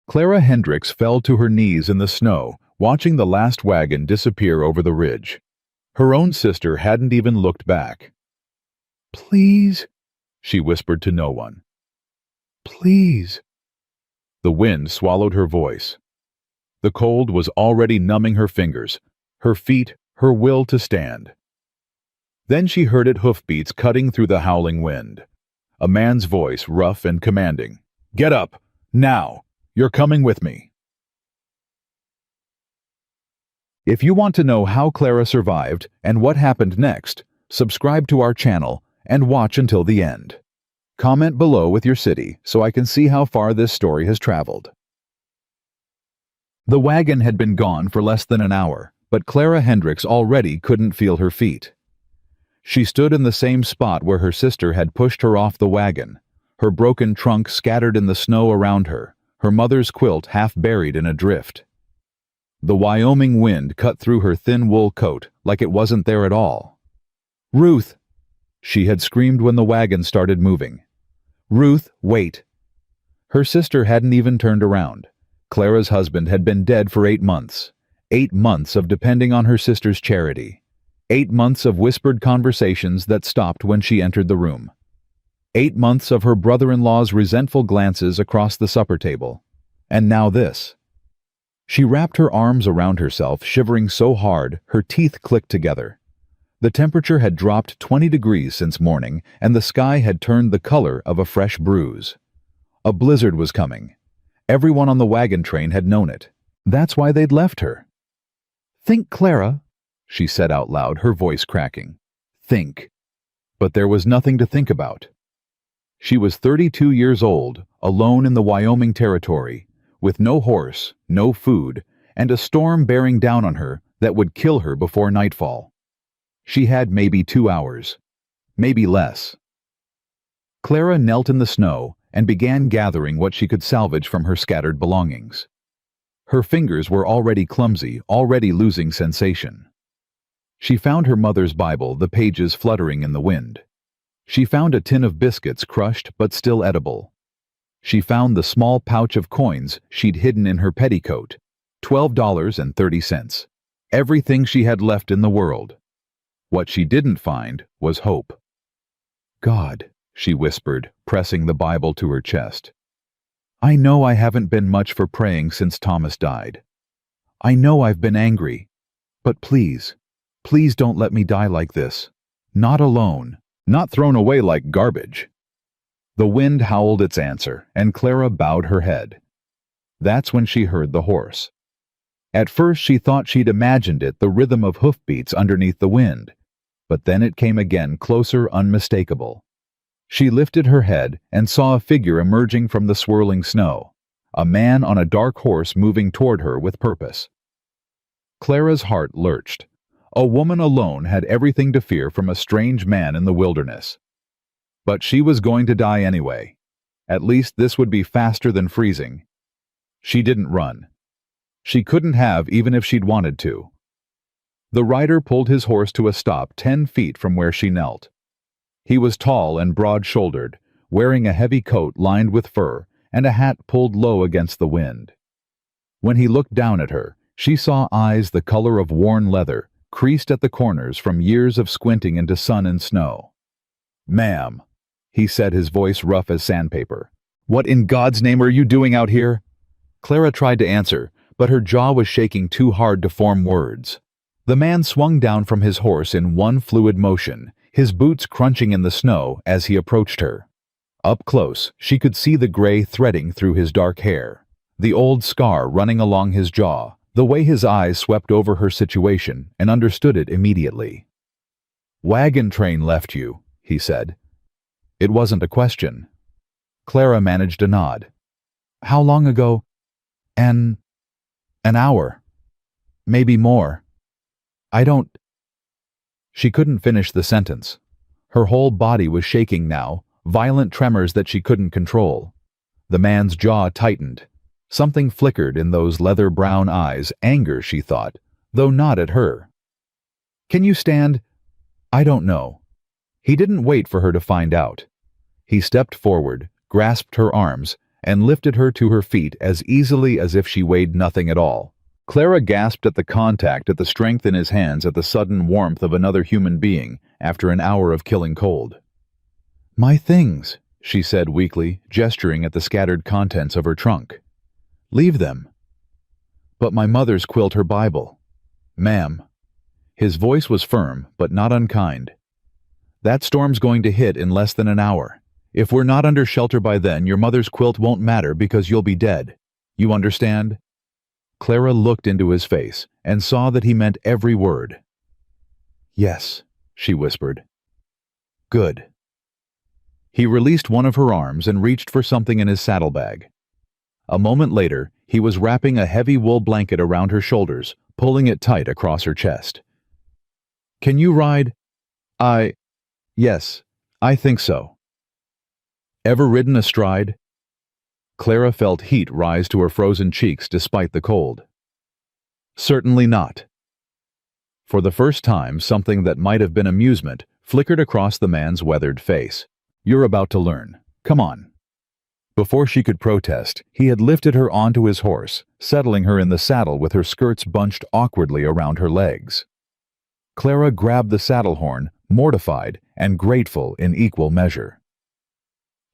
Clara Hendricks fell to her knees in the snow, watching the last wagon disappear over the ridge. Her own sister hadn't even looked back. "Please," she whispered to no one. "Please." The wind swallowed her voice. The cold was already numbing her fingers, her feet, her will to stand. Then she heard it hoofbeats cutting through the howling wind. A man's voice, rough and commanding. "Get up! Now! You're coming with me!" If you want to know how Clara survived and what happened next, subscribe to our channel and watch until the end. Comment below with your city so I can see how far this story has traveled. The wagon had been gone for less than an hour, but Clara Hendricks already couldn't feel her feet. She stood in the same spot where her sister had pushed her off the wagon, her broken trunk scattered in the snow around her, her mother's quilt half buried in a drift. The Wyoming wind cut through her thin wool coat like it wasn't there at all. "Ruth!" she had screamed when the wagon started moving. "Ruth, wait!" Her sister hadn't even turned around. Clara's husband had been dead for 8 months. 8 months of depending on her sister's charity. 8 months of whispered conversations that stopped when she entered the room. 8 months of her brother-in-law's resentful glances across the supper table. And now this. She wrapped her arms around herself, shivering so hard her teeth clicked together. The temperature had dropped 20 degrees since morning, and the sky had turned the color of a fresh bruise. A blizzard was coming. Everyone on the wagon train had known it. That's why they'd left her. "Think, Clara," she said out loud, her voice cracking. Think. But there was nothing to think about. She was 32 years old, alone in the Wyoming Territory, with no horse, no food, and a storm bearing down on her that would kill her before nightfall. She had maybe 2 hours, maybe less. Clara knelt in the snow and began gathering what she could salvage from her scattered belongings. Her fingers were already clumsy, already losing sensation. She found her mother's Bible, the pages fluttering in the wind. She found a tin of biscuits, crushed but still edible. She found the small pouch of coins she'd hidden in her petticoat, $12.30. Everything she had left in the world. What she didn't find was hope. "God," she whispered, pressing the Bible to her chest. "I know I haven't been much for praying since Thomas died. I know I've been angry. But please, please don't let me die like this. Not alone. Not thrown away like garbage." The wind howled its answer, and Clara bowed her head. That's when she heard the horse. At first she thought she'd imagined it, the rhythm of hoofbeats underneath the wind. But then it came again, closer, unmistakable. She lifted her head and saw a figure emerging from the swirling snow, a man on a dark horse moving toward her with purpose. Clara's heart lurched. A woman alone had everything to fear from a strange man in the wilderness. But she was going to die anyway. At least this would be faster than freezing. She didn't run. She couldn't have, even if she'd wanted to. The rider pulled his horse to a stop 10 feet from where she knelt. He was tall and broad-shouldered, wearing a heavy coat lined with fur and a hat pulled low against the wind. When he looked down at her, she saw eyes the color of worn leather, creased at the corners from years of squinting into sun and snow. "Ma'am," he said, his voice rough as sandpaper. "What in God's name are you doing out here?" Clara tried to answer, but her jaw was shaking too hard to form words. The man swung down from his horse in one fluid motion, his boots crunching in the snow as he approached her. Up close, she could see the gray threading through his dark hair, the old scar running along his jaw, the way his eyes swept over her situation and understood it immediately. "Wagon train left you," he said. It wasn't a question. Clara managed a nod. "How long ago?" An hour. Maybe more. I don't..." She couldn't finish the sentence. Her whole body was shaking now, violent tremors that she couldn't control. The man's jaw tightened. Something flickered in those leather-brown eyes, anger, she thought, though not at her. "Can you stand?" "I don't know." He didn't wait for her to find out. He stepped forward, grasped her arms, and lifted her to her feet as easily as if she weighed nothing at all. Clara gasped at the contact, at the strength in his hands, at the sudden warmth of another human being after an hour of killing cold. "My things," she said weakly, gesturing at the scattered contents of her trunk. "Leave them." "But my mother's quilt, her Bible." "Ma'am." His voice was firm, but not unkind. "That storm's going to hit in less than an hour. If we're not under shelter by then, your mother's quilt won't matter because you'll be dead. You understand?" Clara looked into his face and saw that he meant every word. "Yes," she whispered. "Good." He released one of her arms and reached for something in his saddlebag. A moment later, he was wrapping a heavy wool blanket around her shoulders, pulling it tight across her chest. "Can you ride?" Yes, I think so." "Ever ridden astride?" Clara felt heat rise to her frozen cheeks despite the cold. "Certainly not." For the first time, something that might have been amusement flickered across the man's weathered face. "You're about to learn. Come on." Before she could protest, he had lifted her onto his horse, settling her in the saddle with her skirts bunched awkwardly around her legs. Clara grabbed the saddle horn, mortified and grateful in equal measure.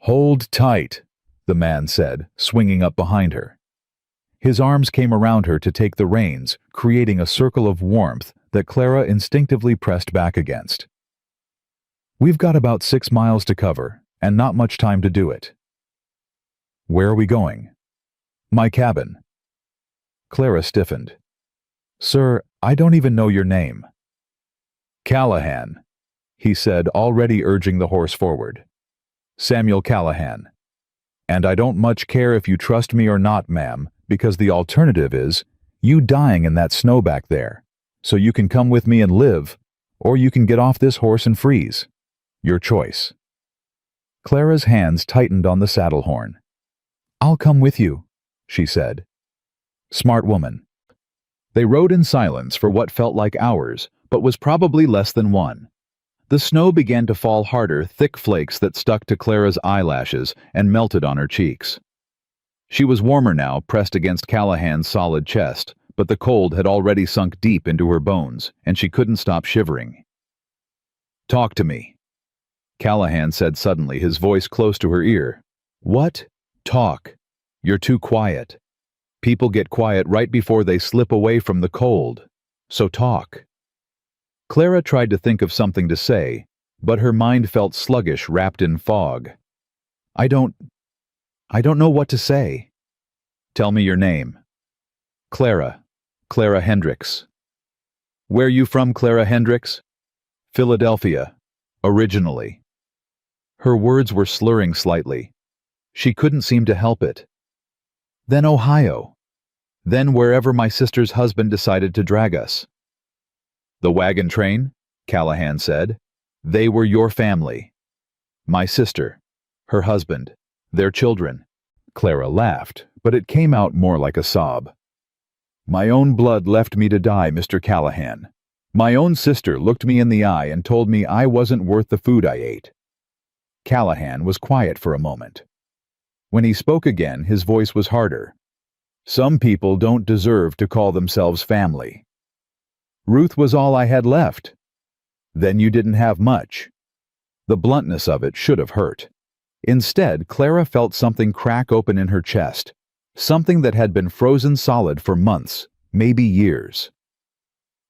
"Hold tight," the man said, swinging up behind her. His arms came around her to take the reins, creating a circle of warmth that Clara instinctively pressed back against. "We've got about 6 miles to cover, and not much time to do it." "Where are we going?" "My cabin." Clara stiffened. "Sir, I don't even know your name." "Callahan," he said, already urging the horse forward. "Samuel Callahan. And I don't much care if you trust me or not, ma'am, because the alternative is you dying in that snow back there. So you can come with me and live, or you can get off this horse and freeze. Your choice." Clara's hands tightened on the saddle horn. "I'll come with you," she said. Smart woman. They rode in silence for what felt like hours, but was probably less than one. The snow began to fall harder, thick flakes that stuck to Clara's eyelashes and melted on her cheeks. She was warmer now, pressed against Callahan's solid chest, but the cold had already sunk deep into her bones, and she couldn't stop shivering. "Talk to me," Callahan said suddenly, his voice close to her ear. "What? Talk. You're too quiet. People get quiet right before they slip away from the cold. So talk." Clara tried to think of something to say, but her mind felt sluggish, wrapped in fog. I don't know what to say." "Tell me your name." "Clara. Clara Hendricks." "Where you from, Clara Hendricks?" "Philadelphia. Originally." Her words were slurring slightly. She couldn't seem to help it. "Then Ohio. Then wherever my sister's husband decided to drag us." "The wagon train?" Callahan said. "They were your family." "My sister. Her husband. Their children." Clara laughed, but it came out more like a sob. "My own blood left me to die, Mr. Callahan. My own sister looked me in the eye and told me I wasn't worth the food I ate." Callahan was quiet for a moment. When he spoke again, his voice was harder. "Some people don't deserve to call themselves family. Ruth was all I had left. Then you didn't have much." The bluntness of it should have hurt. Instead, Clara felt something crack open in her chest, something that had been frozen solid for months, maybe years.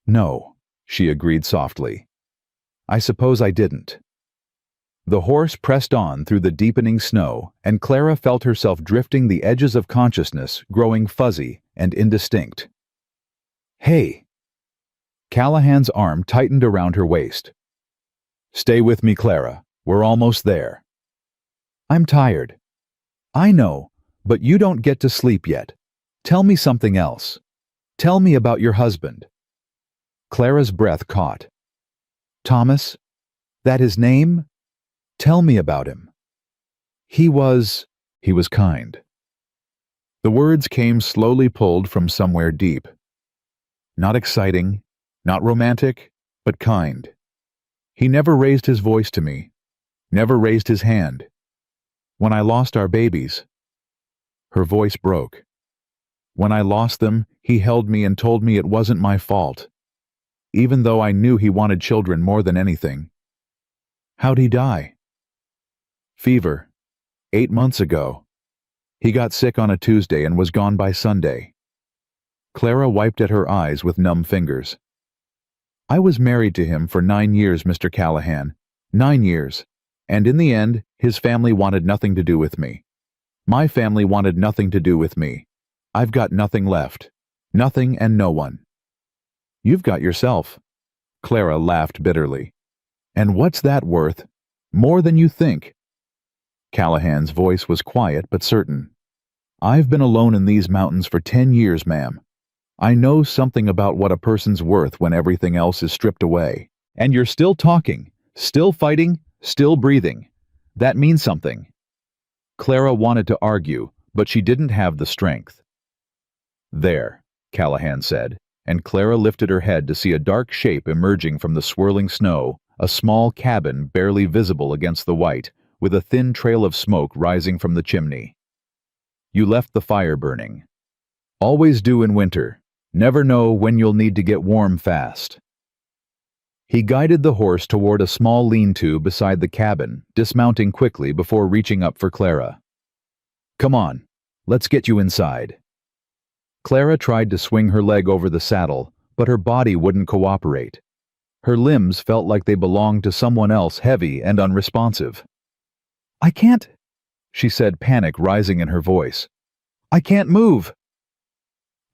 "No," she agreed softly. "I suppose I didn't." The horse pressed on through the deepening snow, and Clara felt herself drifting, the edges of consciousness growing fuzzy and indistinct. "Hey!" Callahan's arm tightened around her waist. "Stay with me, Clara. We're almost there." "I'm tired." "I know, but you don't get to sleep yet. Tell me something else. Tell me about your husband." Clara's breath caught. "Thomas? That his name? Tell me about him." He was kind." The words came slowly, pulled from somewhere deep. "Not exciting, not romantic, but kind. He never raised his voice to me, never raised his hand. When I lost our babies, Her voice broke. When I lost them, he held me and told me it wasn't my fault, even though I knew he wanted children more than anything. How'd he die? Fever. 8 months ago. He got sick on a Tuesday and was gone by Sunday. Clara wiped at her eyes with numb fingers. I was married to him for 9 years, Mr. Callahan. 9 years. And in the end, his family wanted nothing to do with me. My family wanted nothing to do with me. I've got nothing left. Nothing and no one. You've got yourself. Clara laughed bitterly. And what's that worth? More than you think. Callahan's voice was quiet but certain. I've been alone in these mountains for 10 years, ma'am. I know something about what a person's worth when everything else is stripped away. And you're still talking, still fighting, still breathing. That means something. Clara wanted to argue, but she didn't have the strength. There, Callahan said, and Clara lifted her head to see a dark shape emerging from the swirling snow, a small cabin barely visible against the white, with a thin trail of smoke rising from the chimney. You left the fire burning. Always do in winter. Never know when you'll need to get warm fast. He guided the horse toward a small lean-to beside the cabin, dismounting quickly before reaching up for Clara. Come on, let's get you inside. Clara tried to swing her leg over the saddle, but her body wouldn't cooperate. Her limbs felt like they belonged to someone else, heavy and unresponsive. I can't, she said, panic rising in her voice. I can't move.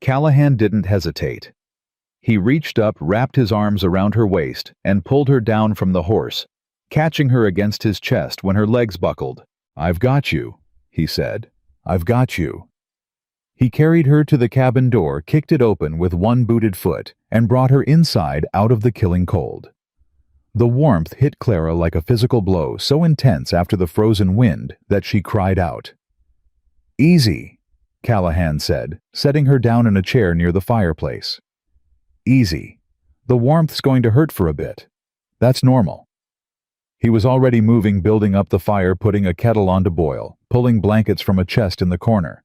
Callahan didn't hesitate. He reached up, wrapped his arms around her waist, and pulled her down from the horse, catching her against his chest when her legs buckled. I've got you, he said. I've got you. He carried her to the cabin door, kicked it open with one booted foot, and brought her inside out of the killing cold. The warmth hit Clara like a physical blow so intense after the frozen wind that she cried out. Easy, Callahan said, setting her down in a chair near the fireplace. Easy. The warmth's going to hurt for a bit. That's normal. He was already moving, building up the fire, putting a kettle on to boil, pulling blankets from a chest in the corner.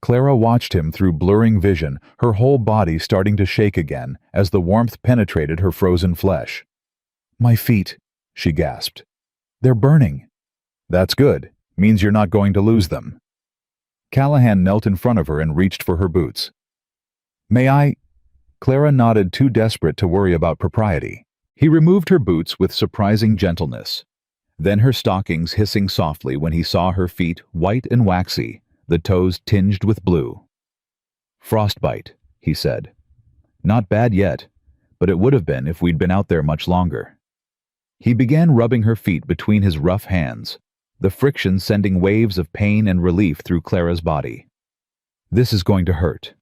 Clara watched him through blurring vision, her whole body starting to shake again as the warmth penetrated her frozen flesh. My feet, she gasped. They're burning. That's good. Means you're not going to lose them. Callahan knelt in front of her and reached for her boots. May I? Clara nodded, too desperate to worry about propriety. He removed her boots with surprising gentleness. Then her stockings hissing softly when he saw her feet, white and waxy, the toes tinged with blue. Frostbite, he said. Not bad yet, but it would have been if we'd been out there much longer. He began rubbing her feet between his rough hands, the friction sending waves of pain and relief through Clara's body. This is going to hurt.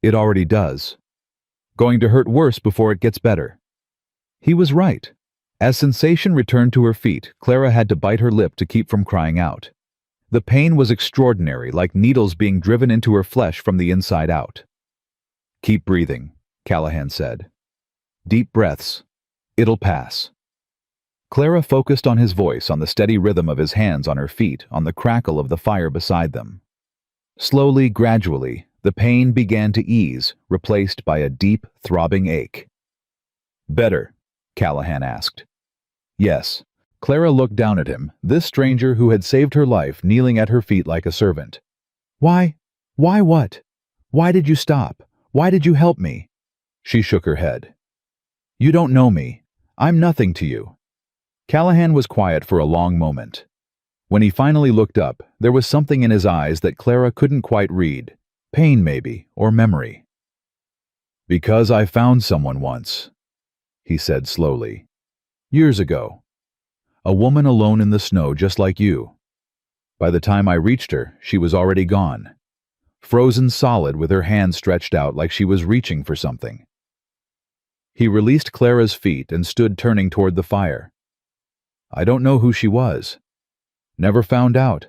It already does. Going to hurt worse before it gets better. He was right. As sensation returned to her feet, Clara had to bite her lip to keep from crying out. The pain was extraordinary, like needles being driven into her flesh from the inside out. Keep breathing, Callahan said. Deep breaths. It'll pass. Clara focused on his voice, on the steady rhythm of his hands on her feet, on the crackle of the fire beside them. Slowly, gradually, the pain began to ease, replaced by a deep, throbbing ache. Better? Callahan asked. Yes. Clara looked down at him, this stranger who had saved her life, kneeling at her feet like a servant. Why? Why what? Why did you stop? Why did you help me? She shook her head. You don't know me. I'm nothing to you. Callahan was quiet for a long moment. When he finally looked up, there was something in his eyes that Clara couldn't quite read. Pain, maybe, or memory. Because I found someone once, he said slowly. Years ago. A woman alone in the snow just like you. By the time I reached her, she was already gone. Frozen solid with her hands stretched out like she was reaching for something. He released Clara's feet and stood turning toward the fire. I don't know who she was. Never found out.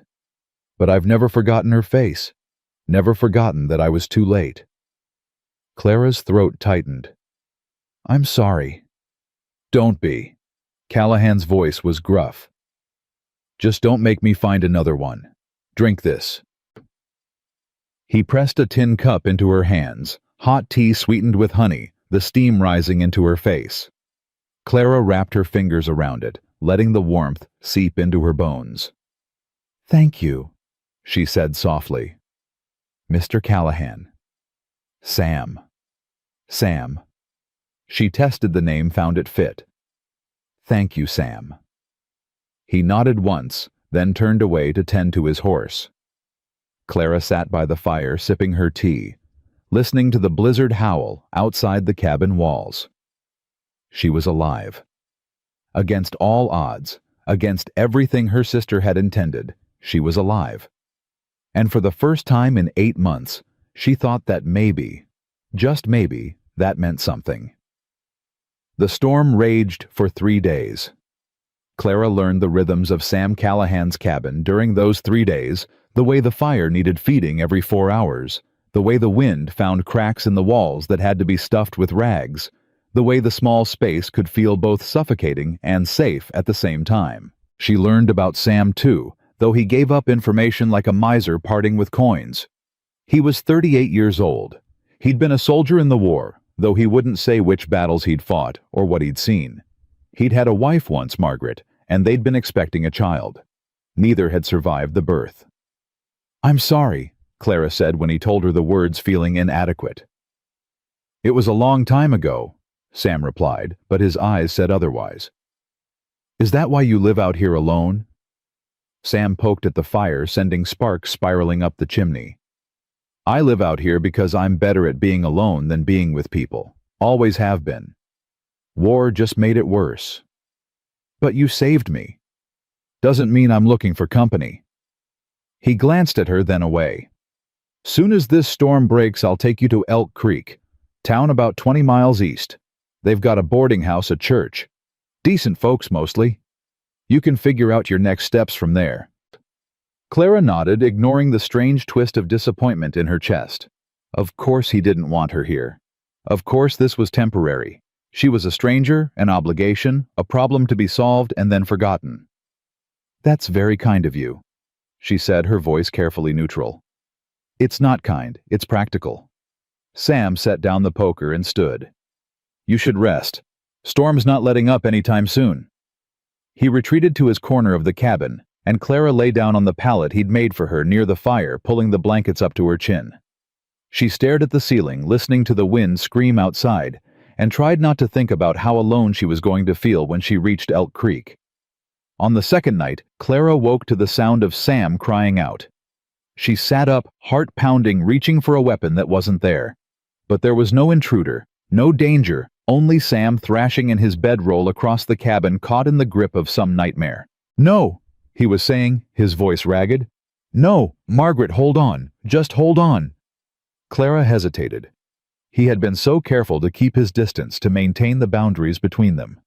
But I've never forgotten her face. Never forgotten that I was too late. Clara's throat tightened. I'm sorry. Don't be. Callahan's voice was gruff. Just don't make me find another one. Drink this. He pressed a tin cup into her hands, hot tea sweetened with honey, the steam rising into her face. Clara wrapped her fingers around it, letting the warmth seep into her bones. "Thank you," she said softly. "Mr. Callahan." "Sam." "Sam." She tested the name, found it fit. "Thank you, Sam." He nodded once, then turned away to tend to his horse. Clara sat by the fire sipping her tea, listening to the blizzard howl outside the cabin walls. She was alive. Against all odds, against everything her sister had intended, she was alive. And for the first time in 8 months, she thought that maybe, just maybe, that meant something. The storm raged for 3 days. Clara learned the rhythms of Sam Callahan's cabin during those 3 days, the way the fire needed feeding every 4 hours, the way the wind found cracks in the walls that had to be stuffed with rags, the way the small space could feel both suffocating and safe at the same time. She learned about Sam too, though he gave up information like a miser parting with coins. He was 38 years old. He'd been a soldier in the war, though he wouldn't say which battles he'd fought or what he'd seen. He'd had a wife once, Margaret, and they'd been expecting a child. Neither had survived the birth. "I'm sorry," Clara said when he told her the words, feeling inadequate. "It was a long time ago," Sam replied, but his eyes said otherwise. "Is that why you live out here alone?" Sam poked at the fire, sending sparks spiraling up the chimney. "I live out here because I'm better at being alone than being with people. Always have been. War just made it worse." "But you saved me." "Doesn't mean I'm looking for company." He glanced at her, then away. "Soon as this storm breaks, I'll take you to Elk Creek, town about 20 miles east. They've got a boarding house, a church. Decent folks mostly. You can figure out your next steps from there." Clara nodded, ignoring the strange twist of disappointment in her chest. Of course he didn't want her here. Of course this was temporary. She was a stranger, an obligation, a problem to be solved and then forgotten. "That's very kind of you," she said, her voice carefully neutral. "It's not kind, it's practical." Sam set down the poker and stood. "You should rest. Storm's not letting up anytime soon." He retreated to his corner of the cabin, and Clara lay down on the pallet he'd made for her near the fire, pulling the blankets up to her chin. She stared at the ceiling, listening to the wind scream outside, and tried not to think about how alone she was going to feel when she reached Elk Creek. On the second night, Clara woke to the sound of Sam crying out. She sat up, heart pounding, reaching for a weapon that wasn't there. But there was no intruder, no danger, only Sam thrashing in his bedroll across the cabin, caught in the grip of some nightmare. "No," he was saying, his voice ragged. "No, Margaret, hold on. Just hold on." Clara hesitated. He had been so careful to keep his distance, to maintain the boundaries between them.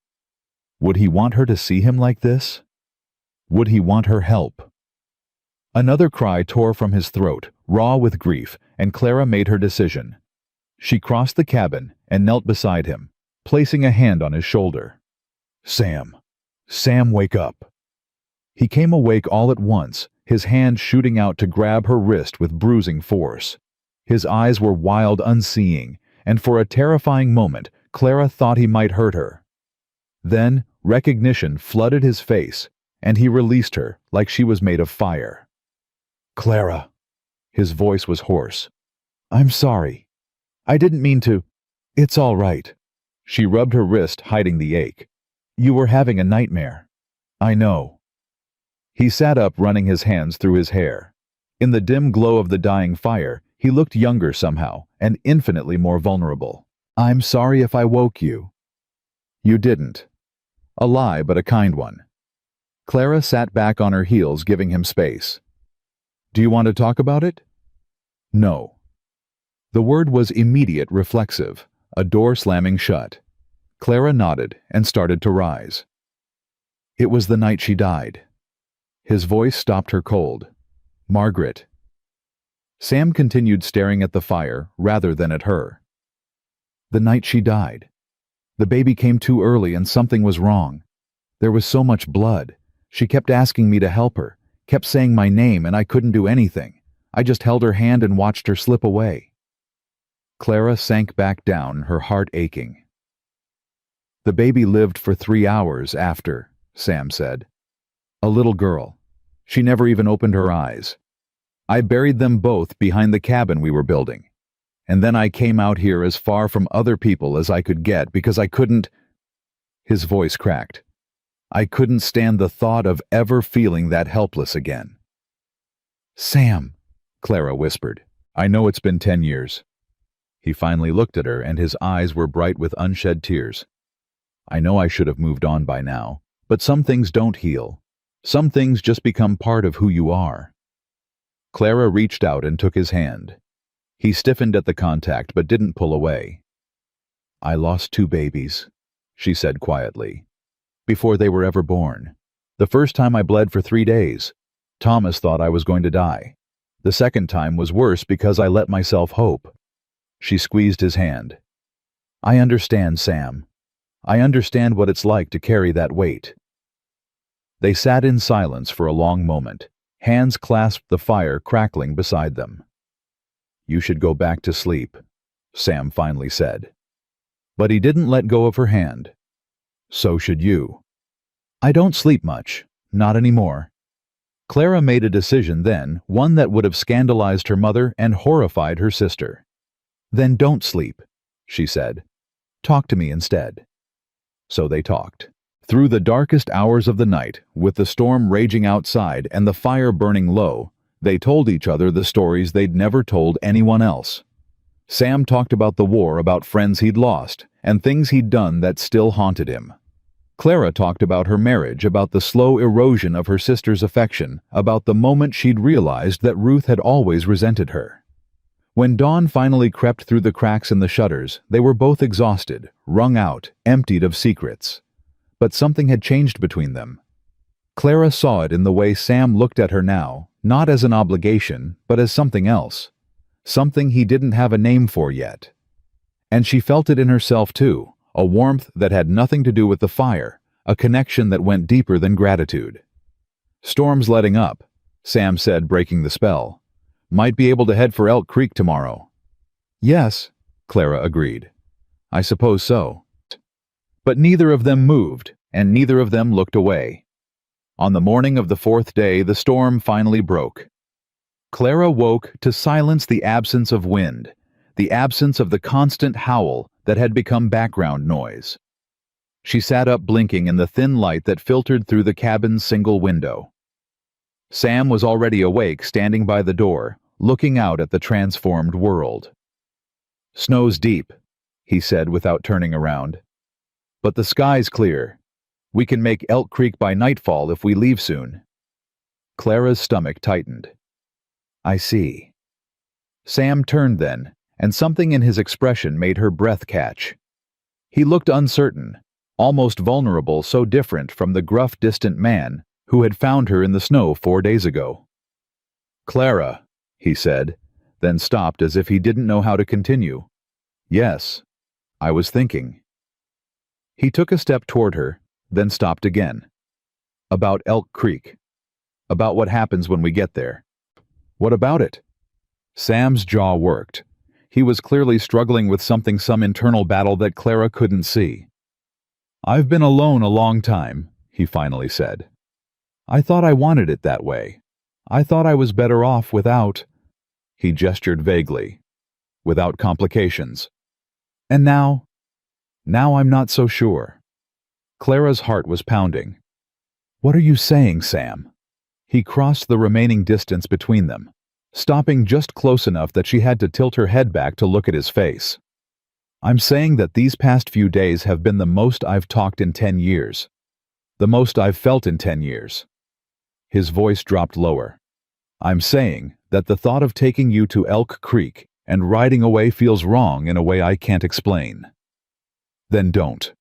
Would he want her to see him like this? Would he want her help? Another cry tore from his throat, raw with grief, and Clara made her decision. She crossed the cabin and knelt beside him, placing a hand on his shoulder. "Sam. Sam, wake up." He came awake all at once, his hand shooting out to grab her wrist with bruising force. His eyes were wild, unseeing, and for a terrifying moment, Clara thought he might hurt her. Then, recognition flooded his face, and he released her like she was made of fire. "Clara." His voice was hoarse. "I'm sorry. I didn't mean to. It's all right." She rubbed her wrist, hiding the ache. "You were having a nightmare." "I know." He sat up, running his hands through his hair. In the dim glow of the dying fire, he looked younger somehow, and infinitely more vulnerable. "I'm sorry if I woke you." "You didn't." A lie, but a kind one. Clara sat back on her heels, giving him space. "Do you want to talk about it?" "No." The word was immediate, reflexive, a door slamming shut. Clara nodded and started to rise. "It was the night she died." His voice stopped her cold. "Margaret." Sam continued staring at the fire rather than at her. "The night she died. The baby came too early and something was wrong. There was so much blood. She kept asking me to help her, kept saying my name, and I couldn't do anything. I just held her hand and watched her slip away." Clara sank back down, her heart aching. "The baby lived for 3 hours after," Sam said. "A little girl. She never even opened her eyes. I buried them both behind the cabin we were building. And then I came out here as far from other people as I could get because I couldn't—" His voice cracked. "I couldn't stand the thought of ever feeling that helpless again." "Sam," Clara whispered, "I know it's been 10 years. He finally looked at her, and his eyes were bright with unshed tears. "I know I should have moved on by now, but some things don't heal. Some things just become part of who you are." Clara reached out and took his hand. He stiffened at the contact but didn't pull away. "I lost 2 babies," she said quietly, "before they were ever born. The first time I bled for 3 days. Thomas thought I was going to die. The second time was worse because I let myself hope." She squeezed his hand. "I understand, Sam. I understand what it's like to carry that weight." They sat in silence for a long moment. Hands clasped the fire crackling beside them. "You should go back to sleep," Sam finally said. But he didn't let go of her hand. "So should you." "I don't sleep much. Not anymore." Clara made a decision then, one that would have scandalized her mother and horrified her sister. "Then don't sleep," she said. "Talk to me instead." So they talked. Through the darkest hours of the night, with the storm raging outside and the fire burning low, they told each other the stories they'd never told anyone else. Sam talked about the war, about friends he'd lost, and things he'd done that still haunted him. Clara talked about her marriage, about the slow erosion of her sister's affection, about the moment she'd realized that Ruth had always resented her. When dawn finally crept through the cracks in the shutters, they were both exhausted, wrung out, emptied of secrets. But something had changed between them. Clara saw it in the way Sam looked at her now, not as an obligation, but as something else. Something he didn't have a name for yet. And she felt it in herself too, a warmth that had nothing to do with the fire, a connection that went deeper than gratitude. "Storm's letting up," Sam said, breaking the spell. "Might be able to head for Elk Creek tomorrow." "Yes," Clara agreed. "I suppose so." But neither of them moved, and neither of them looked away. On the morning of the 4th day, the storm finally broke. Clara woke to silence, the absence of wind, the absence of the constant howl that had become background noise. She sat up, blinking in the thin light that filtered through the cabin's single window. Sam was already awake, standing by the door, looking out at the transformed world. "Snow's deep," he said without turning around. "But the sky's clear. We can make Elk Creek by nightfall if we leave soon." Clara's stomach tightened. "I see." Sam turned then, and something in his expression made her breath catch. He looked uncertain, almost vulnerable, so different from the gruff, distant man who had found her in the snow 4 days ago. "Clara," he said, then stopped as if he didn't know how to continue. "Yes, I was thinking." He took a step toward her, then stopped again. "About Elk Creek. About what happens when we get there." "What about it?" Sam's jaw worked. He was clearly struggling with something, some internal battle that Clara couldn't see. "I've been alone a long time," he finally said. "I thought I wanted it that way. I thought I was better off without—" He gestured vaguely. "Without complications. And now I'm not so sure." Clara's heart was pounding. "What are you saying, Sam?" He crossed the remaining distance between them, stopping just close enough that she had to tilt her head back to look at his face. "I'm saying that these past few days have been the most I've talked in 10 years. The most I've felt in 10 years. His voice dropped lower. "I'm saying that the thought of taking you to Elk Creek and riding away feels wrong in a way I can't explain." "Then don't."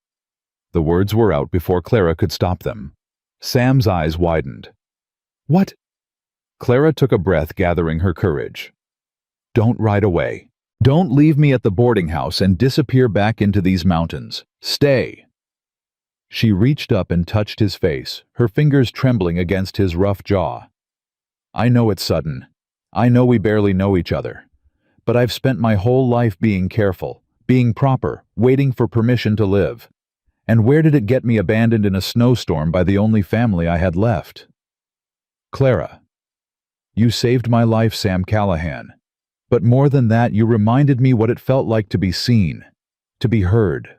The words were out before Clara could stop them. Sam's eyes widened. "What?" Clara took a breath, gathering her courage. "Don't ride away. Don't leave me at the boarding house and disappear back into these mountains. Stay." She reached up and touched his face, her fingers trembling against his rough jaw. "I know it's sudden. I know we barely know each other, but I've spent my whole life being careful, being proper, waiting for permission to live. And where did it get me abandoned in a snowstorm by the only family I had left? Clara, you saved my life, Sam Callahan. But more than that, you reminded me what it felt like to be seen, to be heard.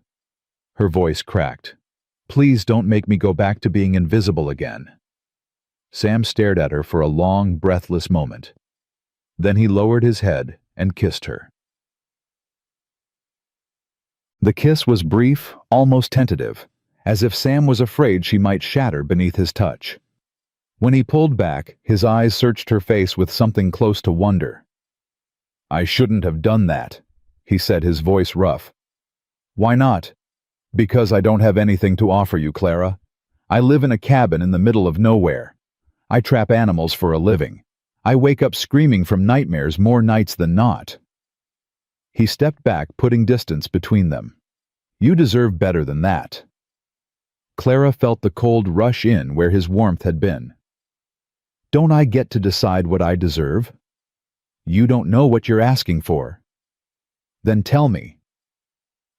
Her voice cracked. Please don't make me go back to being invisible again. Sam stared at her for a long, breathless moment. Then he lowered his head and kissed her. The kiss was brief, almost tentative, as if Sam was afraid she might shatter beneath his touch. When he pulled back, his eyes searched her face with something close to wonder. I shouldn't have done that, he said, his voice rough. Why not? Because I don't have anything to offer you, Clara. I live in a cabin in the middle of nowhere. I trap animals for a living. I wake up screaming from nightmares more nights than not. He stepped back, putting distance between them. You deserve better than that. Clara felt the cold rush in where his warmth had been. Don't I get to decide what I deserve? You don't know what you're asking for. Then tell me.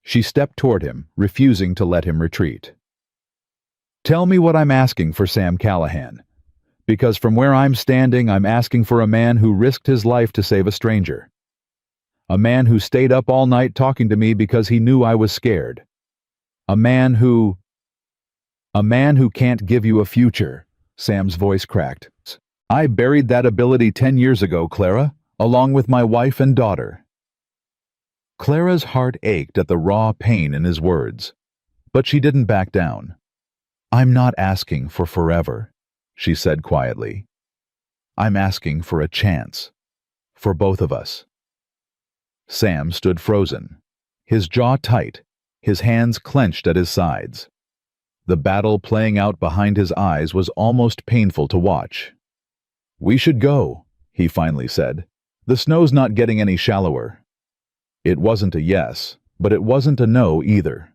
She stepped toward him, refusing to let him retreat. Tell me what I'm asking for, Sam Callahan. Because from where I'm standing, I'm asking for a man who risked his life to save a stranger. A man who stayed up all night talking to me because he knew I was scared. A man who can't give you a future, Sam's voice cracked. I buried that ability 10 years ago, Clara, along with my wife and daughter. Clara's heart ached at the raw pain in his words, but she didn't back down. I'm not asking for forever, she said quietly. I'm asking for a chance, for both of us. Sam stood frozen, his jaw tight, his hands clenched at his sides. The battle playing out behind his eyes was almost painful to watch. We should go, he finally said. The snow's not getting any shallower. It wasn't a yes, but it wasn't a no either.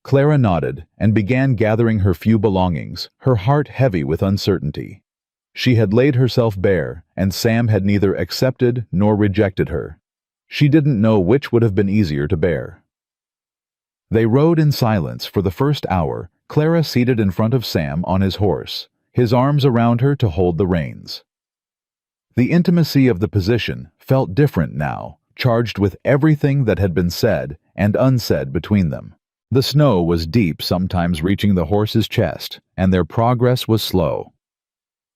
Clara nodded and began gathering her few belongings, her heart heavy with uncertainty. She had laid herself bare, and Sam had neither accepted nor rejected her. She didn't know which would have been easier to bear. They rode in silence for the first hour, Clara seated in front of Sam on his horse, his arms around her to hold the reins. The intimacy of the position felt different now, charged with everything that had been said and unsaid between them. The snow was deep, sometimes reaching the horse's chest, and their progress was slow.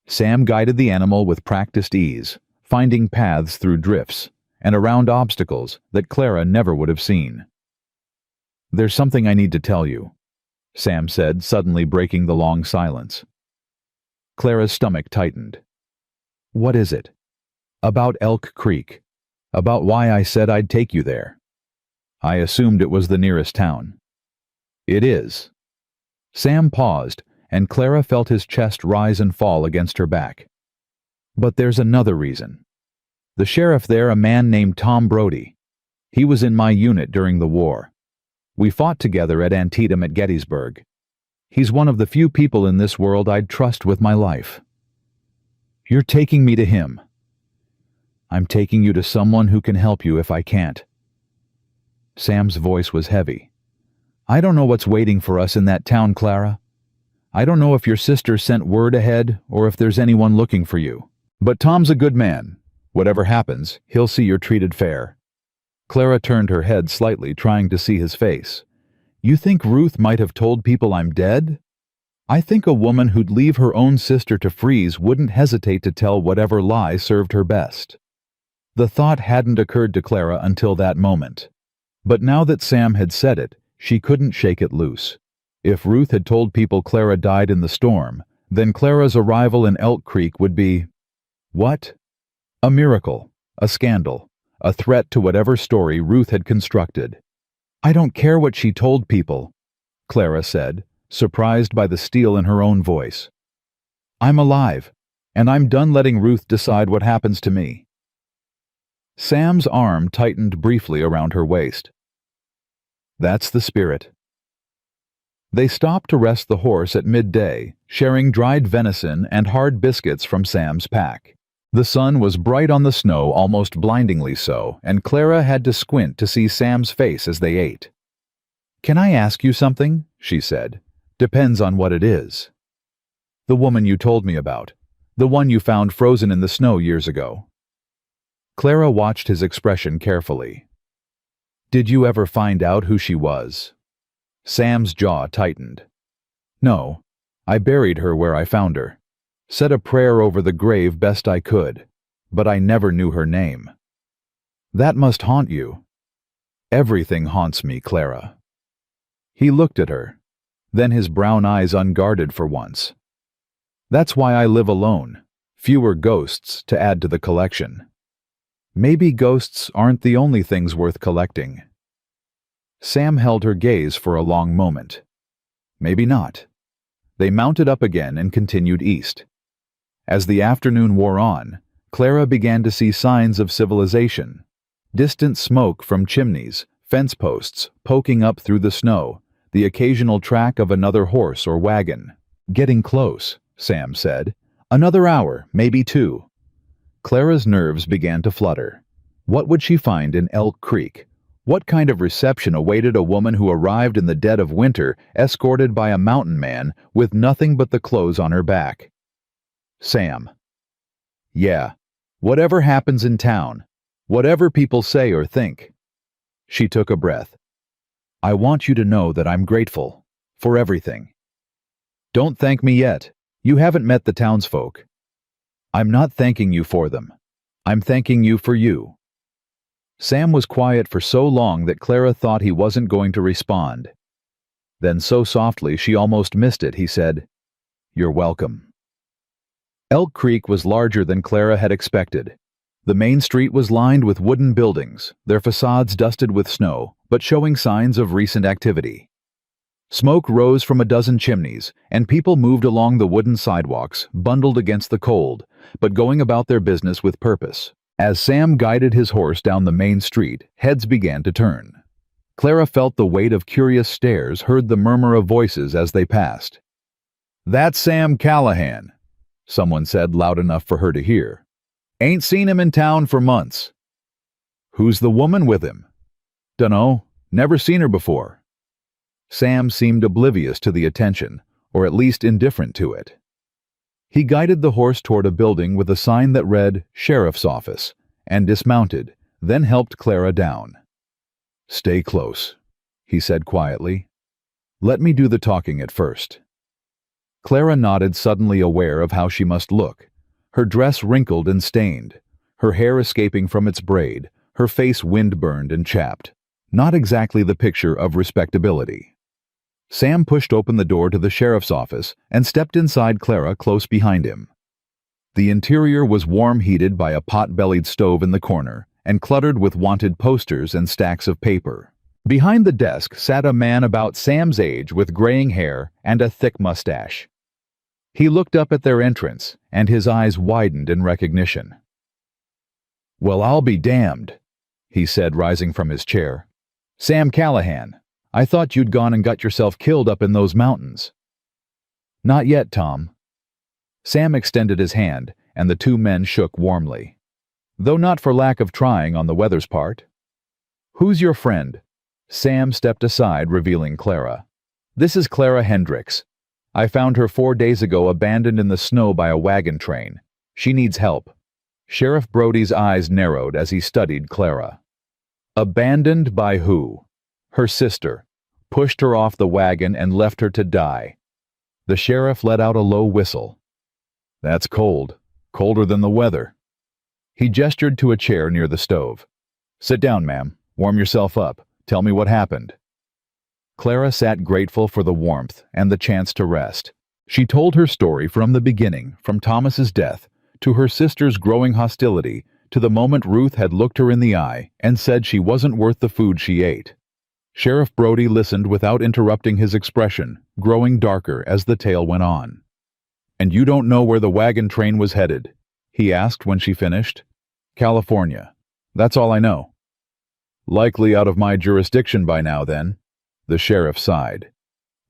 Sam guided the animal with practiced ease, finding paths through drifts and around obstacles that Clara never would have seen. There's something I need to tell you, Sam said, suddenly breaking the long silence. Clara's stomach tightened. What is it? About Elk Creek. About why I said I'd take you there. I assumed it was the nearest town. It is. Sam paused, and Clara felt his chest rise and fall against her back. But there's another reason. The sheriff there, a man named Tom Brody. He was in my unit during the war. We fought together at Antietam at Gettysburg. He's one of the few people in this world I'd trust with my life. You're taking me to him. I'm taking you to someone who can help you if I can't. Sam's voice was heavy. I don't know what's waiting for us in that town, Clara. I don't know if your sister sent word ahead or if there's anyone looking for you. But Tom's a good man. Whatever happens, he'll see you're treated fair. Clara turned her head slightly, trying to see his face. You think Ruth might have told people I'm dead? I think a woman who'd leave her own sister to freeze wouldn't hesitate to tell whatever lie served her best. The thought hadn't occurred to Clara until that moment. But now that Sam had said it, she couldn't shake it loose. If Ruth had told people Clara died in the storm, then Clara's arrival in Elk Creek would be... what? A miracle, a scandal, a threat to whatever story Ruth had constructed. I don't care what she told people, Clara said, surprised by the steel in her own voice. I'm alive, and I'm done letting Ruth decide what happens to me. Sam's arm tightened briefly around her waist. That's the spirit. They stopped to rest the horse at midday, sharing dried venison and hard biscuits from Sam's pack. The sun was bright on the snow, almost blindingly so, and Clara had to squint to see Sam's face as they ate. "Can I ask you something?" she said. "Depends on what it is." "The woman you told me about. The one you found frozen in the snow years ago." Clara watched his expression carefully. "Did you ever find out who she was?" Sam's jaw tightened. "No. I buried her where I found her. Said a prayer over the grave best I could, but I never knew her name." "That must haunt you." "Everything haunts me, Clara." He looked at her, then his brown eyes unguarded for once. "That's why I live alone. Fewer ghosts to add to the collection." "Maybe ghosts aren't the only things worth collecting." Sam held her gaze for a long moment. "Maybe not." They mounted up again and continued east. As the afternoon wore on, Clara began to see signs of civilization. Distant smoke from chimneys, fence posts poking up through the snow, the occasional track of another horse or wagon. "Getting close," Sam said. "Another hour, maybe 2. Clara's nerves began to flutter. What would she find in Elk Creek? What kind of reception awaited a woman who arrived in the dead of winter, escorted by a mountain man with nothing but the clothes on her back? "Sam." "Yeah. Whatever happens in town. Whatever people say or think." She took a breath. "I want you to know that I'm grateful. For everything." "Don't thank me yet. You haven't met the townsfolk." "I'm not thanking you for them. I'm thanking you for you." Sam was quiet for so long that Clara thought he wasn't going to respond. Then so softly she almost missed it, he said, "You're welcome." Elk Creek was larger than Clara had expected. The main street was lined with wooden buildings, their facades dusted with snow, but showing signs of recent activity. Smoke rose from a dozen chimneys, and people moved along the wooden sidewalks, bundled against the cold, but going about their business with purpose. As Sam guided his horse down the main street, heads began to turn. Clara felt the weight of curious stares, heard the murmur of voices as they passed. "That's Sam Callahan," someone said loud enough for her to hear. "Ain't seen him in town for months." "Who's the woman with him?" "Dunno. Never seen her before." Sam seemed oblivious to the attention, or at least indifferent to it. He guided the horse toward a building with a sign that read "Sheriff's Office," and dismounted, then helped Clara down. "Stay close," he said quietly. "Let me do the talking at first." Clara nodded, suddenly aware of how she must look. Her dress wrinkled and stained, her hair escaping from its braid, her face wind-burned and chapped. Not exactly the picture of respectability. Sam pushed open the door to the sheriff's office and stepped inside Clara close behind him. The interior was warm, heated by a pot-bellied stove in the corner, and cluttered with wanted posters and stacks of paper. Behind the desk sat a man about Sam's age with graying hair and a thick mustache. He looked up at their entrance, and his eyes widened in recognition. "Well, I'll be damned," he said, rising from his chair. "Sam Callahan. I thought you'd gone and got yourself killed up in those mountains." "Not yet, Tom." Sam extended his hand, and the two men shook warmly, though not for lack of trying on the weather's part. "Who's your friend?" Sam stepped aside, revealing Clara. "This is Clara Hendricks. I found her 4 days ago abandoned in the snow by a wagon train. She needs help." Sheriff Brody's eyes narrowed as he studied Clara. "Abandoned by who?" "Her sister. Pushed her off the wagon and left her to die." The sheriff let out a low whistle. "That's cold. Colder than the weather." He gestured to a chair near the stove. "Sit down, ma'am. Warm yourself up. Tell me what happened." Clara sat grateful for the warmth and the chance to rest. She told her story from the beginning, from Thomas's death, to her sister's growing hostility, to the moment Ruth had looked her in the eye and said she wasn't worth the food she ate. Sheriff Brody listened without interrupting his expression, growing darker as the tale went on. "And you don't know where the wagon train was headed?" he asked when she finished. "California. That's all I know." "Likely out of my jurisdiction by now, then." The sheriff sighed.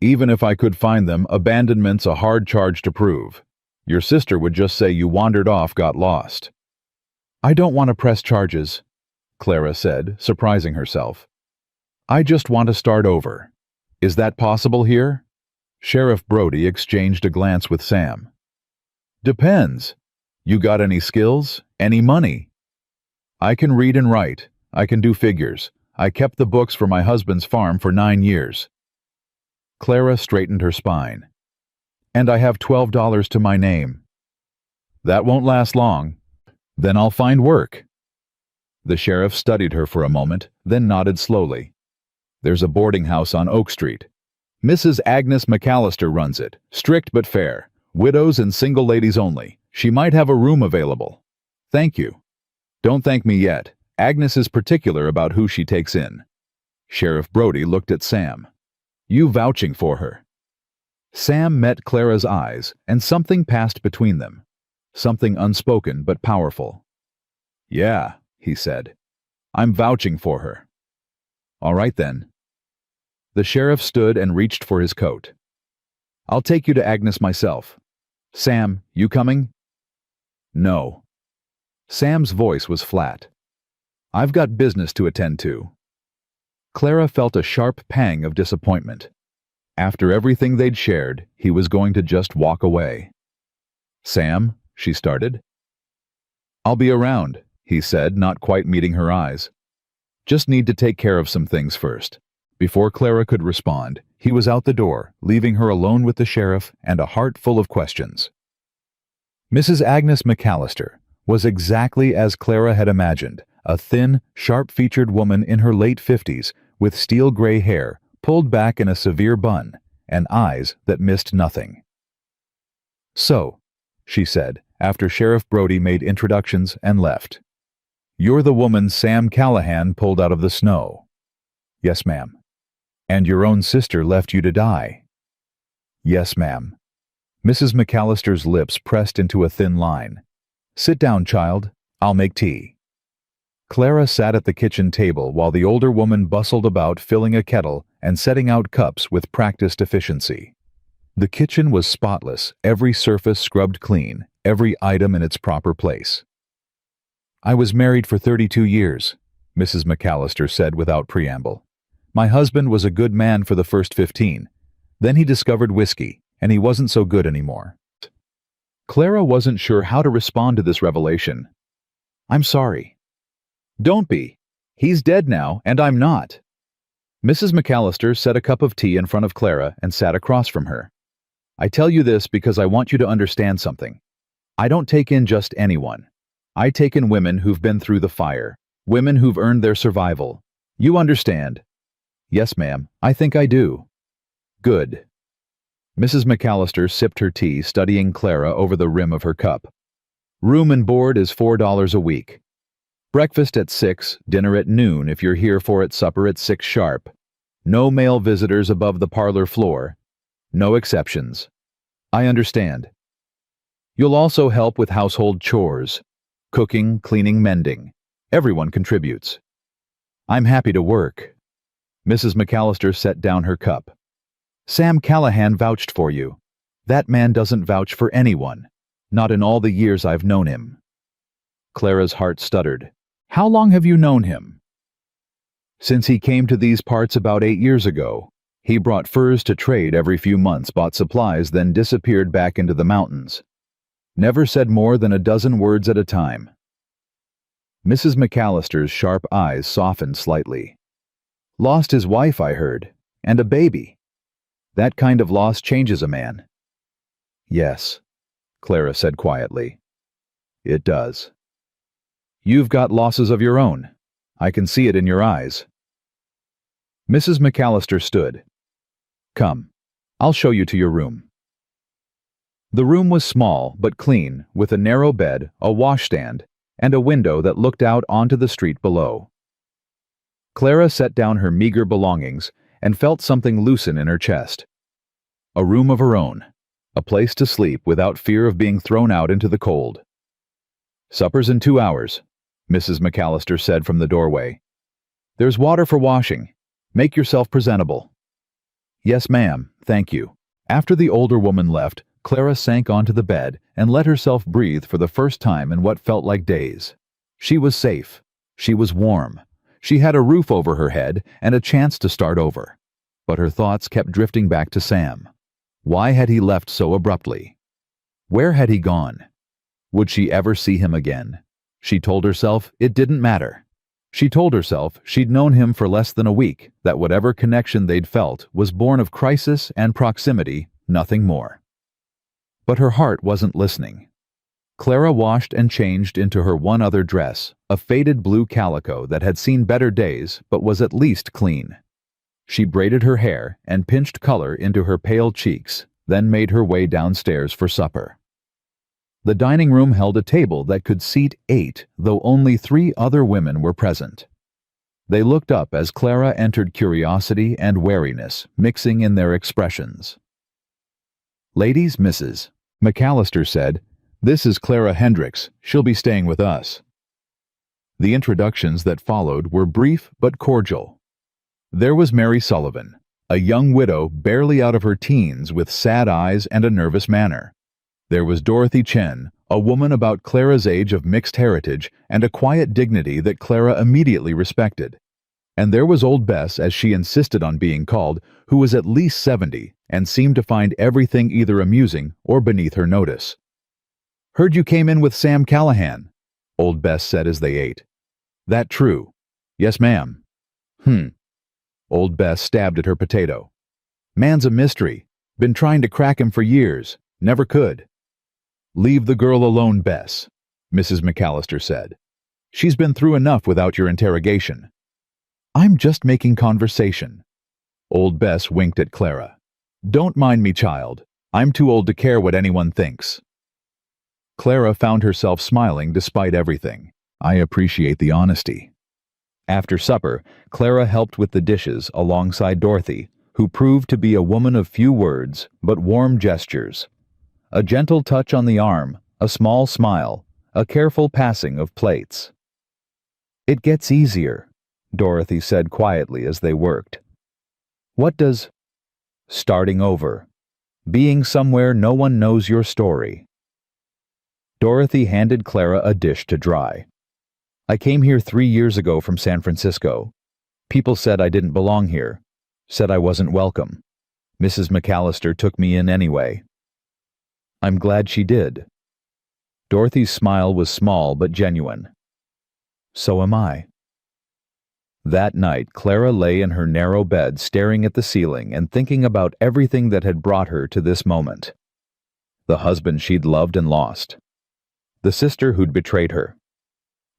"Even if I could find them, abandonment's a hard charge to prove. Your sister would just say you wandered off, got lost." I don't want to press charges, Clara said, surprising herself. I just want to start over. Is that possible here? Sheriff Brody exchanged a glance with Sam. Depends. You got any skills? Any money? I can read and write. I can do figures. I kept the books for my husband's farm for 9 years. Clara straightened her spine. And I have $12 to my name. That won't last long. Then I'll find work. The sheriff studied her for a moment, then nodded slowly. There's a boarding house on Oak Street. Mrs. Agnes McAllister runs it, strict but fair. Widows and single ladies only. She might have a room available. Thank you. Don't thank me yet. Agnes is particular about who she takes in. Sheriff Brody looked at Sam. You vouching for her? Sam met Clara's eyes, and something passed between them. Something unspoken but powerful. Yeah, he said. I'm vouching for her. All right then. The sheriff stood and reached for his coat. I'll take you to Agnes myself. Sam, you coming? No. Sam's voice was flat. I've got business to attend to. Clara felt a sharp pang of disappointment. After everything they'd shared, he was going to just walk away. Sam, she started. I'll be around, he said, not quite meeting her eyes. Just need to take care of some things first. Before Clara could respond, he was out the door, leaving her alone with the sheriff and a heart full of questions. Mrs. Agnes McAllister was exactly as Clara had imagined, a thin, sharp-featured woman in her late 50s with steel-gray hair pulled back in a severe bun and eyes that missed nothing. So, she said, after Sheriff Brody made introductions and left. You're the woman Sam Callahan pulled out of the snow. Yes, ma'am. And your own sister left you to die. Yes, ma'am. Mrs. McAllister's lips pressed into a thin line. Sit down, child. I'll make tea. Clara sat at the kitchen table while the older woman bustled about filling a kettle and setting out cups with practiced efficiency. The kitchen was spotless, every surface scrubbed clean, every item in its proper place. I was married for 32 years, Mrs. McAllister said without preamble. My husband was a good man for the first 15. Then he discovered whiskey, and he wasn't so good anymore. Clara wasn't sure how to respond to this revelation. I'm sorry. Don't be. He's dead now, and I'm not. Mrs. McAllister set a cup of tea in front of Clara and sat across from her. I tell you this because I want you to understand something. I don't take in just anyone. I take in women who've been through the fire, women who've earned their survival. You understand? Yes, ma'am, I think I do. Good. Mrs. McAllister sipped her tea, studying Clara over the rim of her cup. Room and board is $4 a week. Breakfast at 6, dinner at noon if you're here for it, supper at 6 sharp. No male visitors above the parlor floor. No exceptions. I understand. You'll also help with household chores. Cooking, cleaning, mending. Everyone contributes. I'm happy to work. Mrs. McAllister set down her cup. Sam Callahan vouched for you. That man doesn't vouch for anyone. Not in all the years I've known him. Clara's heart stuttered. How long have you known him? Since he came to these parts about 8 years ago. He brought furs to trade every few months, bought supplies, then disappeared back into the mountains. Never said more than a dozen words at a time. Mrs. McAllister's sharp eyes softened slightly. Lost his wife, I heard, and a baby. That kind of loss changes a man. Yes, Clara said quietly. It does. You've got losses of your own. I can see it in your eyes. Mrs. McAllister stood. Come, I'll show you to your room. The room was small but clean, with a narrow bed, a washstand, and a window that looked out onto the street below. Clara set down her meager belongings and felt something loosen in her chest. A room of her own, a place to sleep without fear of being thrown out into the cold. Supper's in 2 hours, Mrs. McAllister said from the doorway. There's water for washing. Make yourself presentable. Yes, ma'am, thank you. After the older woman left, Clara sank onto the bed and let herself breathe for the first time in what felt like days. She was safe. She was warm. She had a roof over her head and a chance to start over. But her thoughts kept drifting back to Sam. Why had he left so abruptly? Where had he gone? Would she ever see him again? She told herself it didn't matter. She told herself she'd known him for less than a week, that whatever connection they'd felt was born of crisis and proximity, nothing more. But her heart wasn't listening. Clara washed and changed into her one other dress, a faded blue calico that had seen better days but was at least clean. She braided her hair and pinched color into her pale cheeks, then made her way downstairs for supper. The dining room held a table that could seat 8, though only 3 other women were present. They looked up as Clara entered, curiosity and wariness mixing in their expressions. "Ladies, Mrs. McAllister said, this is Clara Hendricks. She'll be staying with us." The introductions that followed were brief but cordial. There was Mary Sullivan, a young widow barely out of her teens with sad eyes and a nervous manner. There was Dorothy Chen, a woman about Clara's age of mixed heritage and a quiet dignity that Clara immediately respected. And there was Old Bess, as she insisted on being called, who was at least 70 and seemed to find everything either amusing or beneath her notice. "Heard you came in with Sam Callahan," Old Bess said as they ate. "That true?" "Yes, ma'am." Old Bess stabbed at her potato. "Man's a mystery. Been trying to crack him for years. Never could." "Leave the girl alone, Bess," Mrs. McAllister said. "She's been through enough without your interrogation." "I'm just making conversation." Old Bess winked at Clara. "Don't mind me, child. I'm too old to care what anyone thinks." Clara found herself smiling despite everything. I appreciate the honesty. After supper, Clara helped with the dishes alongside Dorothy, who proved to be a woman of few words but warm gestures. A gentle touch on the arm, a small smile, a careful passing of plates. "It gets easier," Dorothy said quietly as they worked. "What does starting over? Being somewhere no one knows your story." Dorothy handed Clara a dish to dry. "I came here 3 years ago from San Francisco. People said I didn't belong here, said I wasn't welcome. Mrs. McAllister took me in anyway. I'm glad she did." Dorothy's smile was small but genuine. "So am I." That night, Clara lay in her narrow bed staring at the ceiling and thinking about everything that had brought her to this moment. The husband she'd loved and lost. The sister who'd betrayed her.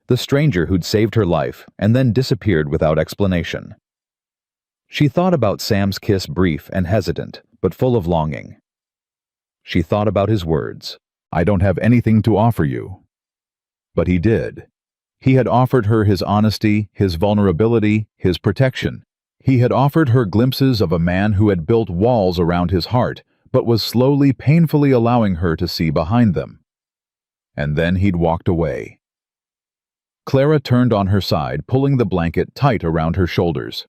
The stranger who'd saved her life and then disappeared without explanation. She thought about Sam's kiss, brief and hesitant, but full of longing. She thought about his words, "I don't have anything to offer you." But he did. He had offered her his honesty, his vulnerability, his protection. He had offered her glimpses of a man who had built walls around his heart, but was slowly, painfully allowing her to see behind them. And then he'd walked away. Clara turned on her side, pulling the blanket tight around her shoulders.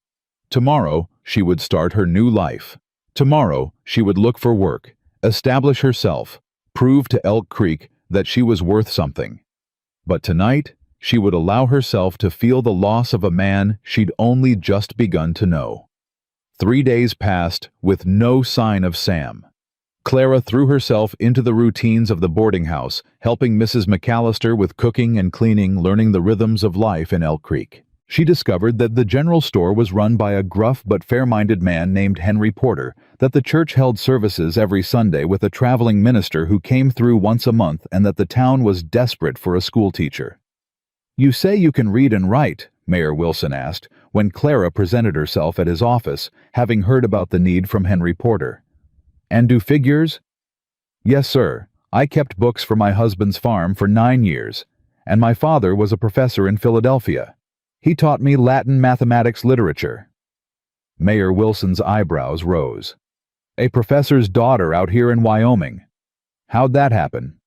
Tomorrow, she would start her new life. Tomorrow, she would look for work, establish herself, prove to Elk Creek that she was worth something. But tonight, she would allow herself to feel the loss of a man she'd only just begun to know. 3 days passed with no sign of Sam. Clara threw herself into the routines of the boarding house, helping Mrs. McAllister with cooking and cleaning, learning the rhythms of life in Elk Creek. She discovered that the general store was run by a gruff but fair-minded man named Henry Porter, that the church held services every Sunday with a traveling minister who came through once a month, and that the town was desperate for a schoolteacher. "You say you can read and write?" Mayor Wilson asked, when Clara presented herself at his office, having heard about the need from Henry Porter. "And do figures?" "Yes, sir. I kept books for my husband's farm for 9 years, and my father was a professor in Philadelphia. He taught me Latin, mathematics, literature." Mayor Wilson's eyebrows rose. "A professor's daughter out here in Wyoming. How'd that happen?"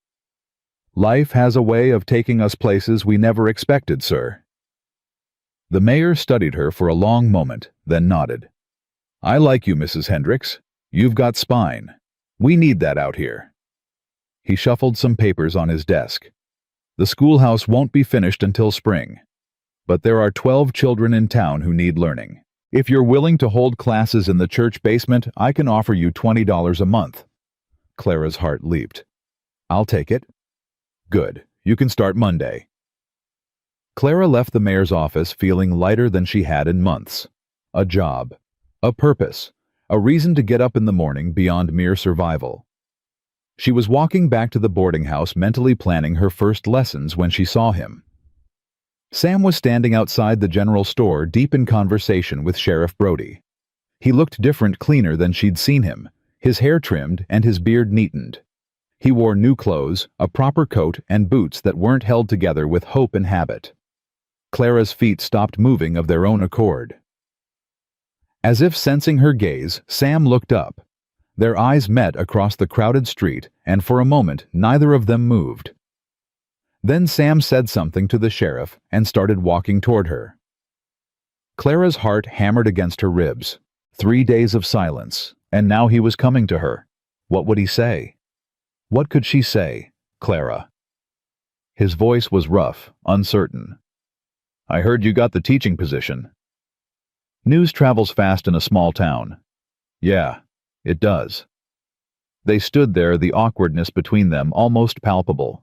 "Life has a way of taking us places we never expected, sir." The mayor studied her for a long moment, then nodded. "I like you, Mrs. Hendricks. You've got spine. We need that out here." He shuffled some papers on his desk. The schoolhouse won't be finished until spring. But there are 12 children in town who need learning. If you're willing to hold classes in the church basement, I can offer you $20 a month." Clara's heart leaped. "I'll take it." "Good. You can start Monday." Clara left the mayor's office feeling lighter than she had in months. A job. A purpose. A reason to get up in the morning beyond mere survival. She was walking back to the boarding house mentally planning her first lessons when she saw him. Sam was standing outside the general store deep in conversation with Sheriff Brody. He looked different, cleaner than she'd seen him, his hair trimmed and his beard neatened. He wore new clothes, a proper coat, and boots that weren't held together with hope and habit. Clara's feet stopped moving of their own accord. As if sensing her gaze, Sam looked up. Their eyes met across the crowded street, and for a moment neither of them moved. Then Sam said something to the sheriff and started walking toward her. Clara's heart hammered against her ribs. 3 days of silence, and now he was coming to her. What would he say? What could she say? Clara. His voice was rough, uncertain. "I heard you got the teaching position." News travels fast in a small town. "Yeah, it does." They stood there, the awkwardness between them almost palpable.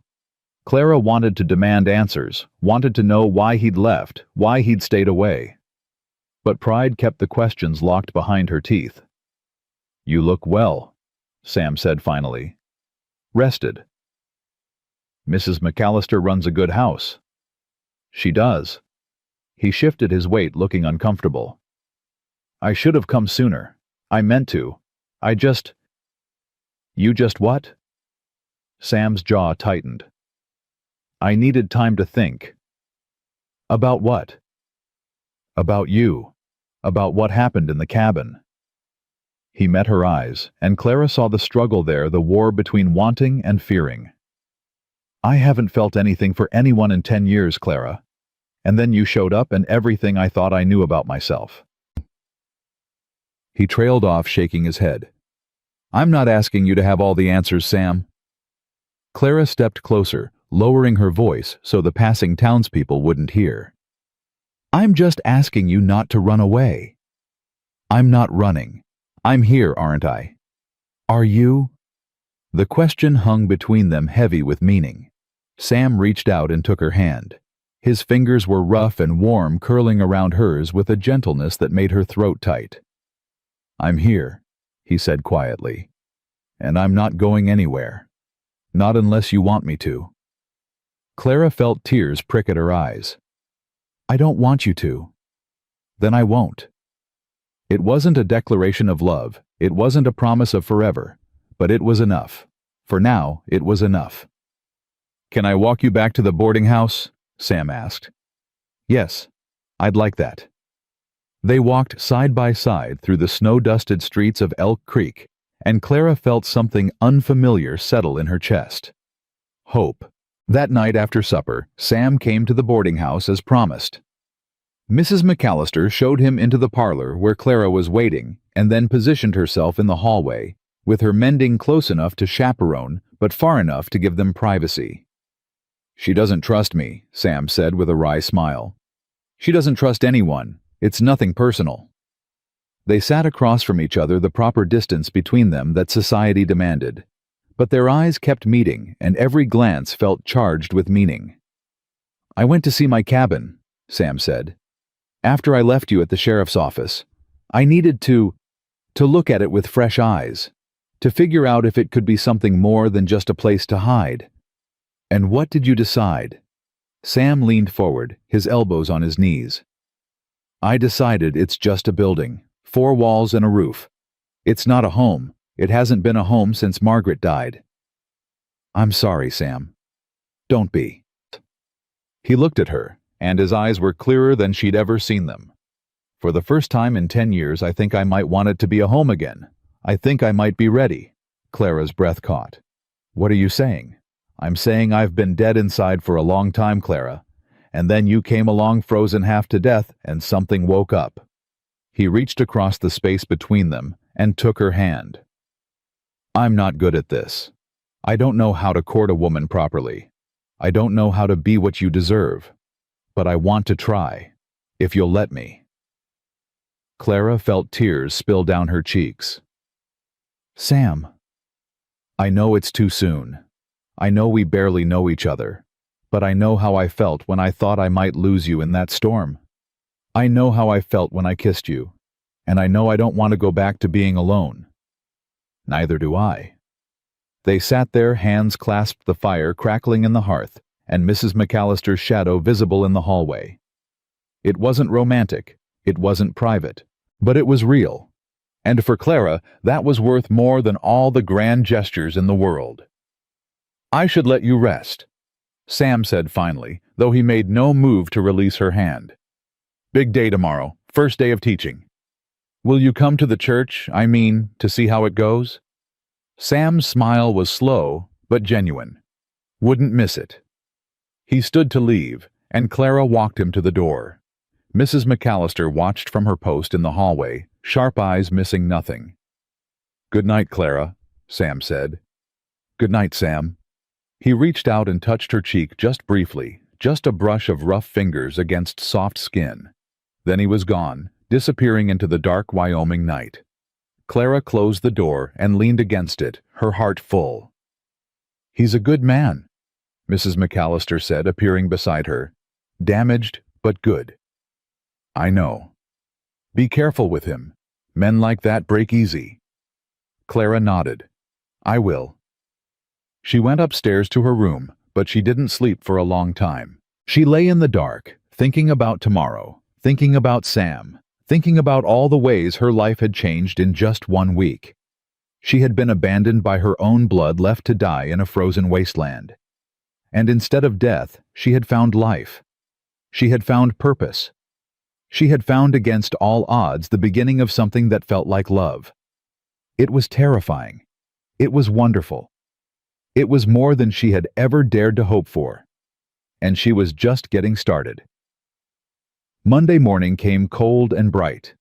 Clara wanted to demand answers, wanted to know why he'd left, why he'd stayed away. But pride kept the questions locked behind her teeth. "You look well," Sam said finally. "Rested." "Mrs. McAllister runs a good house." "She does." He shifted his weight, looking uncomfortable. "I should have come sooner. I meant to. You just what?" Sam's jaw tightened. "I needed time to think." "About what?" "About you. About what happened in the cabin." He met her eyes, and Clara saw the struggle there, the war between wanting and fearing. "I haven't felt anything for anyone in 10 years, Clara. And then you showed up and everything I thought I knew about myself." He trailed off, shaking his head. "I'm not asking you to have all the answers, Sam." Clara stepped closer, lowering her voice so the passing townspeople wouldn't hear. "I'm just asking you not to run away." "I'm not running. I'm here, aren't I?" "Are you?" The question hung between them, heavy with meaning. Sam reached out and took her hand. His fingers were rough and warm, curling around hers with a gentleness that made her throat tight. "I'm here," he said quietly. "And I'm not going anywhere. Not unless you want me to." Clara felt tears prick at her eyes. "I don't want you to." "Then I won't." It wasn't a declaration of love, it wasn't a promise of forever, but it was enough. For now, it was enough. "Can I walk you back to the boarding house?" Sam asked. "Yes, I'd like that." They walked side by side through the snow-dusted streets of Elk Creek, and Clara felt something unfamiliar settle in her chest. Hope. That night after supper, Sam came to the boarding house as promised. Mrs. McAllister showed him into the parlor where Clara was waiting, and then positioned herself in the hallway, with her mending close enough to chaperone, but far enough to give them privacy. "She doesn't trust me," Sam said with a wry smile. "She doesn't trust anyone. It's nothing personal." They sat across from each other, the proper distance between them that society demanded. But their eyes kept meeting, and every glance felt charged with meaning. "I went to see my cabin," Sam said. "After I left you at the sheriff's office. I needed to look at it with fresh eyes, to figure out if it could be something more than just a place to hide." "And what did you decide?" Sam leaned forward, his elbows on his knees. "I decided it's just a building, 4 walls and a roof. It's not a home. It hasn't been a home since Margaret died." "I'm sorry, Sam." "Don't be." He looked at her, and his eyes were clearer than she'd ever seen them. "For the first time in 10 years, I think I might want it to be a home again. I think I might be ready." Clara's breath caught. "What are you saying?" "I'm saying I've been dead inside for a long time, Clara. And then you came along, frozen half to death, and something woke up." He reached across the space between them and took her hand. "I'm not good at this. I don't know how to court a woman properly. I don't know how to be what you deserve, but I want to try, if you'll let me." Clara felt tears spill down her cheeks. "Sam, I know it's too soon. I know we barely know each other, but I know how I felt when I thought I might lose you in that storm. I know how I felt when I kissed you, and I know I don't want to go back to being alone." "Neither do I." They sat there, hands clasped, the fire crackling in the hearth, and Mrs. McAllister's shadow visible in the hallway. It wasn't romantic, it wasn't private, but it was real. And for Clara, that was worth more than all the grand gestures in the world. "I should let you rest," Sam said finally, though he made no move to release her hand. "Big day tomorrow, first day of teaching. Will you come to the church, to see how it goes?" Sam's smile was slow, but genuine. Wouldn't miss it. He stood to leave, and Clara walked him to the door. Mrs. McAllister watched from her post in the hallway, sharp eyes missing nothing. "Good night, Clara," Sam said. "Good night, Sam." He reached out and touched her cheek just briefly, just a brush of rough fingers against soft skin. Then he was gone, disappearing into the dark Wyoming night. Clara closed the door and leaned against it, her heart full. "He's a good man," Mrs. McAllister said, appearing beside her. "Damaged, but good." "I know. Be careful with him. Men like that break easy." Clara nodded. "I will." She went upstairs to her room, but she didn't sleep for a long time. She lay in the dark, thinking about tomorrow, thinking about Sam, thinking about all the ways her life had changed in just 1 week. She had been abandoned by her own blood, left to die in a frozen wasteland. And instead of death, she had found life. She had found purpose. She had found, against all odds, the beginning of something that felt like love. It was terrifying. It was wonderful. It was more than she had ever dared to hope for. And she was just getting started. Monday morning came cold and bright.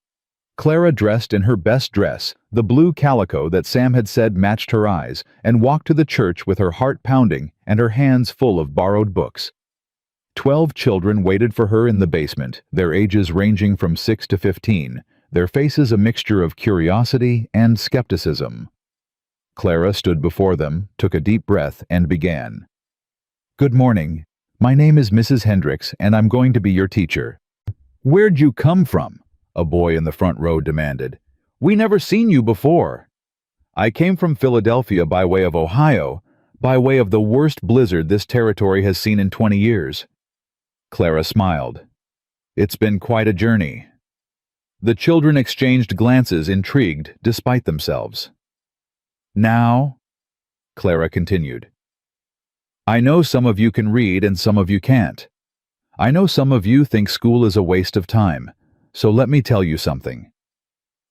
Clara dressed in her best dress, the blue calico that Sam had said matched her eyes, and walked to the church with her heart pounding and her hands full of borrowed books. 12 children waited for her in the basement, their ages ranging from 6 to 15, their faces a mixture of curiosity and skepticism. Clara stood before them, took a deep breath, and began. "Good morning. My name is Mrs. Hendricks, and I'm going to be your teacher." "Where'd you come from?" a boy in the front row demanded. "We never seen you before." "I came from Philadelphia by way of Ohio, by way of the worst blizzard this territory has seen in 20 years. Clara smiled. "It's been quite a journey." The children exchanged glances, intrigued despite themselves. "Now," Clara continued, "I know some of you can read and some of you can't. I know some of you think school is a waste of time, so let me tell you something."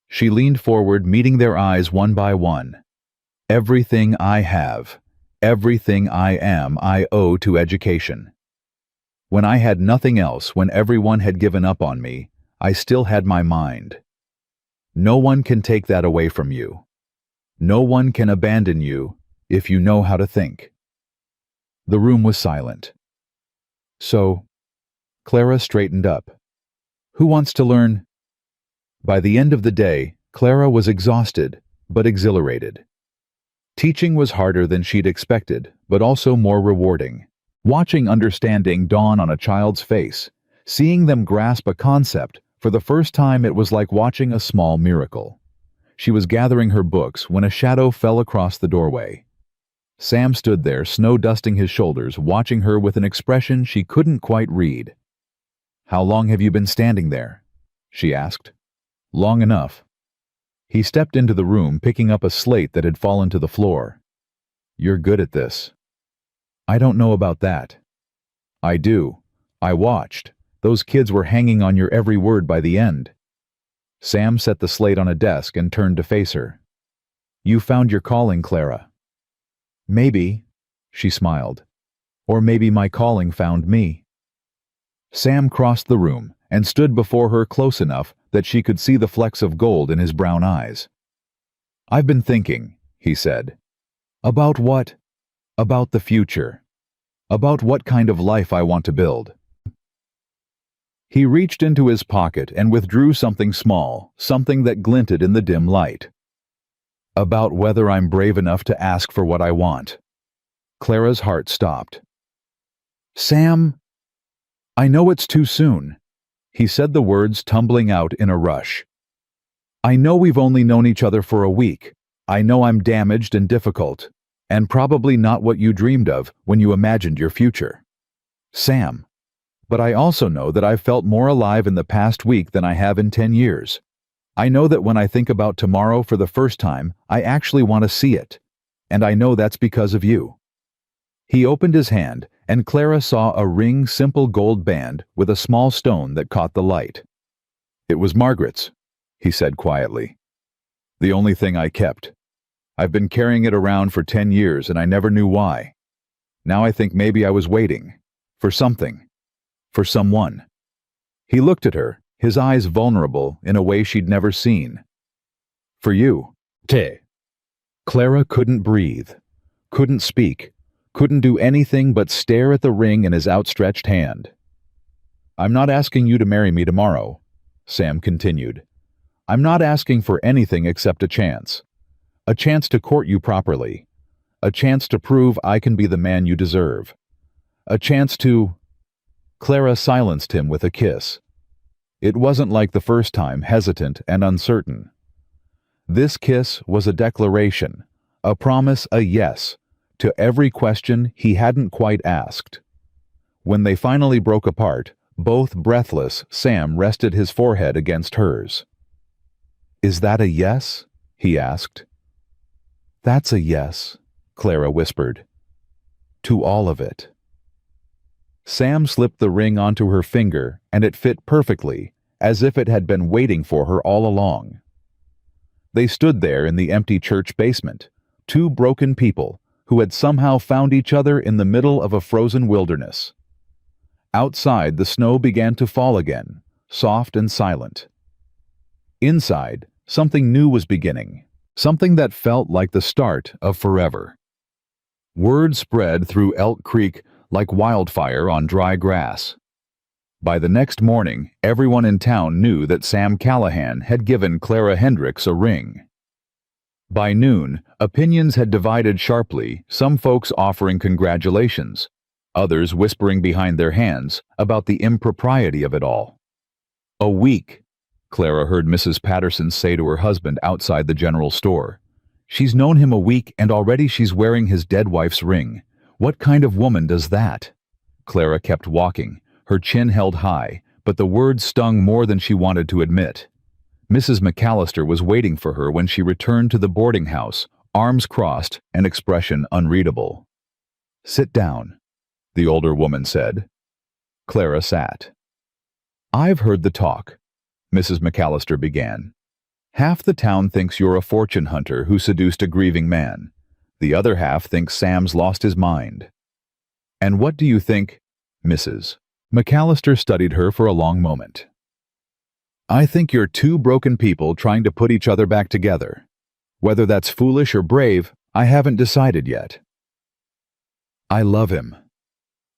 She leaned forward, meeting their eyes one by one. "Everything I have, everything I am, I owe to education. When I had nothing else, when everyone had given up on me, I still had my mind. No one can take that away from you. No one can abandon you if you know how to think." The room was silent. "So," Clara straightened up. "Who wants to learn?" By the end of the day, Clara was exhausted, but exhilarated. Teaching was harder than she'd expected, but also more rewarding. Watching understanding dawn on a child's face, seeing them grasp a concept, for the first time it was like watching a small miracle. She was gathering her books when a shadow fell across the doorway. Sam stood there, snow dusting his shoulders, watching her with an expression she couldn't quite read. "How long have you been standing there?" she asked. "Long enough." He stepped into the room, picking up a slate that had fallen to the floor. "You're good at this." "I don't know about that." "I do. I watched. Those kids were hanging on your every word by the end." Sam set the slate on a desk and turned to face her. "You found your calling, Clara." "Maybe," she smiled. "Or maybe my calling found me." Sam crossed the room and stood before her close enough that she could see the flecks of gold in his brown eyes. "I've been thinking," he said. "About what?" "About the future." About what kind of life I want to build. He reached into his pocket and withdrew something small, something that glinted in the dim light. About whether I'm brave enough to ask for what I want. Clara's heart stopped. Sam, I know it's too soon. He said the words tumbling out in a rush. I know we've only known each other for a week. I know I'm damaged and difficult, and probably not what you dreamed of when you imagined your future. Sam. But I also know that I've felt more alive in the past week than I have in 10 years. I know that when I think about tomorrow for the first time, I actually want to see it. And I know that's because of you. He opened his hand, and Clara saw a ring simple gold band with a small stone that caught the light. It was Margaret's, he said quietly. The only thing I kept. I've been carrying it around for 10 years and I never knew why. Now I think maybe I was waiting. For something. For someone. He looked at her, his eyes vulnerable in a way she'd never seen. For you. Te. Clara couldn't breathe, couldn't speak, couldn't do anything but stare at the ring in his outstretched hand. I'm not asking you to marry me tomorrow, Sam continued. I'm not asking for anything except a chance. A chance to court you properly. A chance to prove I can be the man you deserve. A chance to... Clara silenced him with a kiss. It wasn't like the first time, hesitant and uncertain. This kiss was a declaration, a promise, a yes, to every question he hadn't quite asked. When they finally broke apart, both breathless, Sam rested his forehead against hers. Is that a yes? He asked. That's a yes, Clara whispered. To all of it. Sam slipped the ring onto her finger, and it fit perfectly, as if it had been waiting for her all along. They stood there in the empty church basement, two broken people who had somehow found each other in the middle of a frozen wilderness. Outside, the snow began to fall again, soft and silent. Inside, something new was beginning, something that felt like the start of forever. Word spread through Elk Creek like wildfire on dry grass. By the next morning, everyone in town knew that Sam Callahan had given Clara Hendricks a ring. By noon, opinions had divided sharply, some folks offering congratulations, others whispering behind their hands about the impropriety of it all. A week, Clara heard Mrs. Patterson say to her husband outside the general store. She's known him a week and already she's wearing his dead wife's ring. What kind of woman does that? Clara kept walking, her chin held high, but the words stung more than she wanted to admit. Mrs. McAllister was waiting for her when she returned to the boarding house, arms crossed, an expression unreadable. Sit down, the older woman said. Clara sat. I've heard the talk, Mrs. McAllister began. Half the town thinks you're a fortune hunter who seduced a grieving man. The other half thinks Sam's lost his mind. And what do you think, Mrs. McAllister studied her for a long moment. I think you're two broken people trying to put each other back together. Whether that's foolish or brave, I haven't decided yet. I love him.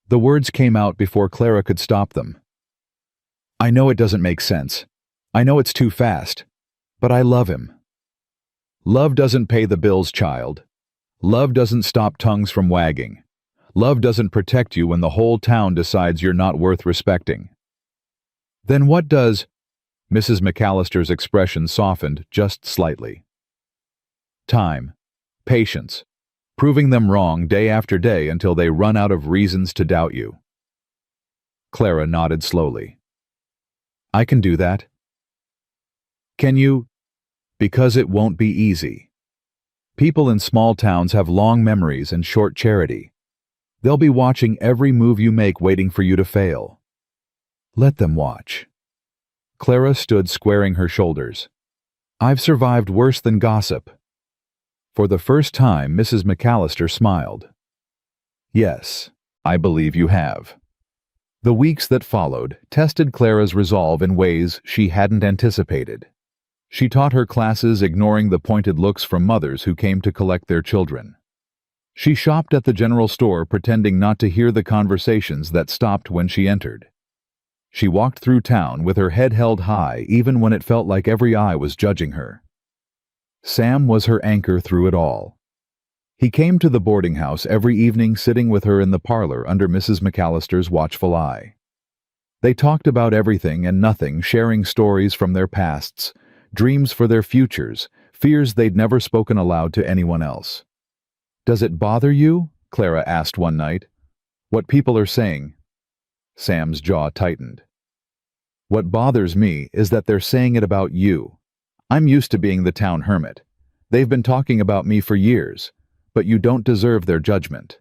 The words came out before Clara could stop them. I know it doesn't make sense. I know it's too fast. But I love him. Love doesn't pay the bills, child. Love doesn't stop tongues from wagging. Love doesn't protect you when the whole town decides you're not worth respecting. Then what does? Mrs. McAllister's expression softened just slightly. Time. Patience. Proving them wrong day after day until they run out of reasons to doubt you. Clara nodded slowly. I can do that. Can you? Because it won't be easy. People in small towns have long memories and short charity. They'll be watching every move you make, waiting for you to fail. Let them watch. Clara stood squaring her shoulders. I've survived worse than gossip. For the first time, Mrs. McAllister smiled. Yes, I believe you have. The weeks that followed tested Clara's resolve in ways she hadn't anticipated. She taught her classes, ignoring the pointed looks from mothers who came to collect their children. She shopped at the general store, pretending not to hear the conversations that stopped when she entered. She walked through town with her head held high, even when it felt like every eye was judging her. Sam was her anchor through it all. He came to the boarding house every evening, sitting with her in the parlor under Mrs. McAllister's watchful eye. They talked about everything and nothing, sharing stories from their pasts, dreams for their futures, fears they'd never spoken aloud to anyone else. "Does it bother you?" Clara asked one night. "What people are saying?" Sam's jaw tightened. "What bothers me is that they're saying it about you. I'm used to being the town hermit. They've been talking about me for years, but you don't deserve their judgment.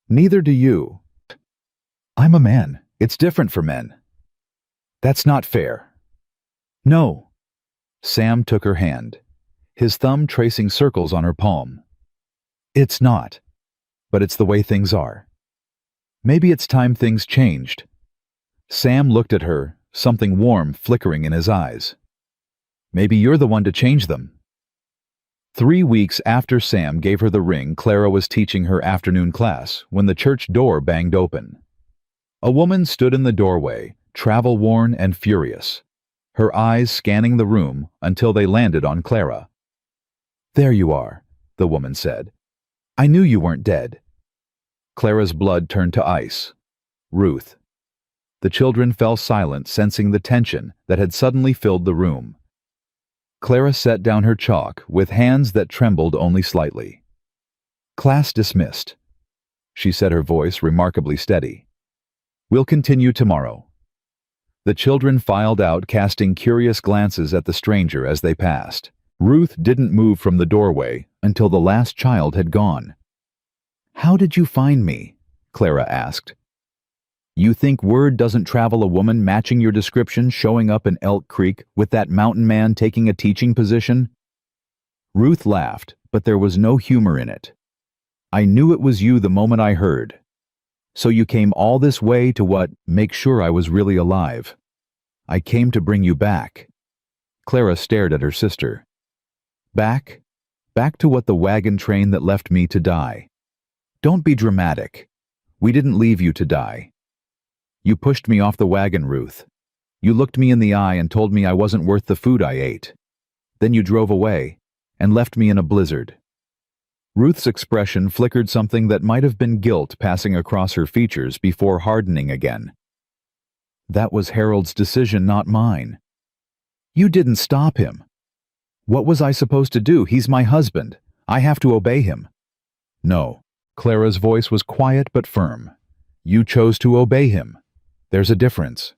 Neither do you. I'm a man. It's different for men. That's not fair." "No." Sam took her hand, his thumb tracing circles on her palm. "It's not. But it's the way things are. Maybe it's time things changed." Sam looked at her, something warm flickering in his eyes. "Maybe you're the one to change them." 3 weeks after Sam gave her the ring, Clara was teaching her afternoon class when the church door banged open. A woman stood in the doorway, travel-worn and furious, her eyes scanning the room until they landed on Clara. "There you are," the woman said. "I knew you weren't dead." Clara's blood turned to ice. Ruth. The children fell silent, sensing the tension that had suddenly filled the room. Clara set down her chalk with hands that trembled only slightly. "Class dismissed," she said, her voice remarkably steady. "We'll continue tomorrow." The children filed out, casting curious glances at the stranger as they passed. Ruth didn't move from the doorway until the last child had gone. "How did you find me?" Clara asked. "You think word doesn't travel a woman matching your description showing up in Elk Creek with that mountain man taking a teaching position?" Ruth laughed, but there was no humor in it. "I knew it was you the moment I heard. So you came all this way to what? Make sure I was really alive." "I came to bring you back." Clara stared at her sister. "Back? Back to what? The wagon train that left me to die." "Don't be dramatic. We didn't leave you to die. You pushed me off the wagon, Ruth. You looked me in the eye and told me I wasn't worth the food I ate. Then you drove away and left me in a blizzard." Ruth's expression flickered, something that might have been guilt passing across her features before hardening again. "That was Harold's decision, not mine." "You didn't stop him." "What was I supposed to do? He's my husband. I have to obey him." "No." Clara's voice was quiet but firm. "You chose to obey him. There's a difference."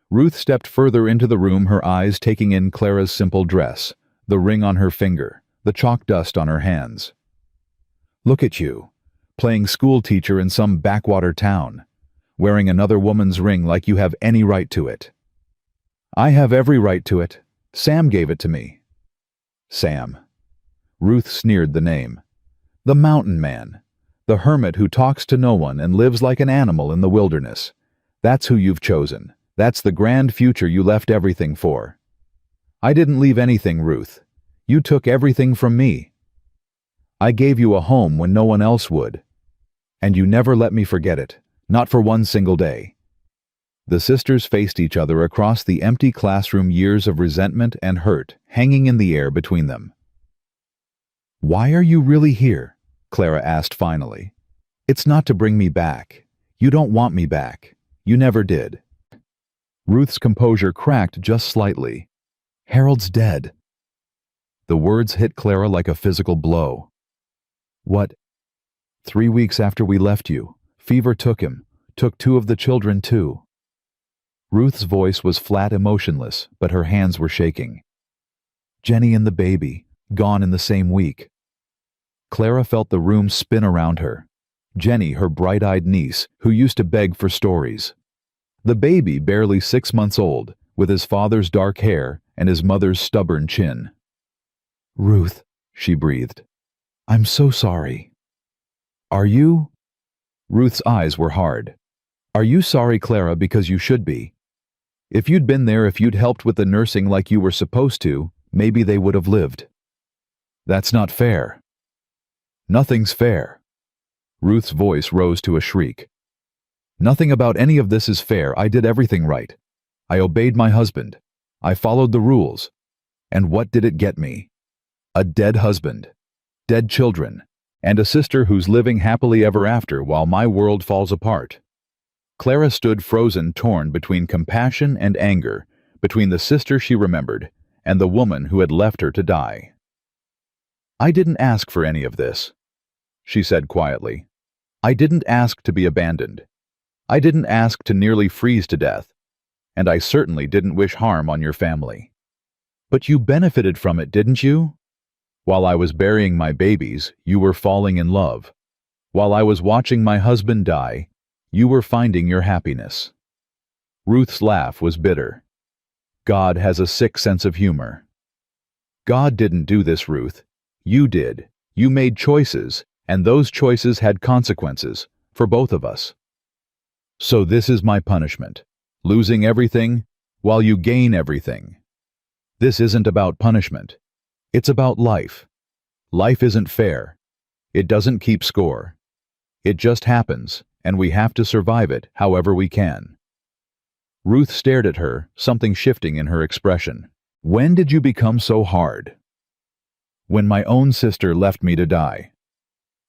Ruth stepped further into the room, her eyes taking in Clara's simple dress, the ring on her finger, the chalk dust on her hands. "Look at you, playing school teacher in some backwater town, wearing another woman's ring like you have any right to it." "I have every right to it. Sam gave it to me." "Sam." Ruth sneered the name. "The mountain man. The hermit who talks to no one and lives like an animal in the wilderness. That's who you've chosen. That's the grand future you left everything for." "I didn't leave anything, Ruth. You took everything from me. I gave you a home when no one else would. And you never let me forget it, not for one single day." The sisters faced each other across the empty classroom, years of resentment and hurt hanging in the air between them. "Why are you really here?" Clara asked finally. "It's not to bring me back. You don't want me back. You never did." Ruth's composure cracked just slightly. "Harold's dead." The words hit Clara like a physical blow. "What?" "3 weeks after we left you, fever took him, took 2 of the children too." Ruth's voice was flat, emotionless, but her hands were shaking. "Jenny and the baby, gone in the same week." Clara felt the room spin around her. Jenny, her bright-eyed niece, who used to beg for stories. The baby, barely 6 months old, with his father's dark hair and his mother's stubborn chin. "Ruth," she breathed. "I'm so sorry." "Are you?" Ruth's eyes were hard. "Are you sorry, Clara, because you should be? If you'd been there, if you'd helped with the nursing like you were supposed to, maybe they would have lived." "That's not fair." "Nothing's fair. Ruth's voice rose to a shriek. Nothing about any of this is fair. I did everything right. I obeyed my husband. I followed the rules. And what did it get me? A dead husband, dead children, and a sister who's living happily ever after while my world falls apart. Clara stood frozen, torn between compassion and anger, between the sister she remembered and the woman who had left her to die. I didn't ask for any of this, she said quietly. I didn't ask to be abandoned. I didn't ask to nearly freeze to death. And I certainly didn't wish harm on your family. But you benefited from it, didn't you? While I was burying my babies, you were falling in love. While I was watching my husband die, you were finding your happiness. Ruth's laugh was bitter. God has a sick sense of humor. God didn't do this, Ruth. You did. You made choices, and those choices had consequences, for both of us. So this is my punishment. Losing everything, while you gain everything. This isn't about punishment. It's about life. Life isn't fair. It doesn't keep score. It just happens, and we have to survive it however we can. Ruth stared at her, something shifting in her expression. When did you become so hard? When my own sister left me to die.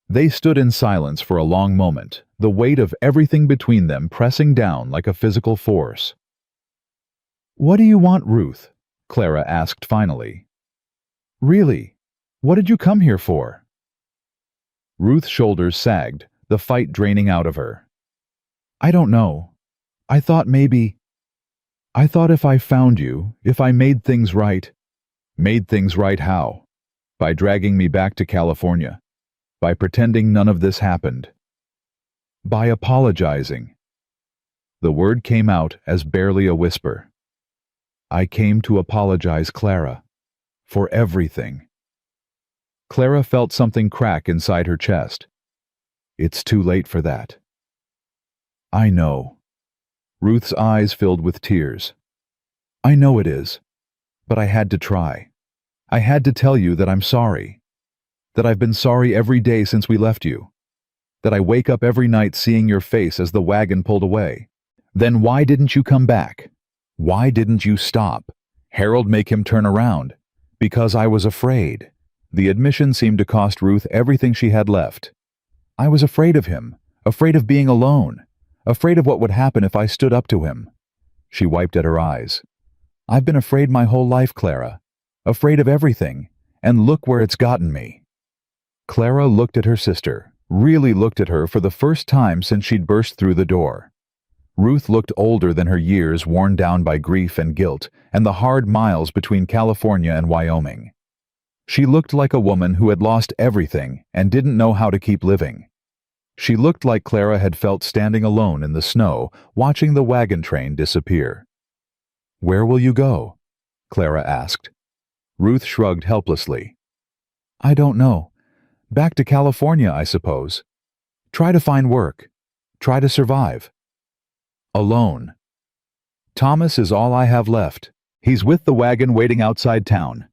They stood in silence for a long moment, the weight of everything between them pressing down like a physical force. What do you want, Ruth? Clara asked finally. Really? What did you come here for? Ruth's shoulders sagged, the fight draining out of her. I don't know. I thought if I found you, if I made things right. Made things right how? By dragging me back to California. By pretending none of this happened. By apologizing. The word came out as barely a whisper. I came to apologize, Clara. For everything. Clara felt something crack inside her chest. It's too late for that. I know. Ruth's eyes filled with tears. I know it is, but I had to try. I had to tell you that I'm sorry. That I've been sorry every day since we left you. That I wake up every night seeing your face as the wagon pulled away. Then why didn't you come back? Why didn't you stop? Harold make him turn around. Because I was afraid. The admission seemed to cost Ruth everything she had left. I was afraid of him, afraid of being alone, afraid of what would happen if I stood up to him. She wiped at her eyes. I've been afraid my whole life, Clara. Afraid of everything, and look where it's gotten me. Clara looked at her sister, really looked at her for the first time since she'd burst through the door. Ruth looked older than her years, worn down by grief and guilt, and the hard miles between California and Wyoming. She looked like a woman who had lost everything and didn't know how to keep living. She looked like Clara had felt standing alone in the snow, watching the wagon train disappear. Where will you go? Clara asked. Ruth shrugged helplessly. I don't know. Back to California, I suppose. Try to find work. Try to survive. Alone. Thomas is all I have left. He's with the wagon waiting outside town.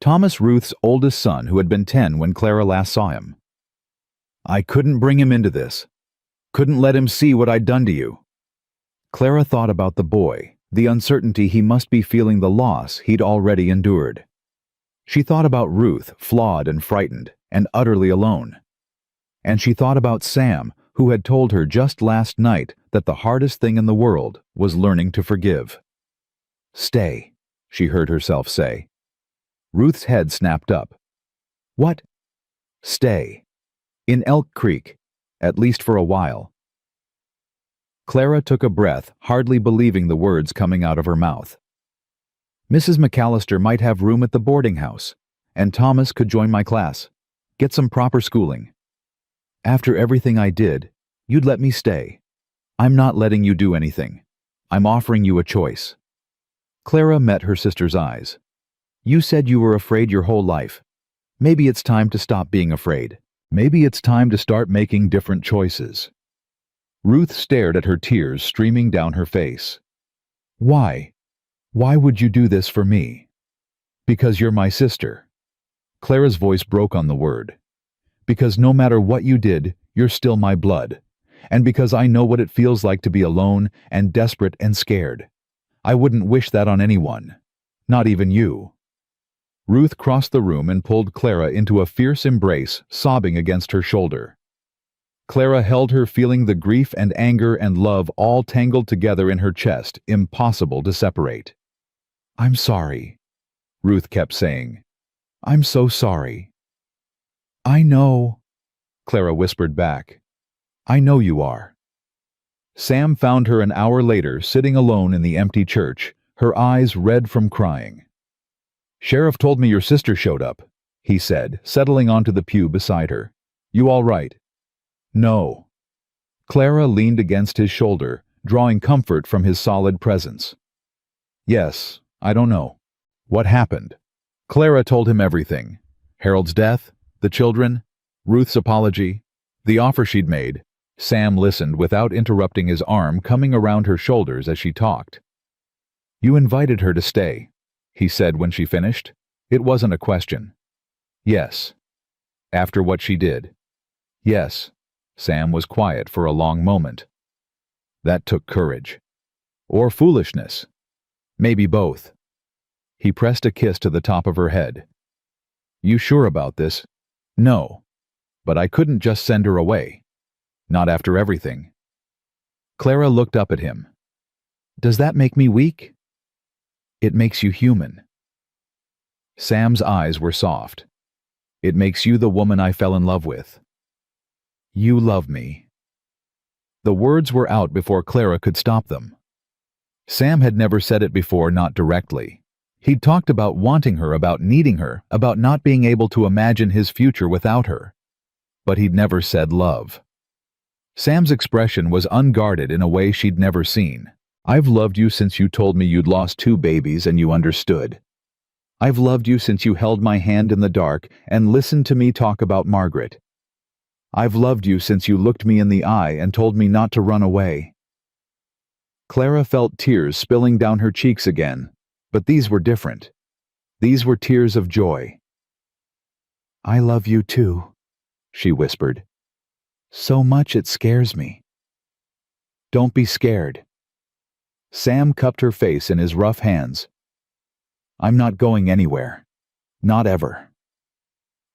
Thomas, Ruth's oldest son, who had been 10 when Clara last saw him. I couldn't bring him into this. Couldn't let him see what I'd done to you. Clara thought about the boy, the uncertainty he must be feeling, the loss he'd already endured. She thought about Ruth, flawed and frightened, and utterly alone. And she thought about Sam, who had told her just last night that the hardest thing in the world was learning to forgive. Stay, she heard herself say. Ruth's head snapped up. What? Stay. In Elk Creek, at least for a while. Clara took a breath, hardly believing the words coming out of her mouth. Mrs. McAllister might have room at the boarding house, and Thomas could join my class. Get some proper schooling. After everything I did, you'd let me stay. I'm not letting you do anything. I'm offering you a choice. Clara met her sister's eyes. You said you were afraid your whole life. Maybe it's time to stop being afraid. Maybe it's time to start making different choices. Ruth stared at her tears streaming down her face. Why? Why would you do this for me? Because you're my sister. Clara's voice broke on the word. Because no matter what you did, You're still my blood. And because I know what it feels like to be alone and desperate and scared. I wouldn't wish that on anyone. Not even you." Ruth crossed the room and pulled Clara into a fierce embrace, sobbing against her shoulder. Clara held her, feeling the grief and anger and love all tangled together in her chest, impossible to separate. "I'm sorry," Ruth kept saying. "I'm so sorry." "I know," Clara whispered back. "I know you are." Sam found her an hour later, sitting alone in the empty church, her eyes red from crying. "Sheriff told me your sister showed up," he said, settling onto the pew beside her. "You all right?" "No." Clara leaned against his shoulder, drawing comfort from his solid presence. "Yes, I don't know. What happened?" Clara told him everything. Harold's death, the children, Ruth's apology, the offer she'd made. Sam listened without interrupting, his arm coming around her shoulders as she talked. "You invited her to stay," he said when she finished. "It wasn't a question." "Yes." "After what she did?" "Yes." Sam was quiet for a long moment. "That took courage. Or foolishness. Maybe both." He pressed a kiss to the top of her head. "You sure about this?" "No. But I couldn't just send her away. Not after everything." Clara looked up at him. "Does that make me weak?" "It makes you human." Sam's eyes were soft. "It makes you the woman I fell in love with." "You love me." The words were out before Clara could stop them. Sam had never said it before, not directly. He'd talked about wanting her, about needing her, about not being able to imagine his future without her. But he'd never said love. Sam's expression was unguarded in a way she'd never seen. "I've loved you since you told me you'd lost 2 babies and you understood. I've loved you since you held my hand in the dark and listened to me talk about Margaret. I've loved you since you looked me in the eye and told me not to run away." Clara felt tears spilling down her cheeks again, but these were different. These were tears of joy. "I love you too," she whispered. "So much it scares me." "Don't be scared." Sam cupped her face in his rough hands. "I'm not going anywhere. Not ever."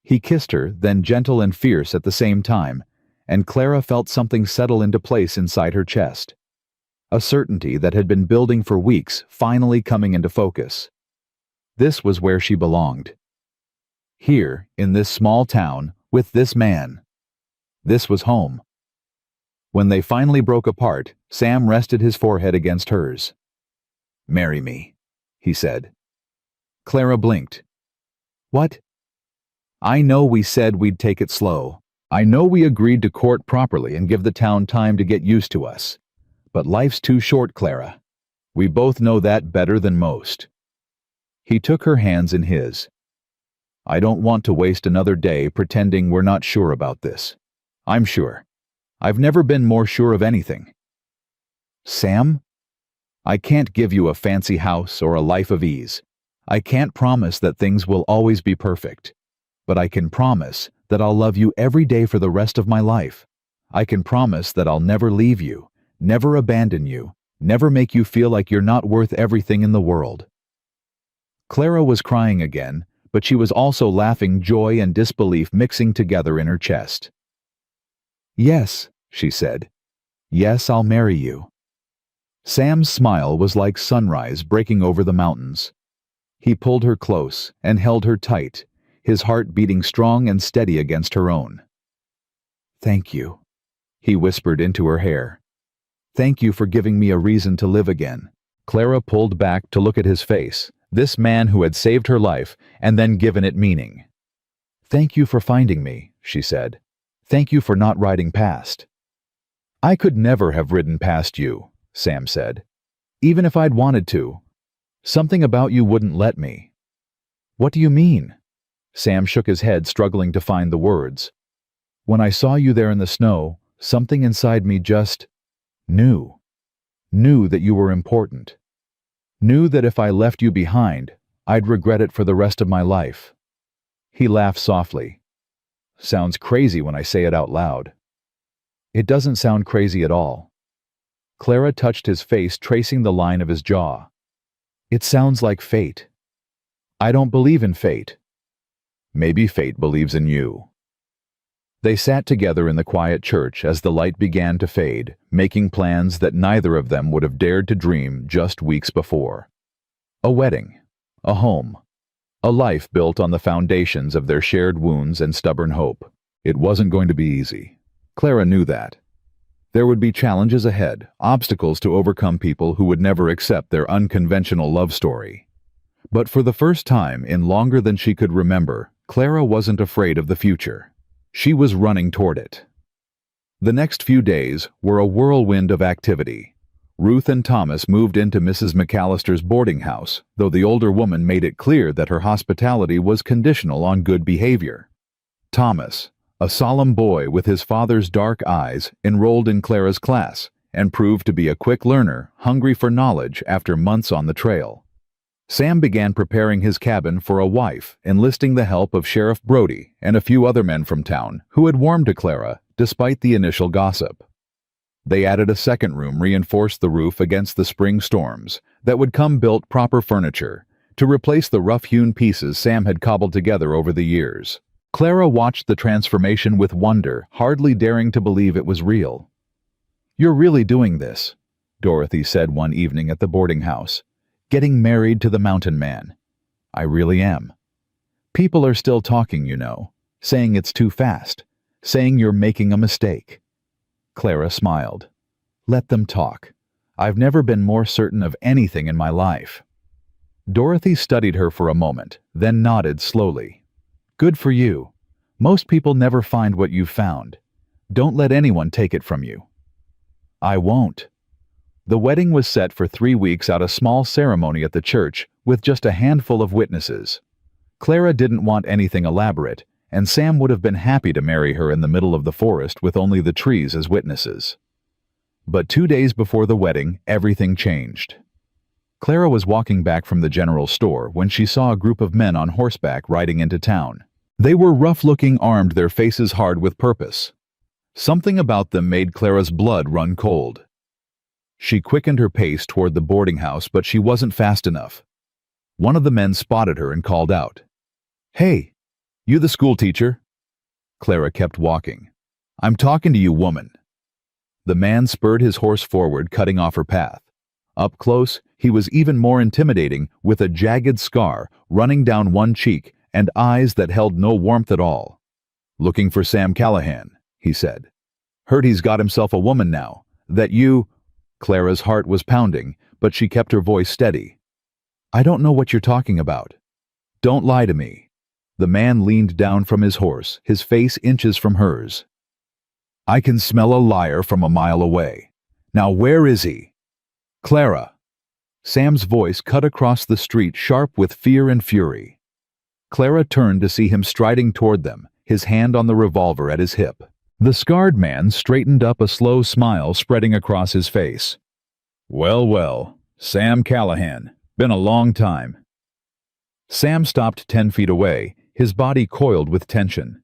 He kissed her, then gentle and fierce at the same time, and Clara felt something settle into place inside her chest. A certainty that had been building for weeks finally coming into focus. This was where she belonged. Here, in this small town, with this man. This was home. When they finally broke apart, Sam rested his forehead against hers. "Marry me," he said. Clara blinked. "What?" "I know we said we'd take it slow. I know we agreed to court properly and give the town time to get used to us. But life's too short, Clara. We both know that better than most." He took her hands in his. "I don't want to waste another day pretending we're not sure about this. I'm sure. I've never been more sure of anything." "Sam? I can't give you a fancy house or a life of ease. I can't promise that things will always be perfect. But I can promise that I'll love you every day for the rest of my life. I can promise that I'll never leave you, never abandon you, never make you feel like you're not worth everything in the world." Clara was crying again, but she was also laughing, joy and disbelief mixing together in her chest. "Yes," she said. "Yes, I'll marry you." Sam's smile was like sunrise breaking over the mountains. He pulled her close and held her tight, his heart beating strong and steady against her own. "Thank you," he whispered into her hair. "Thank you for giving me a reason to live again." Clara pulled back to look at his face, this man who had saved her life and then given it meaning. "Thank you for finding me," she said. "Thank you for not riding past." "I could never have ridden past you," Sam said. "Even if I'd wanted to. Something about you wouldn't let me." "What do you mean?" Sam shook his head, struggling to find the words. "When I saw you there in the snow, something inside me just knew. Knew that you were important. Knew that if I left you behind, I'd regret it for the rest of my life." He laughed softly. "Sounds crazy when I say it out loud." It doesn't sound crazy at all. Clara touched his face, tracing the line of his jaw. It sounds like fate. I don't believe in fate. Maybe fate believes in you. They sat together in the quiet church as the light began to fade, making plans that neither of them would have dared to dream just weeks before. A wedding, a home, a life built on the foundations of their shared wounds and stubborn hope. It wasn't going to be easy. Clara knew that. There would be challenges ahead, obstacles to overcome, people who would never accept their unconventional love story. But for the first time in longer than she could remember, Clara wasn't afraid of the future. She was running toward it. The next few days were a whirlwind of activity. Ruth and Thomas moved into Mrs. McAllister's boarding house, though the older woman made it clear that her hospitality was conditional on good behavior. Thomas, a solemn boy with his father's dark eyes, enrolled in Clara's class and proved to be a quick learner, hungry for knowledge after months on the trail. Sam began preparing his cabin for a wife, enlisting the help of Sheriff Brody and a few other men from town who had warmed to Clara despite the initial gossip. They added a second room, reinforced the roof against the spring storms that would come, built proper furniture to replace the rough-hewn pieces Sam had cobbled together over the years. Clara watched the transformation with wonder, hardly daring to believe it was real. "You're really doing this," Dorothy said one evening at the boarding house. "Getting married to the mountain man." "I really am. People are still talking, you know, saying it's too fast, saying you're making a mistake." Clara smiled. "Let them talk. I've never been more certain of anything in my life." Dorothy studied her for a moment, then nodded slowly. "Good for you. Most people never find what you've found. Don't let anyone take it from you." "I won't." The wedding was set for 3 weeks at a small ceremony at the church with just a handful of witnesses. Clara didn't want anything elaborate, and Sam would have been happy to marry her in the middle of the forest with only the trees as witnesses. But 2 days before the wedding, everything changed. Clara was walking back from the general store when she saw a group of men on horseback riding into town. They were rough-looking, armed, their faces hard with purpose. Something about them made Clara's blood run cold. She quickened her pace toward the boarding house, but she wasn't fast enough. One of the men spotted her and called out, "Hey, you the school teacher?" Clara kept walking. "I'm talking to you, woman." The man spurred his horse forward, cutting off her path. Up close, he was even more intimidating, with a jagged scar running down one cheek and eyes that held no warmth at all. "Looking for Sam Callahan," he said. "Heard he's got himself a woman now. That you—" Clara's heart was pounding, but she kept her voice steady. "I don't know what you're talking about. Don't lie to me." The man leaned down from his horse, his face inches from hers. "I can smell a liar from a mile away. Now where is he?" "Clara." Sam's voice cut across the street, sharp with fear and fury. Clara turned to see him striding toward them, his hand on the revolver at his hip. The scarred man straightened up, a slow smile spreading across his face. "Well, well, Sam Callahan. Been a long time." Sam stopped 10 feet away, his body coiled with tension.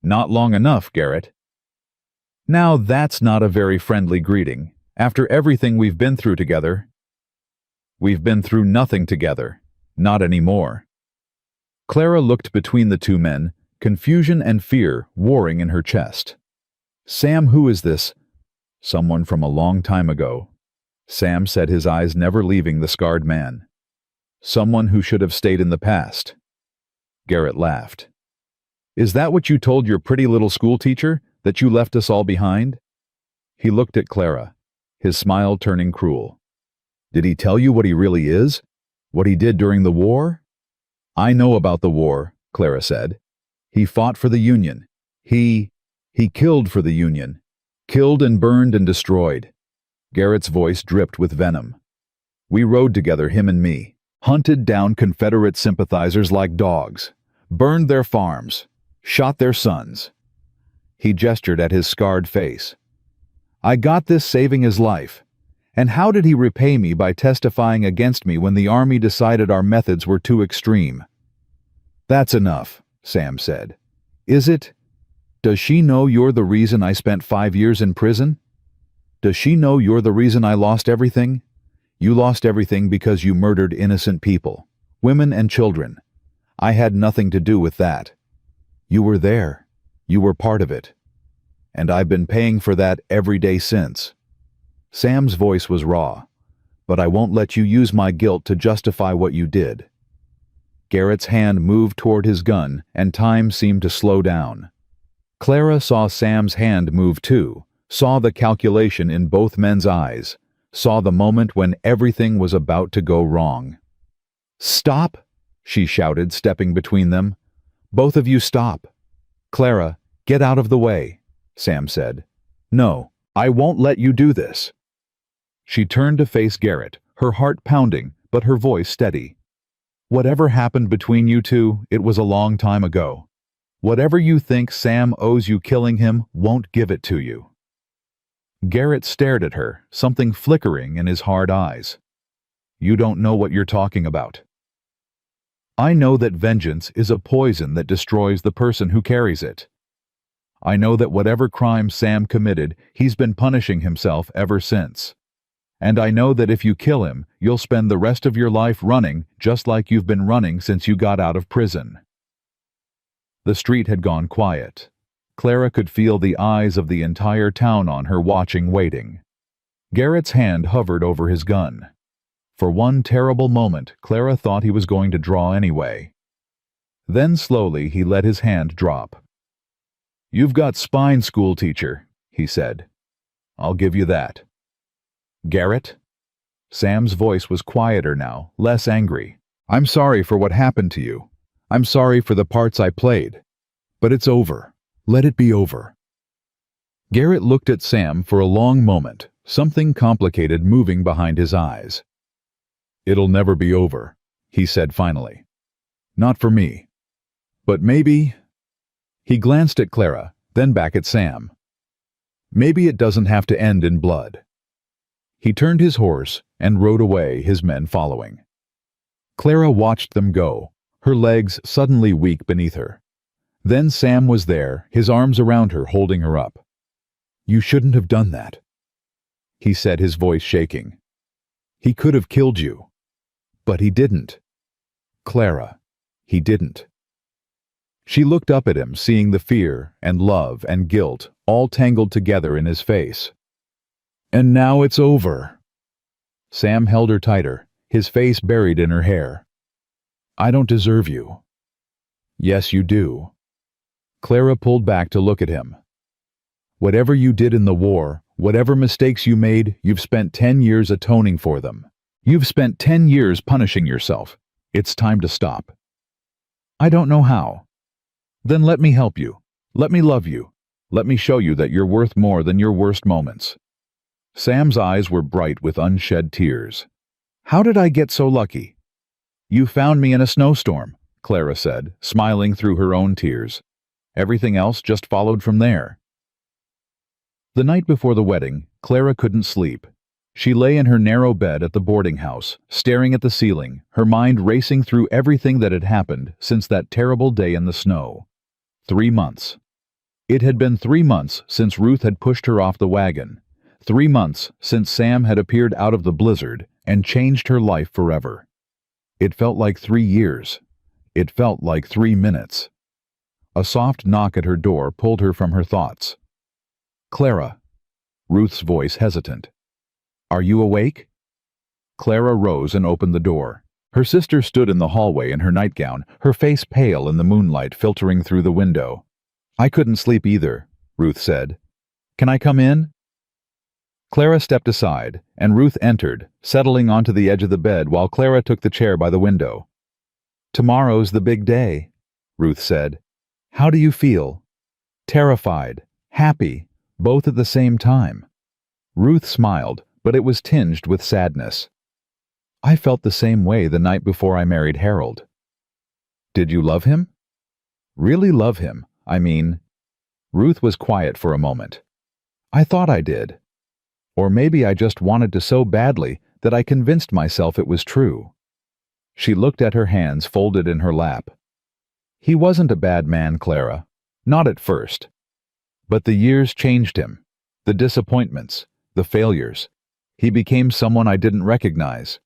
"Not long enough, Garrett." "Now that's not a very friendly greeting, after everything we've been through together." "We've been through nothing together. Not anymore." Clara looked between the two men, confusion and fear warring in her chest. "Sam, who is this?" "Someone from a long time ago," Sam said, his eyes never leaving the scarred man. "Someone who should have stayed in the past." Garrett laughed. "Is that what you told your pretty little school teacher, that you left us all behind?" He looked at Clara, his smile turning cruel. "Did he tell you what he really is? What he did during the war?" "I know about the war," Clara said. "He fought for the Union. He killed for the Union. Killed and burned and destroyed." Garrett's voice dripped with venom. "We rode together, him and me. Hunted down Confederate sympathizers like dogs. Burned their farms. Shot their sons." He gestured at his scarred face. "I got this saving his life. And how did he repay me? By testifying against me when the army decided our methods were too extreme." "That's enough," Sam said. "Is it?" Does she know you're the reason I spent 5 years in prison? Does she know you're the reason I lost everything? You lost everything because you murdered innocent people, women and children. I had nothing to do with that. You were there. You were part of it. And I've been paying for that every day since." Sam's voice was raw. "But I won't let you use my guilt to justify what you did." Garrett's hand moved toward his gun, and time seemed to slow down. Clara saw Sam's hand move too, saw the calculation in both men's eyes, saw the moment when everything was about to go wrong. "Stop!" she shouted, stepping between them. "Both of you stop." "Clara, get out of the way," Sam said. "No, I won't let you do this." She turned to face Garrett, her heart pounding, but her voice steady. "Whatever happened between you two, it was a long time ago. Whatever you think Sam owes you killing him won't give it to you." Garrett stared at her, something flickering in his hard eyes. "You don't know what you're talking about." "I know that vengeance is a poison that destroys the person who carries it. I know that whatever crime Sam committed, he's been punishing himself ever since. And I know that if you kill him, you'll spend the rest of your life running just like you've been running since you got out of prison." The street had gone quiet. Clara could feel the eyes of the entire town on her, watching, waiting. Garrett's hand hovered over his gun. For one terrible moment, Clara thought he was going to draw anyway. Then slowly he let his hand drop. "You've got spine, school teacher," he said. "I'll give you that." "Garrett?" Sam's voice was quieter now, less angry. "I'm sorry for what happened to you. I'm sorry for the parts I played. But it's over. Let it be over." Garrett looked at Sam for a long moment, something complicated moving behind his eyes. "It'll never be over," he said finally. "Not for me. But maybe—" He glanced at Clara, then back at Sam. "Maybe it doesn't have to end in blood." He turned his horse and rode away, his men following. Clara watched them go, her legs suddenly weak beneath her. Then Sam was there, his arms around her, holding her up. "You shouldn't have done that," he said, his voice shaking. "He could have killed you. But he didn't. Clara, he didn't." She looked up at him, seeing the fear and love and guilt all tangled together in his face. "And now it's over." Sam held her tighter, his face buried in her hair. "I don't deserve you." "Yes, you do." Clara pulled back to look at him. "Whatever you did in the war, whatever mistakes you made, you've spent 10 years atoning for them. You've spent 10 years punishing yourself. It's time to stop." "I don't know how." "Then let me help you. Let me love you. Let me show you that you're worth more than your worst moments." Sam's eyes were bright with unshed tears. "How did I get so lucky?" "You found me in a snowstorm," Clara said, smiling through her own tears. "Everything else just followed from there." The night before the wedding, Clara couldn't sleep. She lay in her narrow bed at the boarding house, staring at the ceiling, her mind racing through everything that had happened since that terrible day in the snow. 3 months. It had been 3 months since Ruth had pushed her off the wagon. 3 months since Sam had appeared out of the blizzard and changed her life forever. It felt like 3 years. It felt like 3 minutes. A soft knock at her door pulled her from her thoughts. "Clara." Ruth's voice hesitant. "Are you awake?" Clara rose and opened the door. Her sister stood in the hallway in her nightgown, her face pale in the moonlight filtering through the window. "I couldn't sleep either," Ruth said. "Can I come in?" Clara stepped aside, and Ruth entered, settling onto the edge of the bed while Clara took the chair by the window. "Tomorrow's the big day," Ruth said. "How do you feel?" "Terrified, happy, both at the same time." Ruth smiled, but it was tinged with sadness. "I felt the same way the night before I married Harold." "Did you love him?" "Really love him, I mean." Ruth was quiet for a moment. "I thought I did. Or maybe I just wanted to so badly that I convinced myself it was true." She looked at her hands folded in her lap. "He wasn't a bad man, Clara. Not at first. But the years changed him. The disappointments, the failures. He became someone I didn't recognize.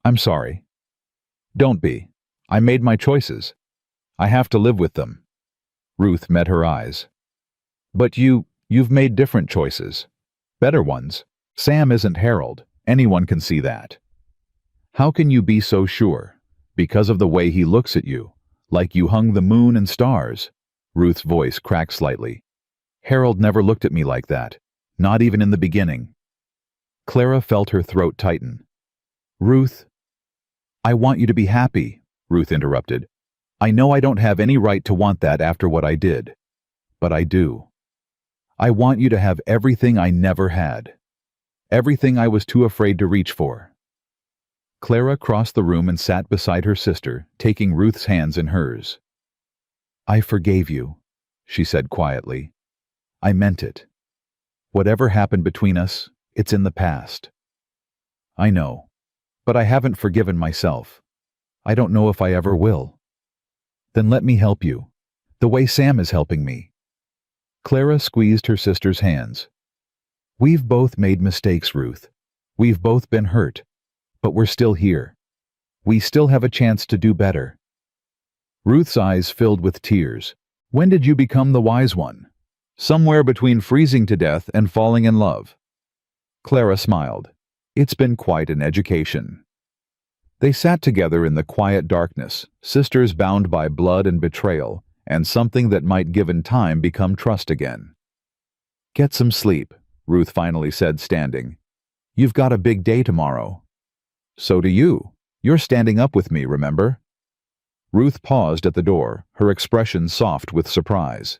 I'm sorry. Don't be. I made my choices. I have to live with them. Ruth met her eyes. But you've made different choices. Better ones. Sam isn't Harold. Anyone can see that. How can you be so sure? Because of the way he looks at you. Like you hung the moon and stars. Ruth's voice cracked slightly. Harold never looked at me like that. Not even in the beginning. Clara felt her throat tighten. Ruth. I want you to be happy, Ruth interrupted. I know I don't have any right to want that after what I did. But I do. I want you to have everything I never had. Everything I was too afraid to reach for. Clara crossed the room and sat beside her sister, taking Ruth's hands in hers. I forgave you, she said quietly. I meant it. Whatever happened between us, it's in the past. I know, but I haven't forgiven myself. I don't know if I ever will. Then let me help you, the way Sam is helping me. Clara squeezed her sister's hands. We've both made mistakes, Ruth. We've both been hurt. But we're still here. We still have a chance to do better. Ruth's eyes filled with tears. When did you become the wise one? Somewhere between freezing to death and falling in love. Clara smiled. It's been quite an education. They sat together in the quiet darkness, sisters bound by blood and betrayal, and something that might given time become trust again. Get some sleep, Ruth finally said, standing. You've got a big day tomorrow. So do you. You're standing up with me, remember? Ruth paused at the door, her expression soft with surprise.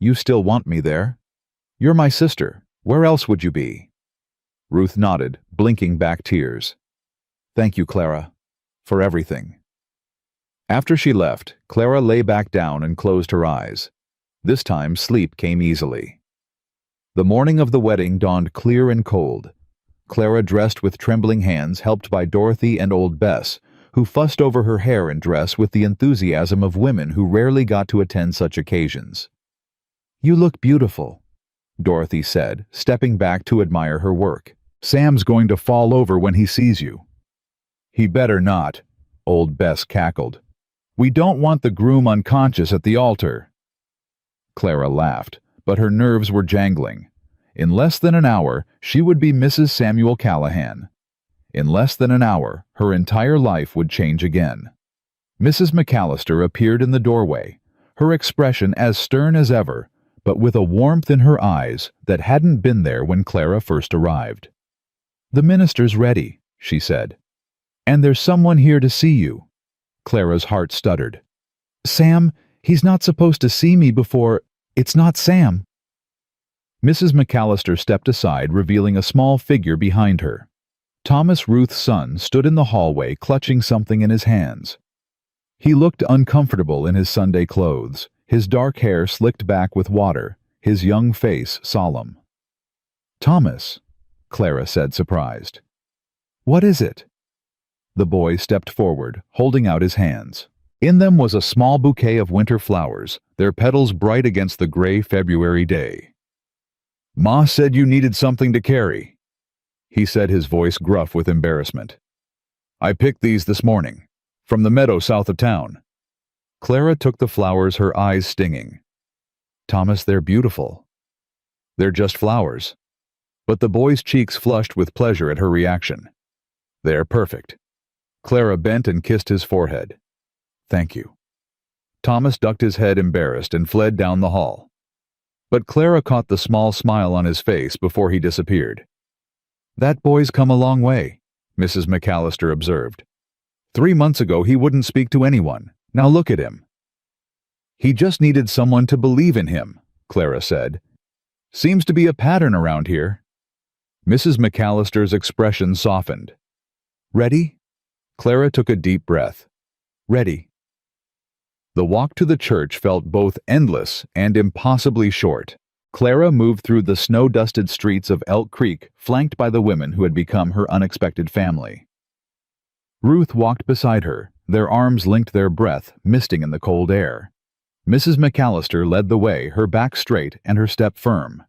You still want me there? You're my sister. Where else would you be? Ruth nodded, blinking back tears. Thank you, Clara, for everything. After she left, Clara lay back down and closed her eyes. This time sleep came easily. The morning of the wedding dawned clear and cold. Clara dressed with trembling hands, helped by Dorothy and old Bess, who fussed over her hair and dress with the enthusiasm of women who rarely got to attend such occasions. You look beautiful, Dorothy said, stepping back to admire her work. Sam's going to fall over when he sees you. He better not, old Bess cackled. We don't want the groom unconscious at the altar. Clara laughed, but her nerves were jangling. In less than an hour, she would be Mrs. Samuel Callahan. In less than an hour, her entire life would change again. Mrs. McAllister appeared in the doorway, her expression as stern as ever, but with a warmth in her eyes that hadn't been there when Clara first arrived. The minister's ready, she said. And there's someone here to see you. Clara's heart stuttered. Sam, he's not supposed to see me before. It's not Sam. Mrs. McAllister stepped aside, revealing a small figure behind her. Thomas, Ruth's son, stood in the hallway clutching something in his hands. He looked uncomfortable in his Sunday clothes, his dark hair slicked back with water, his young face solemn. Thomas, Clara said, surprised. What is it? The boy stepped forward, holding out his hands. In them was a small bouquet of winter flowers, their petals bright against the gray February day. Ma said you needed something to carry, he said, his voice gruff with embarrassment. I picked these this morning, from the meadow south of town. Clara took the flowers, her eyes stinging. Thomas, they're beautiful. They're just flowers. But the boy's cheeks flushed with pleasure at her reaction. They're perfect. Clara bent and kissed his forehead. Thank you. Thomas ducked his head embarrassed and fled down the hall. But Clara caught the small smile on his face before he disappeared. That boy's come a long way, Mrs. McAllister observed. 3 months ago he wouldn't speak to anyone. Now look at him. He just needed someone to believe in him, Clara said. Seems to be a pattern around here. Mrs. McAllister's expression softened. Ready? Clara took a deep breath. Ready. The walk to the church felt both endless and impossibly short. Clara moved through the snow-dusted streets of Elk Creek, flanked by the women who had become her unexpected family. Ruth walked beside her, their arms linked, their breath misting in the cold air. Mrs. McAllister led the way, her back straight and her step firm.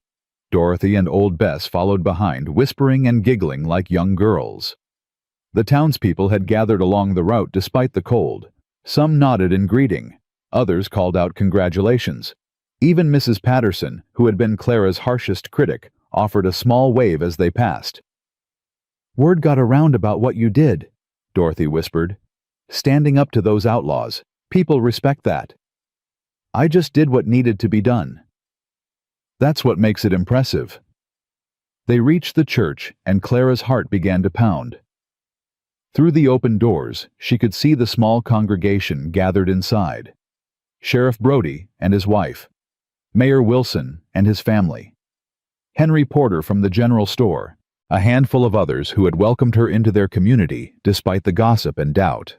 Dorothy and old Bess followed behind, whispering and giggling like young girls. The townspeople had gathered along the route despite the cold. Some nodded in greeting. Others called out congratulations. Even Mrs. Patterson, who had been Clara's harshest critic, offered a small wave as they passed. "Word got around about what you did," Dorothy whispered. "Standing up to those outlaws. People respect that." "I just did what needed to be done." "That's what makes it impressive." They reached the church, and Clara's heart began to pound. Through the open doors, she could see the small congregation gathered inside. Sheriff Brody and his wife, Mayor Wilson and his family, Henry Porter from the general store, a handful of others who had welcomed her into their community despite the gossip and doubt.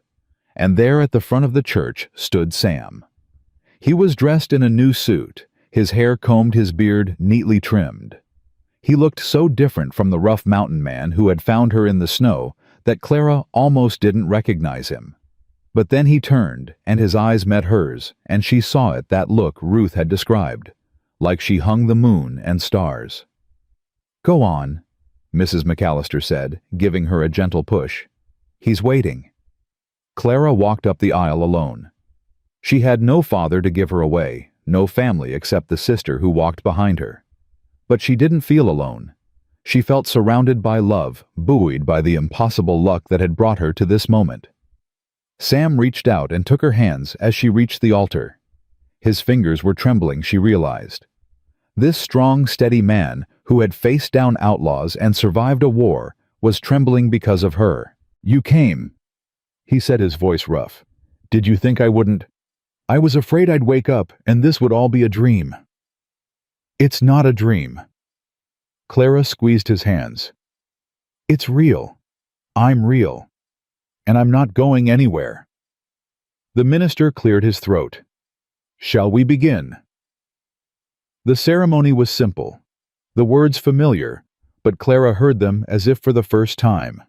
And there at the front of the church stood Sam. He was dressed in a new suit, his hair combed, his beard neatly trimmed. He looked so different from the rough mountain man who had found her in the snow that Clara almost didn't recognize him. But then he turned, and his eyes met hers, and she saw it, that look Ruth had described, like she hung the moon and stars. "Go on," Mrs. McAllister said, giving her a gentle push. "He's waiting." Clara walked up the aisle alone. She had no father to give her away, no family except the sister who walked behind her. But she didn't feel alone. She felt surrounded by love, buoyed by the impossible luck that had brought her to this moment. Sam reached out and took her hands as she reached the altar. His fingers were trembling, she realized. This strong, steady man, who had faced down outlaws and survived a war, was trembling because of her. "You came," he said, his voice rough. "Did you think I wouldn't? I was afraid I'd wake up and this would all be a dream." "It's not a dream." Clara squeezed his hands. "It's real. I'm real. And I'm not going anywhere." The minister cleared his throat. "Shall we begin?" The ceremony was simple, the words familiar, but Clara heard them as if for the first time.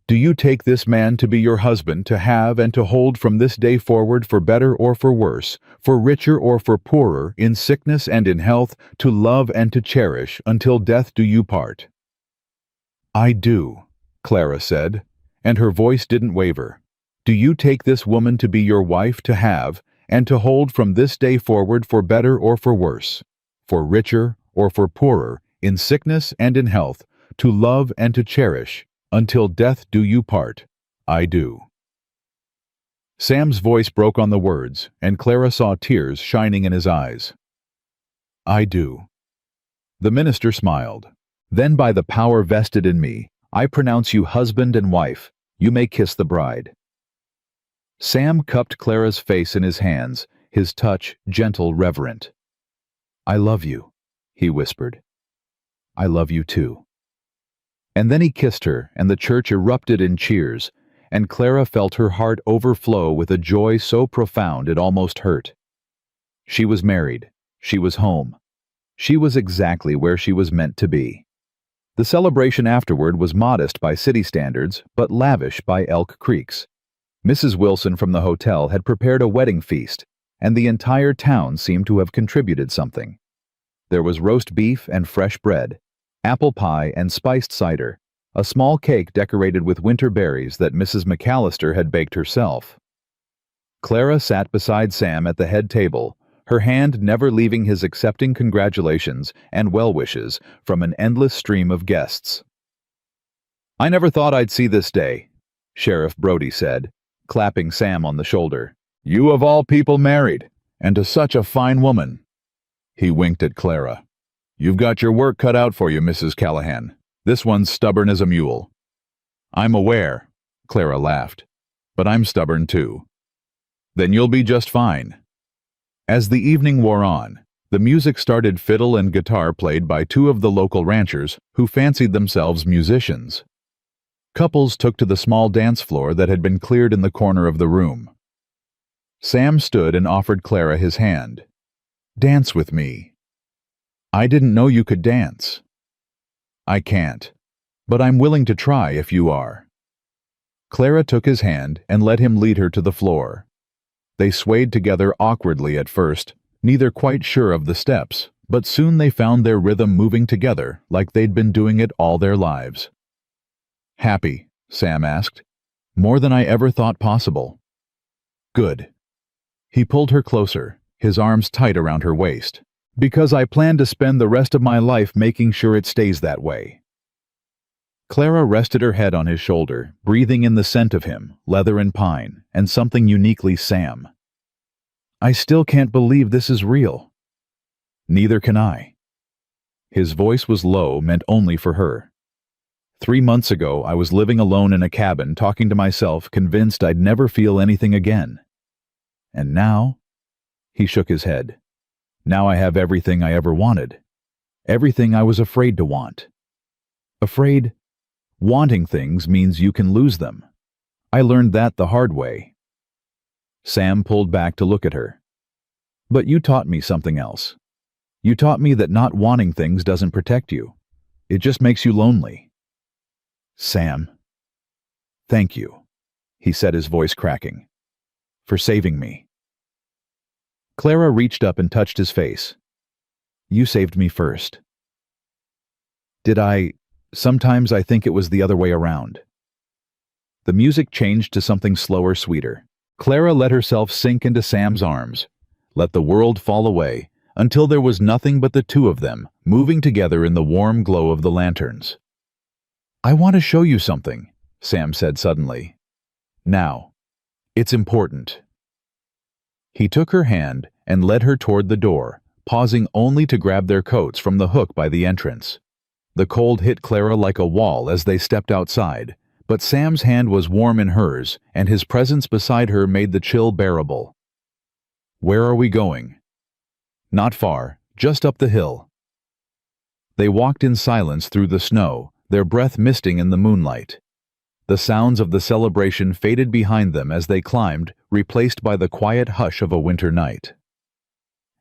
"Do you take this man to be your husband, to have and to hold from this day forward, for better or for worse, for richer or for poorer, in sickness and in health, to love and to cherish, until death do you part?" "I do," Clara said, and her voice didn't waver. "Do you take this woman to be your wife, to have, and to hold from this day forward, for better or for worse, for richer or for poorer, in sickness and in health, to love and to cherish, until death do you part?" "I do." Sam's voice broke on the words, and Clara saw tears shining in his eyes. "I do." The minister smiled. "Then by the power vested in me, I pronounce you husband and wife. You may kiss the bride." Sam cupped Clara's face in his hands, his touch gentle, reverent. "I love you," he whispered. "I love you too." And then he kissed her, and the church erupted in cheers, and Clara felt her heart overflow with a joy so profound it almost hurt. She was married. She was home. She was exactly where she was meant to be. The celebration afterward was modest by city standards, but lavish by Elk Creek's. Mrs. Wilson from the hotel had prepared a wedding feast, and the entire town seemed to have contributed something. There was roast beef and fresh bread, apple pie and spiced cider, a small cake decorated with winter berries that Mrs. McAllister had baked herself. Clara sat beside Sam at the head table, her hand never leaving his, accepting congratulations and well wishes from an endless stream of guests. "I never thought I'd see this day," Sheriff Brody said, clapping Sam on the shoulder. "You of all people married, and to such a fine woman." He winked at Clara. "You've got your work cut out for you, Mrs. Callahan. This one's stubborn as a mule." "I'm aware," Clara laughed, "but I'm stubborn too." "Then you'll be just fine." As the evening wore on, the music started. Fiddle and guitar played by two of the local ranchers who fancied themselves musicians. Couples took to the small dance floor that had been cleared in the corner of the room. Sam stood and offered Clara his hand. "Dance with me." "I didn't know you could dance." "I can't, but I'm willing to try if you are." Clara took his hand and let him lead her to the floor. They swayed together awkwardly at first, neither quite sure of the steps, but soon they found their rhythm moving together like they'd been doing it all their lives. "Happy?" Sam asked. "More than I ever thought possible." "Good." He pulled her closer, his arms tight around her waist. "Because I plan to spend the rest of my life making sure it stays that way." Clara rested her head on his shoulder, breathing in the scent of him, leather and pine, and something uniquely Sam. "I still can't believe this is real." "Neither can I." His voice was low, meant only for her. 3 months ago, I was living alone in a cabin, talking to myself, convinced I'd never feel anything again. And now? He shook his head. Now I have everything I ever wanted. Everything I was afraid to want. Afraid? Wanting things means you can lose them. I learned that the hard way. Sam pulled back to look at her. But you taught me something else. You taught me that not wanting things doesn't protect you. It just makes you lonely. Sam. Thank you, he said, his voice cracking, for saving me. Clara reached up and touched his face. You saved me first. Did I? Sometimes I think it was the other way around. The music changed to something slower, sweeter. Clara let herself sink into Sam's arms, let the world fall away, until there was nothing but the two of them, moving together in the warm glow of the lanterns. I want to show you something, Sam said suddenly. Now. It's important. He took her hand and led her toward the door, pausing only to grab their coats from the hook by the entrance. The cold hit Clara like a wall as they stepped outside, but Sam's hand was warm in hers, and his presence beside her made the chill bearable. Where are we going? Not far, just up the hill. They walked in silence through the snow, their breath misting in the moonlight. The sounds of the celebration faded behind them as they climbed, replaced by the quiet hush of a winter night.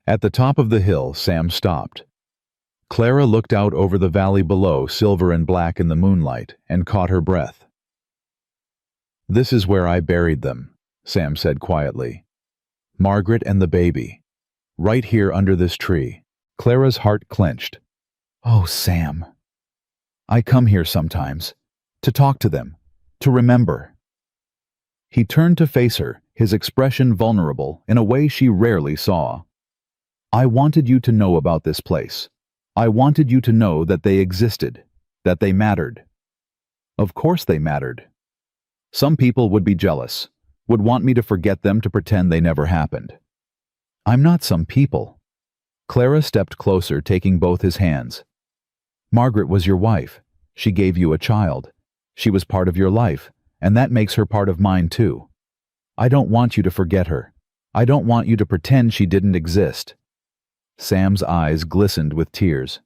At the top of the hill, Sam stopped. Clara looked out over the valley below, silver and black in the moonlight, and caught her breath. This is where I buried them, Sam said quietly. Margaret and the baby. Right here under this tree. Clara's heart clenched. Oh, Sam. I come here sometimes, to talk to them, to remember. He turned to face her, his expression vulnerable in a way she rarely saw. I wanted you to know about this place. I wanted you to know that they existed, that they mattered. Of course they mattered. Some people would be jealous, would want me to forget them, to pretend they never happened. I'm not some people. Clara stepped closer, taking both his hands. Margaret was your wife. She gave you a child. She was part of your life, and that makes her part of mine too. I don't want you to forget her. I don't want you to pretend she didn't exist. Sam's eyes glistened with tears.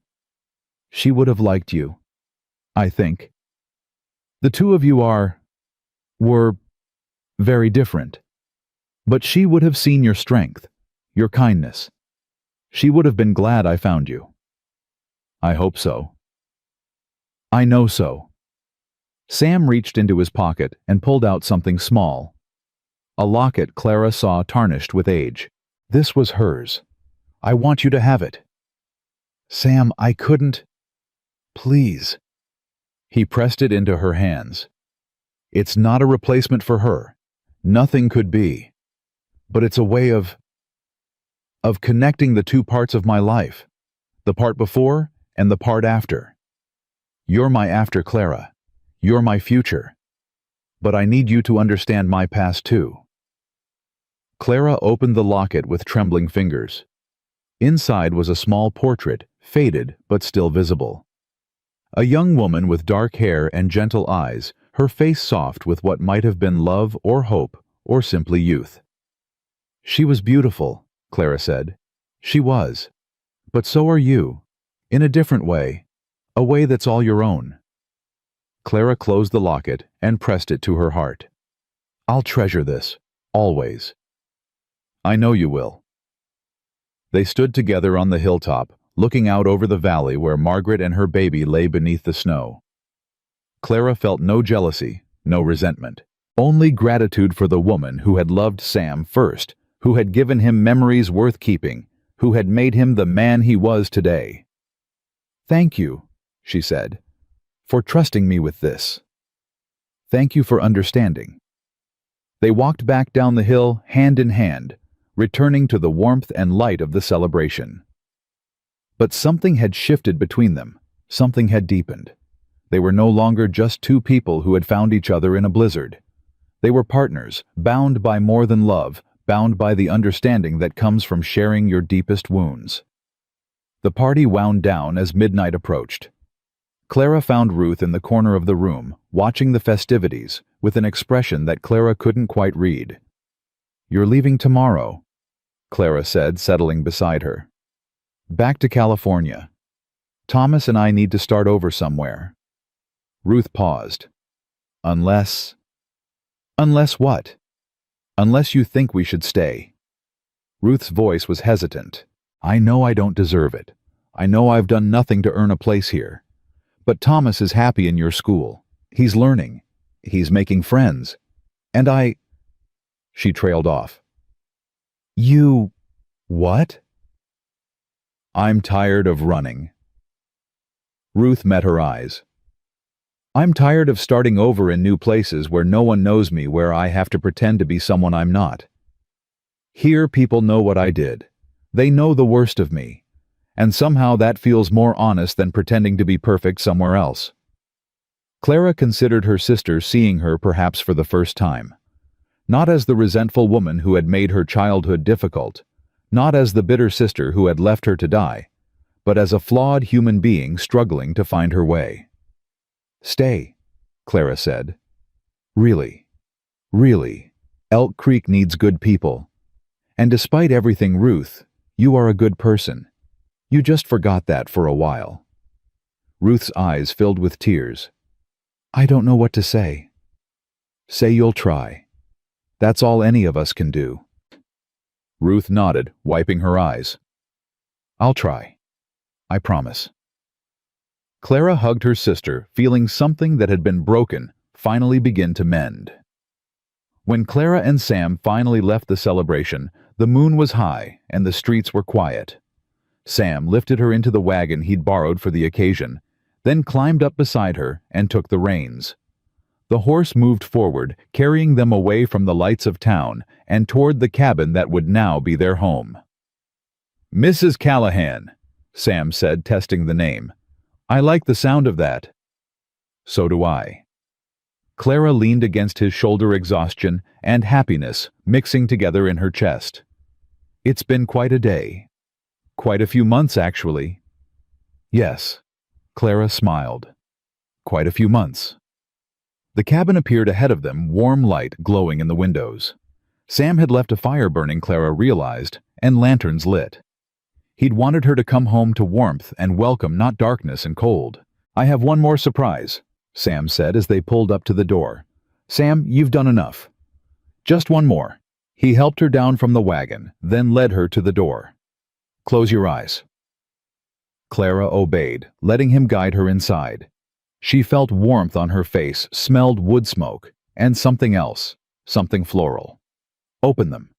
She would have liked you, I think. The two of you were very different. But she would have seen your strength, your kindness. She would have been glad I found you. I hope so. I know so. Sam reached into his pocket and pulled out something small. A locket Clara saw tarnished with age. This was hers. I want you to have it. Sam, I couldn't. Please. He pressed it into her hands. It's not a replacement for her. Nothing could be. But it's a way of connecting the two parts of my life. The part before and the part after. You're my after, Clara. You're my future. But I need you to understand my past too. Clara opened the locket with trembling fingers. Inside was a small portrait, faded but still visible. A young woman with dark hair and gentle eyes, her face soft with what might have been love or hope or simply youth. She was beautiful, Clara said. She was. But so are you. In a different way. A way that's all your own. Clara closed the locket and pressed it to her heart. I'll treasure this, always. I know you will. They stood together on the hilltop, looking out over the valley where Margaret and her baby lay beneath the snow. Clara felt no jealousy, no resentment. Only gratitude for the woman who had loved Sam first, who had given him memories worth keeping, who had made him the man he was today. "Thank you," she said, "for trusting me with this. Thank you for understanding." They walked back down the hill, hand in hand, returning to the warmth and light of the celebration. But something had shifted between them. Something had deepened. They were no longer just two people who had found each other in a blizzard. They were partners, bound by more than love, bound by the understanding that comes from sharing your deepest wounds. The party wound down as midnight approached. Clara found Ruth in the corner of the room, watching the festivities, with an expression that Clara couldn't quite read. "You're leaving tomorrow," Clara said, settling beside her. "Back to California. Thomas and I need to start over somewhere." Ruth paused. "Unless—" "Unless what?" "Unless you think we should stay." Ruth's voice was hesitant. "I know I don't deserve it. I know I've done nothing to earn a place here. But Thomas is happy in your school. He's learning. He's making friends. And I—" She trailed off. "You— what?" "I'm tired of running." Ruth met her eyes. "I'm tired of starting over in new places where no one knows me, where I have to pretend to be someone I'm not. Here people know what I did. They know the worst of me. And somehow that feels more honest than pretending to be perfect somewhere else." Clara considered her sister seeing her perhaps for the first time. Not as the resentful woman who had made her childhood difficult, not as the bitter sister who had left her to die, but as a flawed human being struggling to find her way. "Stay," Clara said. "Really, really, Elk Creek needs good people. And despite everything, Ruth, you are a good person. You just forgot that for a while." Ruth's eyes filled with tears. "I don't know what to say." "Say you'll try. That's all any of us can do." Ruth nodded, wiping her eyes. "I'll try. I promise." Clara hugged her sister, feeling something that had been broken finally begin to mend. When Clara and Sam finally left the celebration, the moon was high and the streets were quiet. Sam lifted her into the wagon he'd borrowed for the occasion, then climbed up beside her and took the reins. The horse moved forward, carrying them away from the lights of town and toward the cabin that would now be their home. "Mrs. Callahan," Sam said, testing the name. "I like the sound of that." "So do I." Clara leaned against his shoulder, exhaustion and happiness mixing together in her chest. "It's been quite a day. Quite a few months, actually." "Yes," Clara smiled. "Quite a few months." The cabin appeared ahead of them, warm light glowing in the windows. Sam had left a fire burning, Clara realized, and lanterns lit. He'd wanted her to come home to warmth and welcome, not darkness and cold. "I have one more surprise," Sam said as they pulled up to the door. "Sam, you've done enough. Just one more." He helped her down from the wagon, then led her to the door. "Close your eyes." Clara obeyed, letting him guide her inside. She felt warmth on her face, smelled wood smoke, and something else, something floral. "Open them."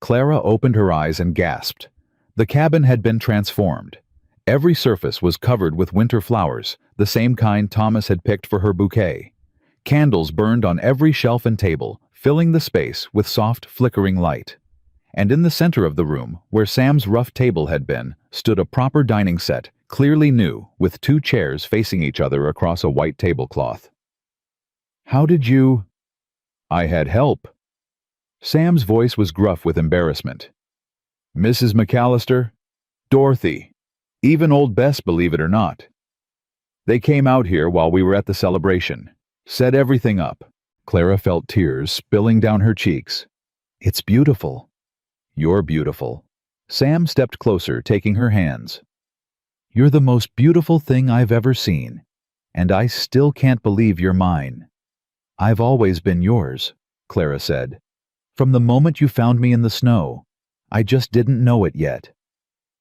Clara opened her eyes and gasped. The cabin had been transformed. Every surface was covered with winter flowers, the same kind Thomas had picked for her bouquet. Candles burned on every shelf and table, filling the space with soft, flickering light. And in the center of the room, where Sam's rough table had been, stood a proper dining set, clearly new, with two chairs facing each other across a white tablecloth. "How did you—" "I had help." Sam's voice was gruff with embarrassment. "Mrs. McAllister, Dorothy, even old Bess, believe it or not. They came out here while we were at the celebration, set everything up." Clara felt tears spilling down her cheeks. "It's beautiful." "You're beautiful." Sam stepped closer, taking her hands. "You're the most beautiful thing I've ever seen, and I still can't believe you're mine." "I've always been yours," Clara said. "From the moment you found me in the snow. I just didn't know it yet."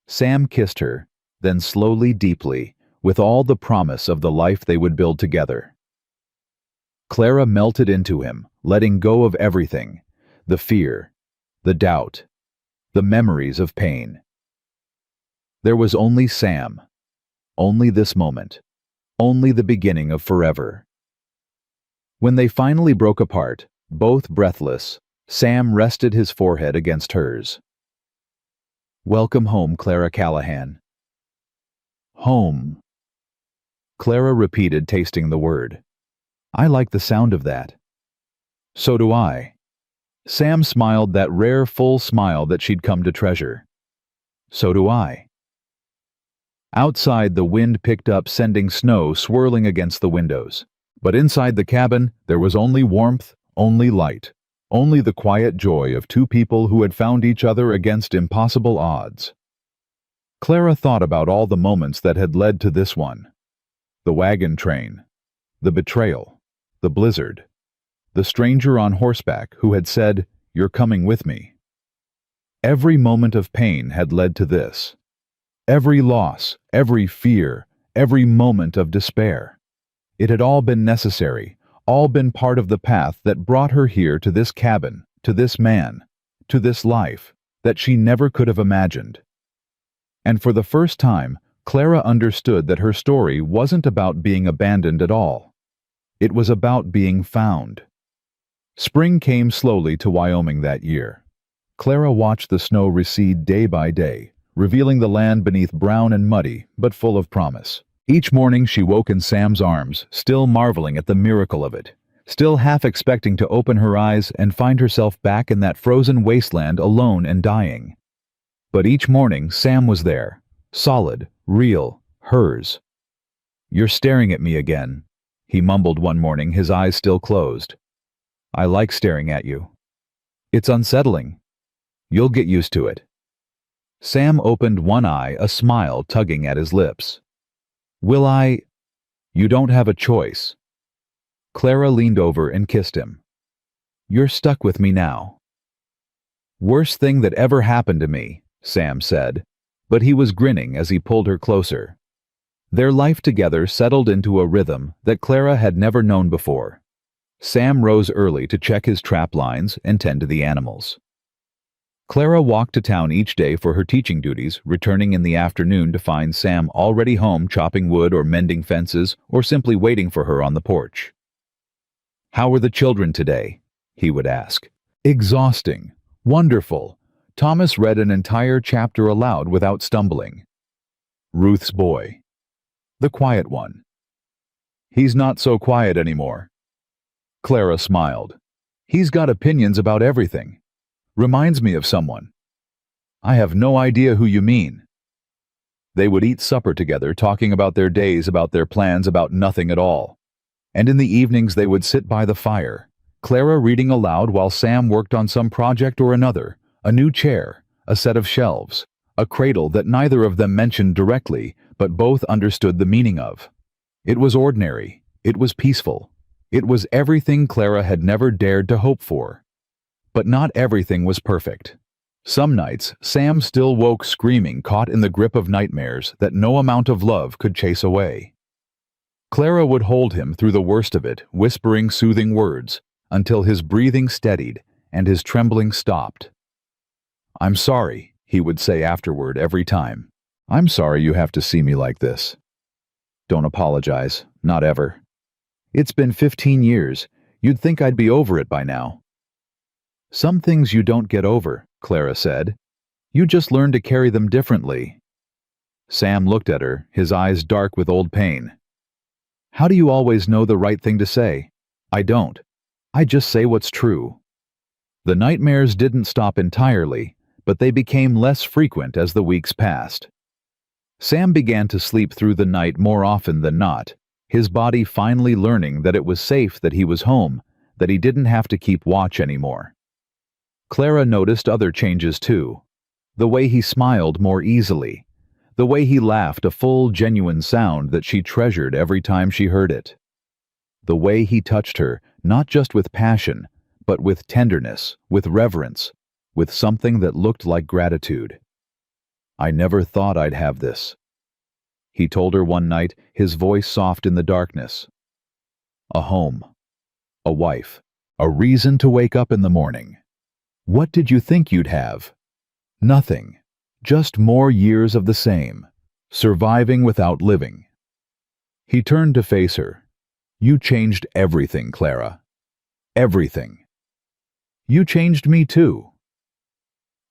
Sam kissed her, then slowly, deeply, with all the promise of the life they would build together. Clara melted into him, letting go of everything, the fear, the doubt, the memories of pain. There was only Sam, only this moment, only the beginning of forever. When they finally broke apart, both breathless, Sam rested his forehead against hers. "Welcome home, Clara Callahan." "Home," Clara repeated, tasting the word. "I like the sound of that." "So do I." Sam smiled, that rare full smile that she'd come to treasure. "So do I." Outside, the wind picked up, sending snow swirling against the windows. But inside the cabin, there was only warmth, only light, only the quiet joy of two people who had found each other against impossible odds. Clara thought about all the moments that had led to this one. The wagon train, the betrayal, the blizzard, the stranger on horseback who had said, "You're coming with me." Every moment of pain had led to this. Every loss, every fear, every moment of despair. It had all been necessary, all been part of the path that brought her here, to this cabin, to this man, to this life that she never could have imagined. And for the first time, Clara understood that her story wasn't about being abandoned at all. It was about being found. Spring came slowly to Wyoming that year. Clara watched the snow recede day by day, revealing the land beneath brown and muddy, but full of promise. Each morning she woke in Sam's arms, still marveling at the miracle of it, still half expecting to open her eyes and find herself back in that frozen wasteland, alone and dying. But each morning Sam was there, solid, real, hers. "You're staring at me again," he mumbled one morning, his eyes still closed. "I like staring at you. It's unsettling. You'll get used to it." Sam opened one eye, a smile tugging at his lips. "Will I?" "You don't have a choice." Clara leaned over and kissed him. "You're stuck with me now." "Worst thing that ever happened to me," Sam said, but he was grinning as he pulled her closer. Their life together settled into a rhythm that Clara had never known before. Sam rose early to check his trap lines and tend to the animals. Clara walked to town each day for her teaching duties, returning in the afternoon to find Sam already home, chopping wood or mending fences, or simply waiting for her on the porch. "How were the children today?" he would ask. "Exhausting. Wonderful." Thomas read an entire chapter aloud without stumbling. "Ruth's boy." "The quiet one." "He's not so quiet anymore." Clara smiled. "He's got opinions about everything. Reminds me of someone." "I have no idea who you mean." They would eat supper together, talking about their days, about their plans, about nothing at all. And in the evenings they would sit by the fire, Clara reading aloud while Sam worked on some project or another, a new chair, a set of shelves, a cradle that neither of them mentioned directly, but both understood the meaning of. It was ordinary, it was peaceful, it was everything Clara had never dared to hope for. But not everything was perfect. Some nights, Sam still woke screaming, caught in the grip of nightmares that no amount of love could chase away. Clara would hold him through the worst of it, whispering soothing words, until his breathing steadied and his trembling stopped. "I'm sorry," he would say afterward every time. "I'm sorry you have to see me like this." "Don't apologize, not ever. It's been 15 years. You'd think I'd be over it by now." "Some things you don't get over," Clara said. "You just learn to carry them differently." Sam looked at her, his eyes dark with old pain. "How do you always know the right thing to say?" "I don't. I just say what's true." The nightmares didn't stop entirely, but they became less frequent as the weeks passed. Sam began to sleep through the night more often than not, his body finally learning that it was safe, that he was home, that he didn't have to keep watch anymore. Clara noticed other changes too. The way he smiled more easily. The way he laughed, a full, genuine sound that she treasured every time she heard it. The way he touched her, not just with passion, but with tenderness, with reverence, with something that looked like gratitude. "I never thought I'd have this," he told her one night, his voice soft in the darkness. "A home. A wife. A reason to wake up in the morning. What did you think you'd have? Nothing. Just more years of the same. Surviving without living. He turned to face her. You changed everything, Clara. Everything. You changed me too.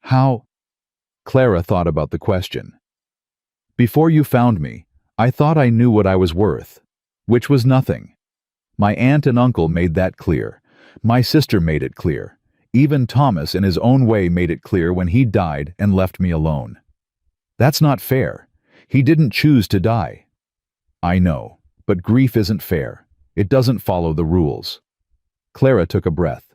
How? Clara thought about the question. Before you found me, I thought I knew what I was worth, which was nothing. My aunt and uncle made that clear. My sister made it clear. Even Thomas in his own way made it clear when he died and left me alone. That's not fair. He didn't choose to die. I know, but grief isn't fair. It doesn't follow the rules. Clara took a breath.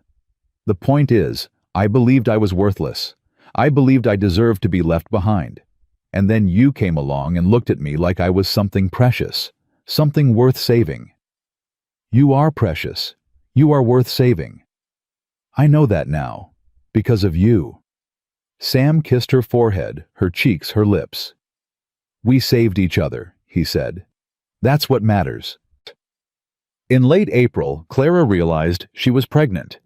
The point is, I believed I was worthless. I believed I deserved to be left behind. And then you came along and looked at me like I was something precious, something worth saving. You are precious. You are worth saving. I know that now, because of you. Sam kissed her forehead, her cheeks, her lips. We saved each other, he said. That's what matters. In late April, Clara realized she was pregnant.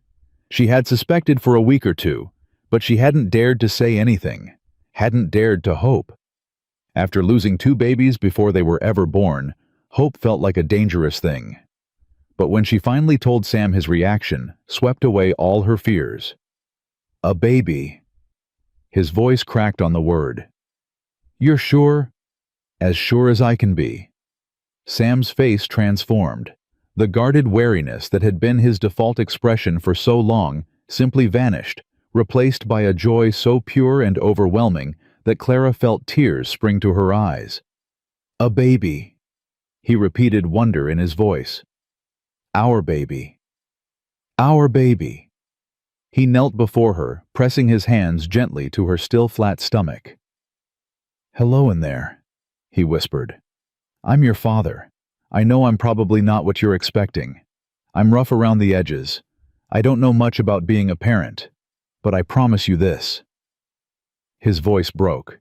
She had suspected for a week or two, but she hadn't dared to say anything, hadn't dared to hope. After losing 2 babies before they were ever born, hope felt like a dangerous thing. But when she finally told Sam, his reaction swept away all her fears. A baby. His voice cracked on the word. You're sure? As sure as I can be. Sam's face transformed. The guarded wariness that had been his default expression for so long simply vanished, replaced by a joy so pure and overwhelming that Clara felt tears spring to her eyes. A baby. He repeated, wonder in his voice. Our baby. Our baby. He knelt before her, pressing his hands gently to her still flat stomach. Hello in there, he whispered. I'm your father. I know I'm probably not what you're expecting. I'm rough around the edges. I don't know much about being a parent, but I promise you this. His voice broke.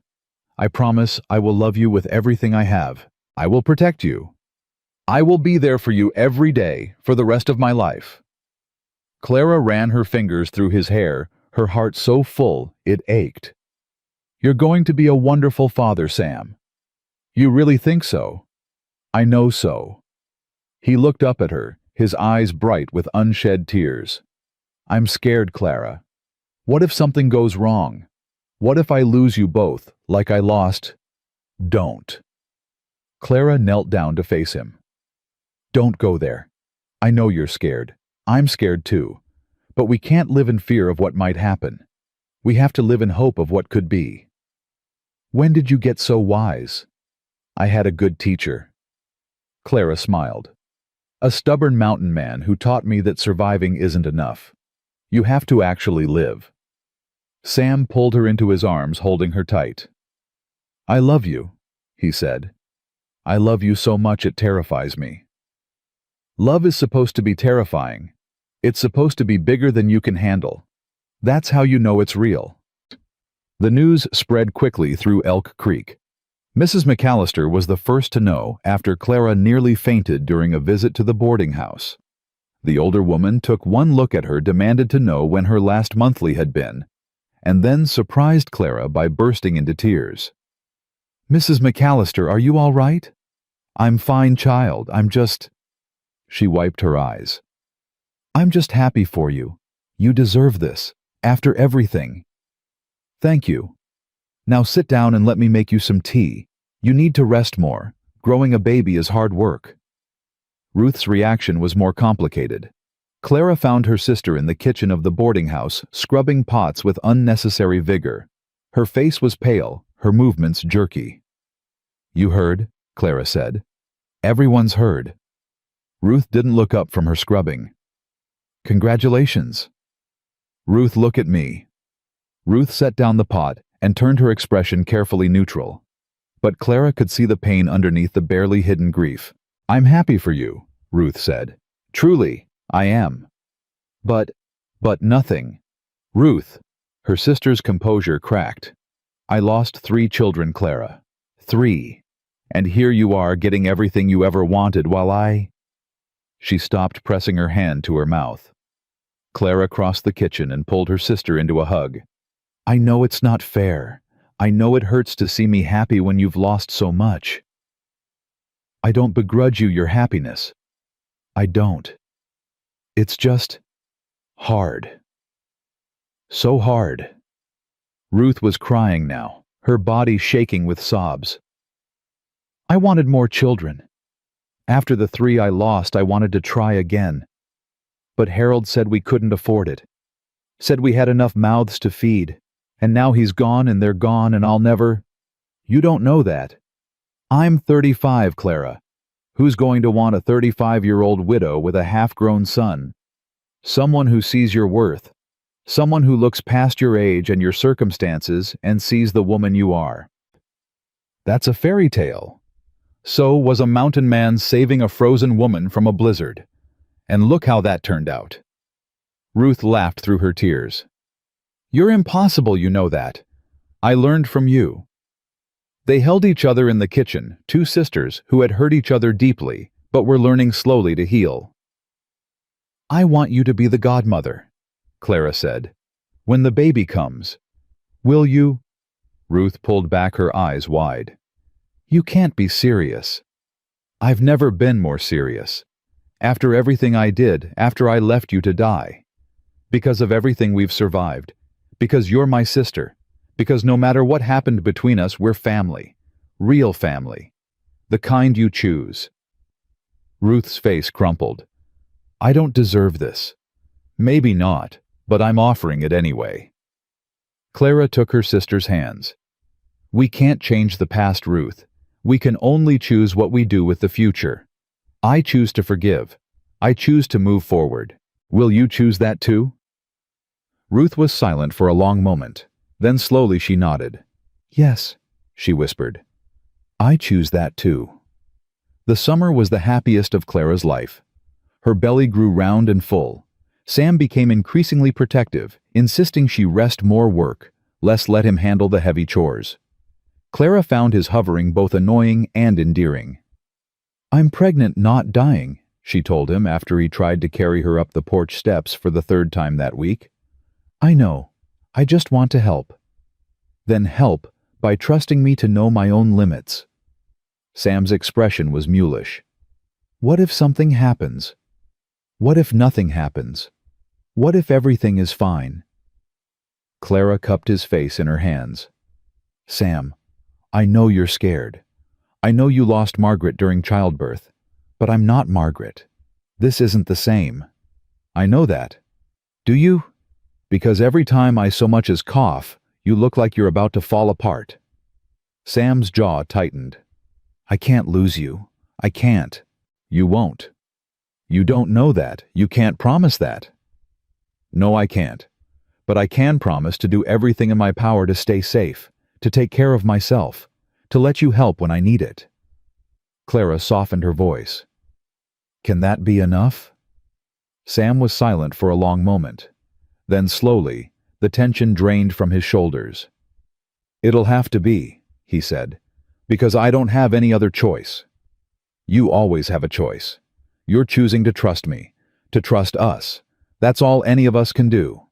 I promise I will love you with everything I have. I will protect you. I will be there for you every day for the rest of my life. Clara ran her fingers through his hair, her heart so full it ached. You're going to be a wonderful father, Sam. You really think so? I know so. He looked up at her, his eyes bright with unshed tears. I'm scared, Clara. What if something goes wrong? What if I lose you both, like I lost? Don't. Clara knelt down to face him. Don't go there. I know you're scared. I'm scared too. But we can't live in fear of what might happen. We have to live in hope of what could be. When did you get so wise? I had a good teacher. Clara smiled. A stubborn mountain man who taught me that surviving isn't enough. You have to actually live. Sam pulled her into his arms, holding her tight. I love you, he said. I love you so much it terrifies me. Love is supposed to be terrifying. It's supposed to be bigger than you can handle. That's how you know it's real. The news spread quickly through Elk Creek. Mrs. McAllister was the first to know after Clara nearly fainted during a visit to the boarding house. The older woman took one look at her, demanded to know when her last monthly had been, and then surprised Clara by bursting into tears. Mrs. McAllister, are you all right? I'm fine, child. She wiped her eyes. I'm just happy for you. You deserve this, after everything. Thank you. Now sit down and let me make you some tea. You need to rest more. Growing a baby is hard work. Ruth's reaction was more complicated. Clara found her sister in the kitchen of the boarding house, scrubbing pots with unnecessary vigor. Her face was pale, her movements jerky. You heard, Clara said. Everyone's heard. Ruth didn't look up from her scrubbing. Congratulations. Ruth, look at me. Ruth set down the pot and turned her expression carefully neutral. But Clara could see the pain underneath the barely hidden grief. I'm happy for you, Ruth said. Truly, I am. But nothing. Ruth, her sister's composure cracked. I lost 3 children, Clara. 3. And here you are getting everything you ever wanted while I... She stopped, pressing her hand to her mouth. Clara crossed the kitchen and pulled her sister into a hug. I know it's not fair. I know it hurts to see me happy when you've lost so much. I don't begrudge you your happiness. I don't. It's just hard. So hard. Ruth was crying now, her body shaking with sobs. I wanted more children. After the 3 I lost, I wanted to try again. But Harold said we couldn't afford it. Said we had enough mouths to feed. And now he's gone and they're gone and I'll never... You don't know that. I'm 35, Clara. Who's going to want a 35-year-old widow with a half-grown son? Someone who sees your worth. Someone who looks past your age and your circumstances and sees the woman you are. That's a fairy tale. So was a mountain man saving a frozen woman from a blizzard. And look how that turned out. Ruth laughed through her tears. You're impossible, you know that. I learned from you. They held each other in the kitchen, 2 sisters who had hurt each other deeply, but were learning slowly to heal. I want you to be the godmother, Clara said. When the baby comes. Will you? Ruth pulled back her eyes wide. You can't be serious. I've never been more serious. After everything I did, after I left you to die. Because of everything we've survived. Because you're my sister. Because no matter what happened between us, we're family. Real family. The kind you choose. Ruth's face crumpled. I don't deserve this. Maybe not, but I'm offering it anyway. Clara took her sister's hands. We can't change the past, Ruth. We can only choose what we do with the future. I choose to forgive. I choose to move forward. Will you choose that too? Ruth was silent for a long moment. Then slowly she nodded. Yes, she whispered. I choose that too. The summer was the happiest of Clara's life. Her belly grew round and full. Sam became increasingly protective, insisting she rest more work, less let him handle the heavy chores. Clara found his hovering both annoying and endearing. I'm pregnant, not dying, she told him after he tried to carry her up the porch steps for the 3rd time that week. I know. I just want to help. Then help by trusting me to know my own limits. Sam's expression was mulish. What if something happens? What if nothing happens? What if everything is fine? Clara cupped his face in her hands. Sam, I know you're scared. I know you lost Margaret during childbirth, but I'm not Margaret. This isn't the same. I know that. Do you? Because every time I so much as cough, you look like you're about to fall apart. Sam's jaw tightened. I can't lose you. I can't. You won't. You don't know that. You can't promise that. No, I can't. But I can promise to do everything in my power to stay safe, to take care of myself, to let you help when I need it. Clara softened her voice. Can that be enough? Sam was silent for a long moment. Then slowly, the tension drained from his shoulders. It'll have to be, he said, because I don't have any other choice. You always have a choice. You're choosing to trust me, to trust us. That's all any of us can do.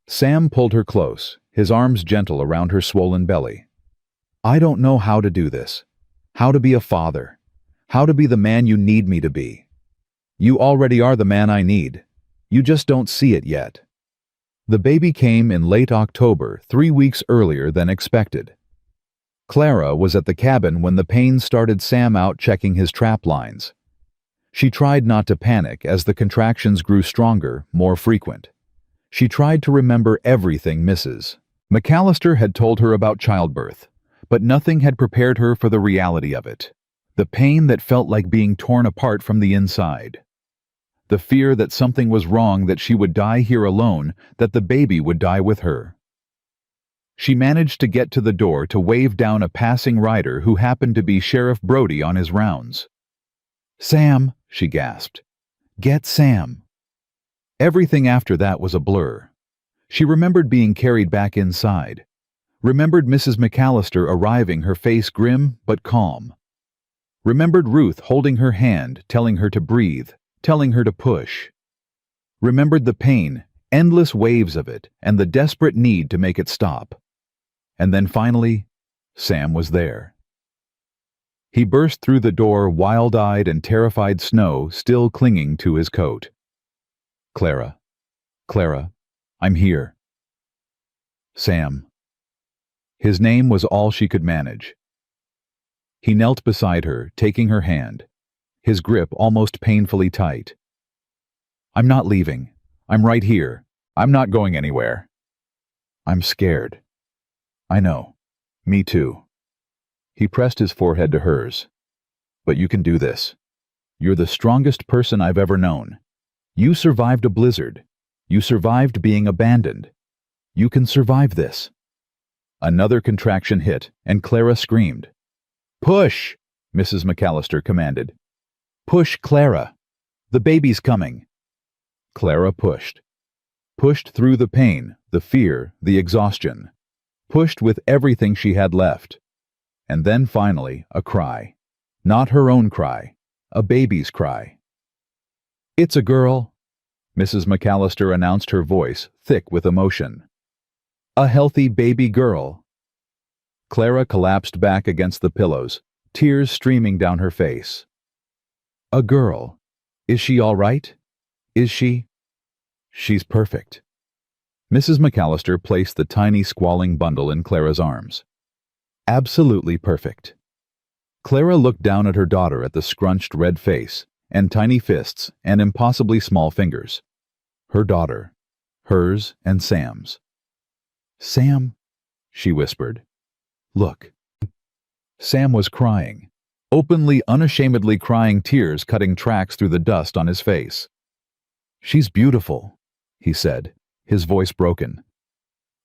Sam pulled her close, his arms gentle around her swollen belly. I don't know how to do this. How to be a father. How to be the man you need me to be. You already are the man I need. You just don't see it yet. The baby came in late October, 3 weeks earlier than expected. Clara was at the cabin when the pain started Sam out checking his trap lines. She tried not to panic as the contractions grew stronger, more frequent. She tried to remember everything Mrs. McAllister had told her about childbirth, but nothing had prepared her for the reality of it. The pain that felt like being torn apart from the inside. The fear that something was wrong, that she would die here alone, that the baby would die with her. She managed to get to the door to wave down a passing rider who happened to be Sheriff Brody on his rounds. Sam, she gasped. Get Sam. Everything after that was a blur. She remembered being carried back inside. Remembered Mrs. McAllister arriving, her face grim but calm. Remembered Ruth holding her hand, telling her to breathe, telling her to push. Remembered the pain, endless waves of it, and the desperate need to make it stop. And then finally, Sam was there. He burst through the door, wild-eyed and terrified, snow still clinging to his coat. "Clara, Clara, I'm here." Sam. His name was all she could manage. He knelt beside her, taking her hand, his grip almost painfully tight. "I'm not leaving. I'm right here. I'm not going anywhere." "I'm scared." "I know. Me too." He pressed his forehead to hers. "But you can do this. You're the strongest person I've ever known. You survived a blizzard. You survived being abandoned. You can survive this." Another contraction hit, and Clara screamed. "Push!" Mrs. McAllister commanded. "Push, Clara. The baby's coming." Clara pushed. Pushed through the pain, the fear, the exhaustion. Pushed with everything she had left. And then finally, a cry. Not her own cry, a baby's cry. "It's a girl," Mrs. McAllister announced, her voice thick with emotion. "A healthy baby girl." Clara collapsed back against the pillows, tears streaming down her face. "A girl. Is she all right? Is she?" "She's perfect." Mrs. McAllister placed the tiny squalling bundle in Clara's arms. "Absolutely perfect." Clara looked down at her daughter, at the scrunched red face, and tiny fists, and impossibly small fingers. Her daughter. Hers and Sam's. "Sam," she whispered. "Look." Sam was crying. Openly, unashamedly crying, tears cutting tracks through the dust on his face. "She's beautiful," he said, his voice broken.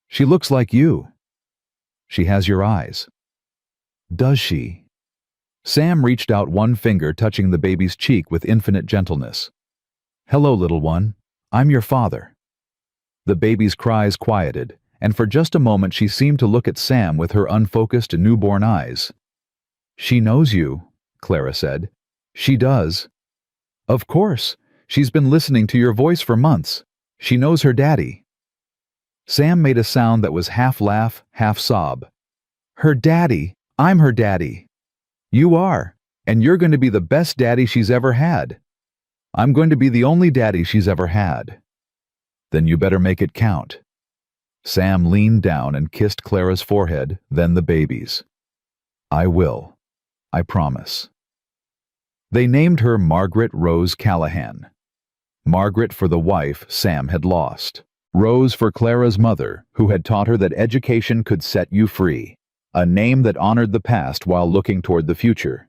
"She looks like you. She has your eyes." "Does she?" Sam reached out one finger, touching the baby's cheek with infinite gentleness. "Hello, little one. I'm your father." The baby's cries quieted, and for just a moment she seemed to look at Sam with her unfocused newborn eyes. "She knows you," Clara said. "She does." "Of course. She's been listening to your voice for months. She knows her daddy." Sam made a sound that was half laugh, half sob. "Her daddy. I'm her daddy." "You are, and you're going to be the best daddy she's ever had." "I'm going to be the only daddy she's ever had." "Then you better make it count." Sam leaned down and kissed Clara's forehead, then the baby's. "I will. I promise." They named her Margaret Rose Callahan. Margaret for the wife Sam had lost. Rose for Clara's mother, who had taught her that education could set you free. A name that honored the past while looking toward the future.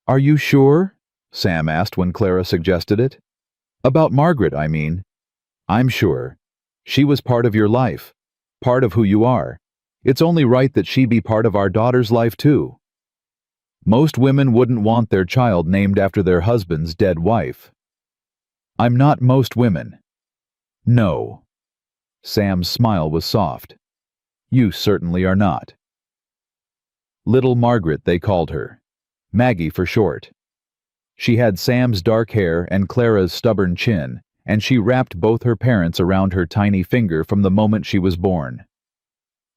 "Are you sure?" Sam asked when Clara suggested it. "About Margaret, I mean." "I'm sure. She was part of your life. Part of who you are. It's only right that she be part of our daughter's life too." "Most women wouldn't want their child named after their husband's dead wife." "I'm not most women." "No." Sam's smile was soft. "You certainly are not." Little Margaret, they called her. Maggie for short. She had Sam's dark hair and Clara's stubborn chin, and she wrapped both her parents around her tiny finger from the moment she was born.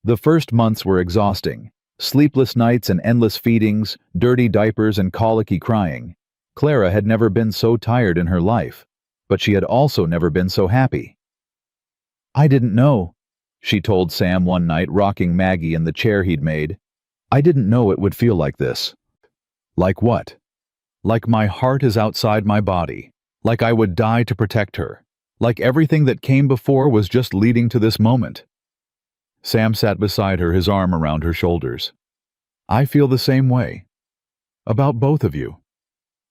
The first months were exhausting. Sleepless nights and endless feedings, dirty diapers and colicky crying. Clara had never been so tired in her life, but she had also never been so happy. "I didn't know," she told Sam one night, rocking Maggie in the chair he'd made. "I didn't know it would feel like this." "Like what?" "Like my heart is outside my body. Like I would die to protect her. Like everything that came before was just leading to this moment." Sam sat beside her, his arm around her shoulders. "I feel the same way. About both of you.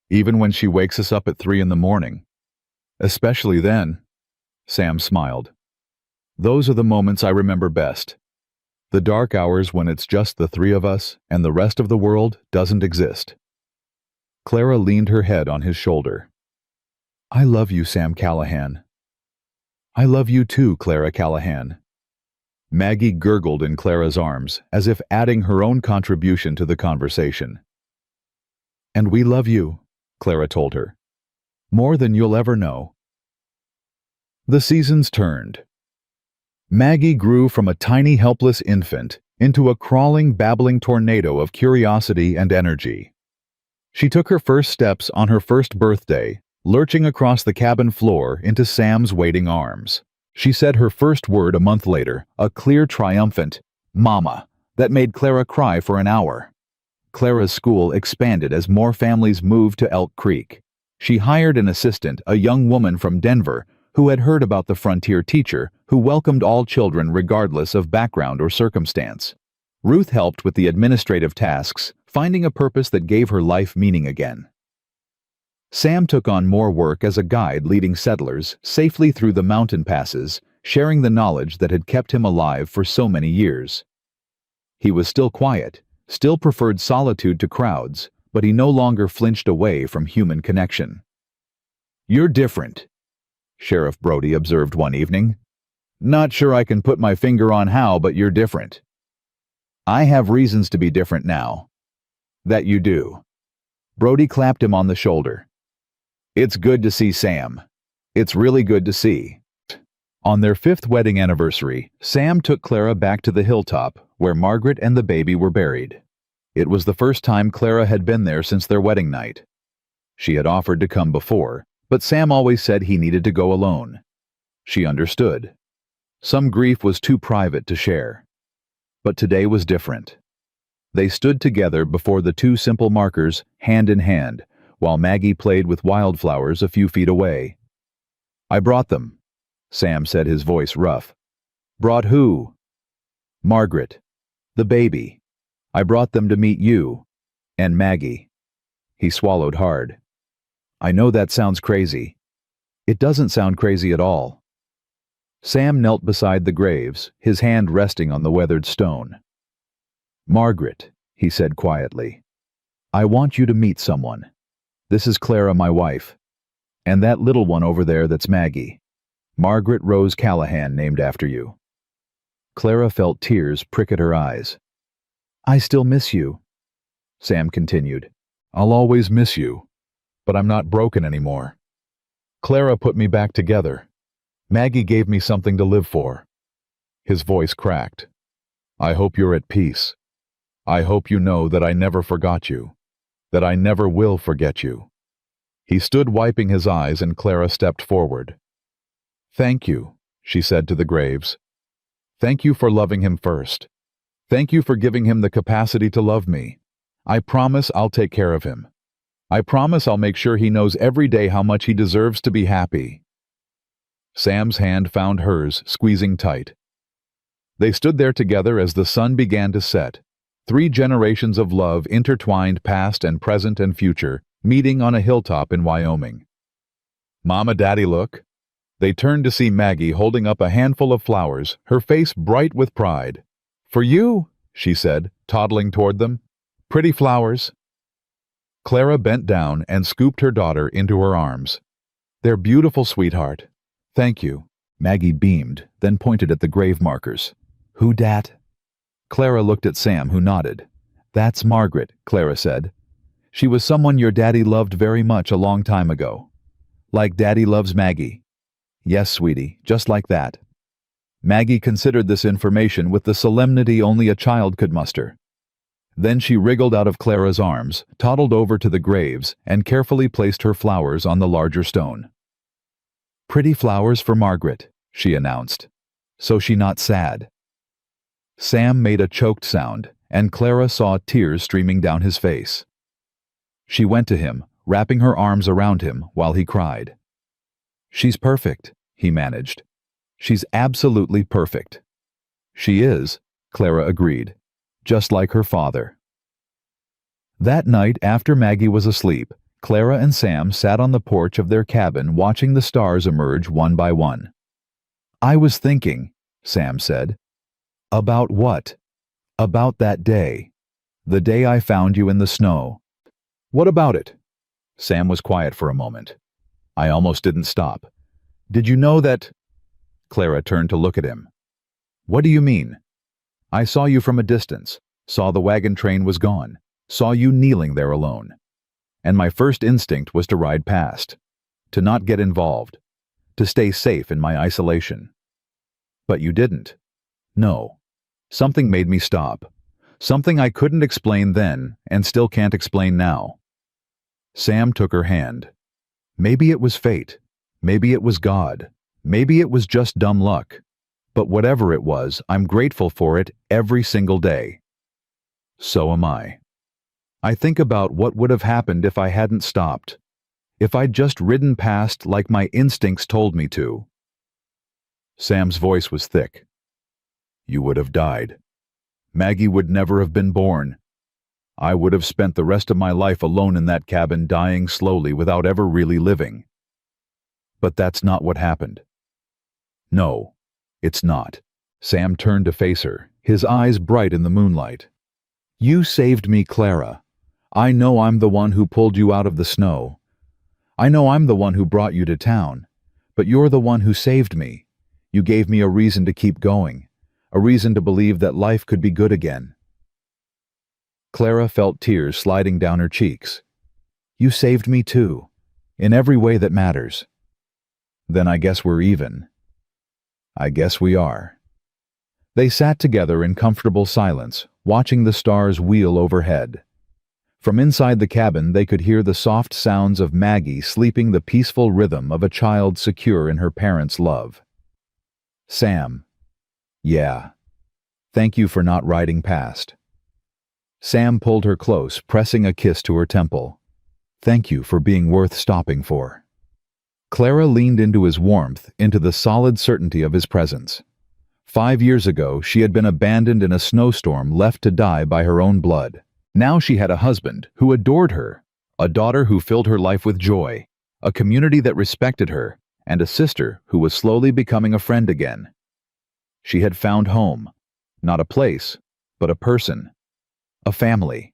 Even when she wakes us up at 3 in the morning. Especially then." Sam smiled. "Those are the moments I remember best. The dark hours when it's just the three of us and the rest of the world doesn't exist." Clara leaned her head on his shoulder. "I love you, Sam Callahan." "I love you too, Clara Callahan." Maggie gurgled in Clara's arms, as if adding her own contribution to the conversation. "And we love you," Clara told her. "More than you'll ever know." The seasons turned. Maggie grew from a tiny helpless infant into a crawling, babbling tornado of curiosity and energy. She took her first steps on her first birthday, lurching across the cabin floor into Sam's waiting arms. She said her first word a month later, a clear, triumphant, "Mama," that made Clara cry for an hour. Clara's school expanded as more families moved to Elk Creek. She hired an assistant, a young woman from Denver, who had heard about the frontier teacher who welcomed all children regardless of background or circumstance. Ruth helped with the administrative tasks, finding a purpose that gave her life meaning again. Sam took on more work as a guide leading settlers safely through the mountain passes, sharing the knowledge that had kept him alive for so many years. He was still quiet, still preferred solitude to crowds, but he no longer flinched away from human connection. "You're different," Sheriff Brody observed one evening. "Not sure I can put my finger on how, but you're different." "I have reasons to be different now." "That you do." Brody clapped him on the shoulder. "It's good to see Sam. It's really good to see." On their 5th wedding anniversary, Sam took Clara back to the hilltop where Margaret and the baby were buried. It was the first time Clara had been there since their wedding night. She had offered to come before, but Sam always said he needed to go alone. She understood. Some grief was too private to share. But today was different. They stood together before the 2 simple markers, hand in hand, while Maggie played with wildflowers a few feet away. "I brought them," Sam said, his voice rough. "Brought who?" "Margaret. The baby. I brought them to meet you. And Maggie." He swallowed hard. "I know that sounds crazy." "It doesn't sound crazy at all." Sam knelt beside the graves, his hand resting on the weathered stone. "Margaret," he said quietly, "I want you to meet someone. This is Clara, my wife. And that little one over there, that's Maggie. Margaret Rose Callahan, named after you." Clara felt tears prick at her eyes. "I still miss you," Sam continued. "I'll always miss you, but I'm not broken anymore. Clara put me back together. Maggie gave me something to live for." His voice cracked. "I hope you're at peace. I hope you know that I never forgot you, that I never will forget you." He stood wiping his eyes and Clara stepped forward. "Thank you," she said to the graves. "Thank you for loving him first. Thank you for giving him the capacity to love me. I promise I'll take care of him. I promise I'll make sure he knows every day how much he deserves to be happy." Sam's hand found hers, squeezing tight. They stood there together as the sun began to set. 3 generations of love intertwined past and present and future, meeting on a hilltop in Wyoming. "Mama, Daddy, look." They turned to see Maggie holding up a handful of flowers, her face bright with pride. "For you," she said, toddling toward them. "Pretty flowers." Clara bent down and scooped her daughter into her arms. "They're beautiful, sweetheart." "Thank you." Maggie beamed, then pointed at the grave markers. "Who dat?" Clara looked at Sam, who nodded. "That's Margaret," Clara said. "She was someone your daddy loved very much a long time ago. Like Daddy loves Maggie." "Yes, sweetie, just like that." Maggie considered this information with the solemnity only a child could muster. Then she wriggled out of Clara's arms, toddled over to the graves, and carefully placed her flowers on the larger stone. "Pretty flowers for Margaret," she announced. "So she not sad." Sam made a choked sound, and Clara saw tears streaming down his face. She went to him, wrapping her arms around him while he cried. "She's perfect," he managed. "She's absolutely perfect." "She is," Clara agreed, "just like her father." That night, after Maggie was asleep, Clara and Sam sat on the porch of their cabin watching the stars emerge one by one. "I was thinking," Sam said. "About what?" "About that day. The day I found you in the snow." "What about it?" Sam was quiet for a moment. "I almost didn't stop. Did you know that—" Clara turned to look at him. "What do you mean?" "I saw you from a distance, saw the wagon train was gone, saw you kneeling there alone. And my first instinct was to ride past, to not get involved, to stay safe in my isolation. But you didn't. No. Something made me stop. Something I couldn't explain then and still can't explain now. Sam took her hand. Maybe it was fate. Maybe it was God. Maybe it was just dumb luck. But whatever it was, I'm grateful for it every single day. So am I. I think about what would have happened if I hadn't stopped. If I'd just ridden past like my instincts told me to. Sam's voice was thick. You would have died. Maggie would never have been born. I would have spent the rest of my life alone in that cabin, dying slowly without ever really living. But that's not what happened. No, it's not. Sam turned to face her, his eyes bright in the moonlight. You saved me, Clara. I know I'm the one who pulled you out of the snow. I know I'm the one who brought you to town. But you're the one who saved me. You gave me a reason to keep going, a reason to believe that life could be good again. Clara felt tears sliding down her cheeks. You saved me too, in every way that matters. Then I guess we're even. I guess we are. They sat together in comfortable silence, watching the stars wheel overhead. From inside the cabin they could hear the soft sounds of Maggie sleeping the peaceful rhythm of a child secure in her parents' love. Sam. Yeah. Thank you for not riding past. Sam pulled her close, pressing a kiss to her temple. Thank you for being worth stopping for. Clara leaned into his warmth, into the solid certainty of his presence. 5 years ago, she had been abandoned in a snowstorm, left to die by her own blood. Now she had a husband who adored her, a daughter who filled her life with joy, a community that respected her, and a sister who was slowly becoming a friend again. She had found home, not a place, but a person, a family,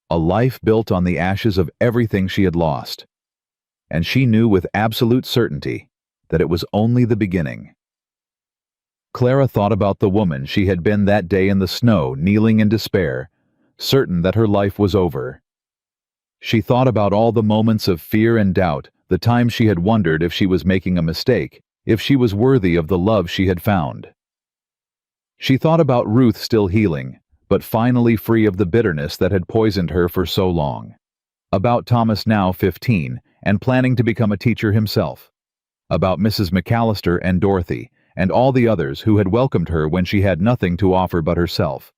a life built on the ashes of everything she had lost. And she knew with absolute certainty that it was only the beginning. Clara thought about the woman she had been that day in the snow, kneeling in despair, certain that her life was over. She thought about all the moments of fear and doubt, the times she had wondered if she was making a mistake, if she was worthy of the love she had found. She thought about Ruth still healing, but finally free of the bitterness that had poisoned her for so long. About Thomas, now 15, and planning to become a teacher himself. About Mrs. McAllister and Dorothy, and all the others who had welcomed her when she had nothing to offer but herself.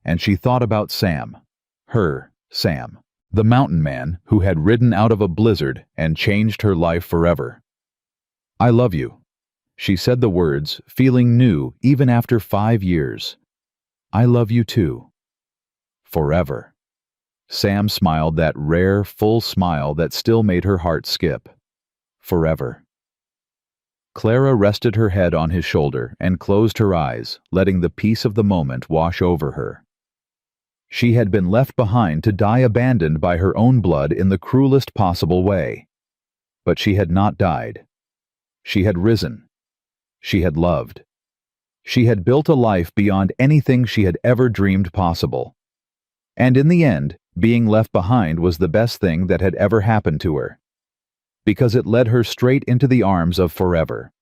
And she thought about Sam. Her, Sam. The mountain man who had ridden out of a blizzard and changed her life forever. I love you. She said the words, feeling new even after 5 years. I love you too. Forever. Sam smiled, that rare, full smile that still made her heart skip. Forever. Clara rested her head on his shoulder and closed her eyes, letting the peace of the moment wash over her. She had been left behind to die abandoned by her own blood in the cruelest possible way. But she had not died. She had risen. She had loved. She had built a life beyond anything she had ever dreamed possible. And in the end, being left behind was the best thing that had ever happened to her. Because it led her straight into the arms of forever.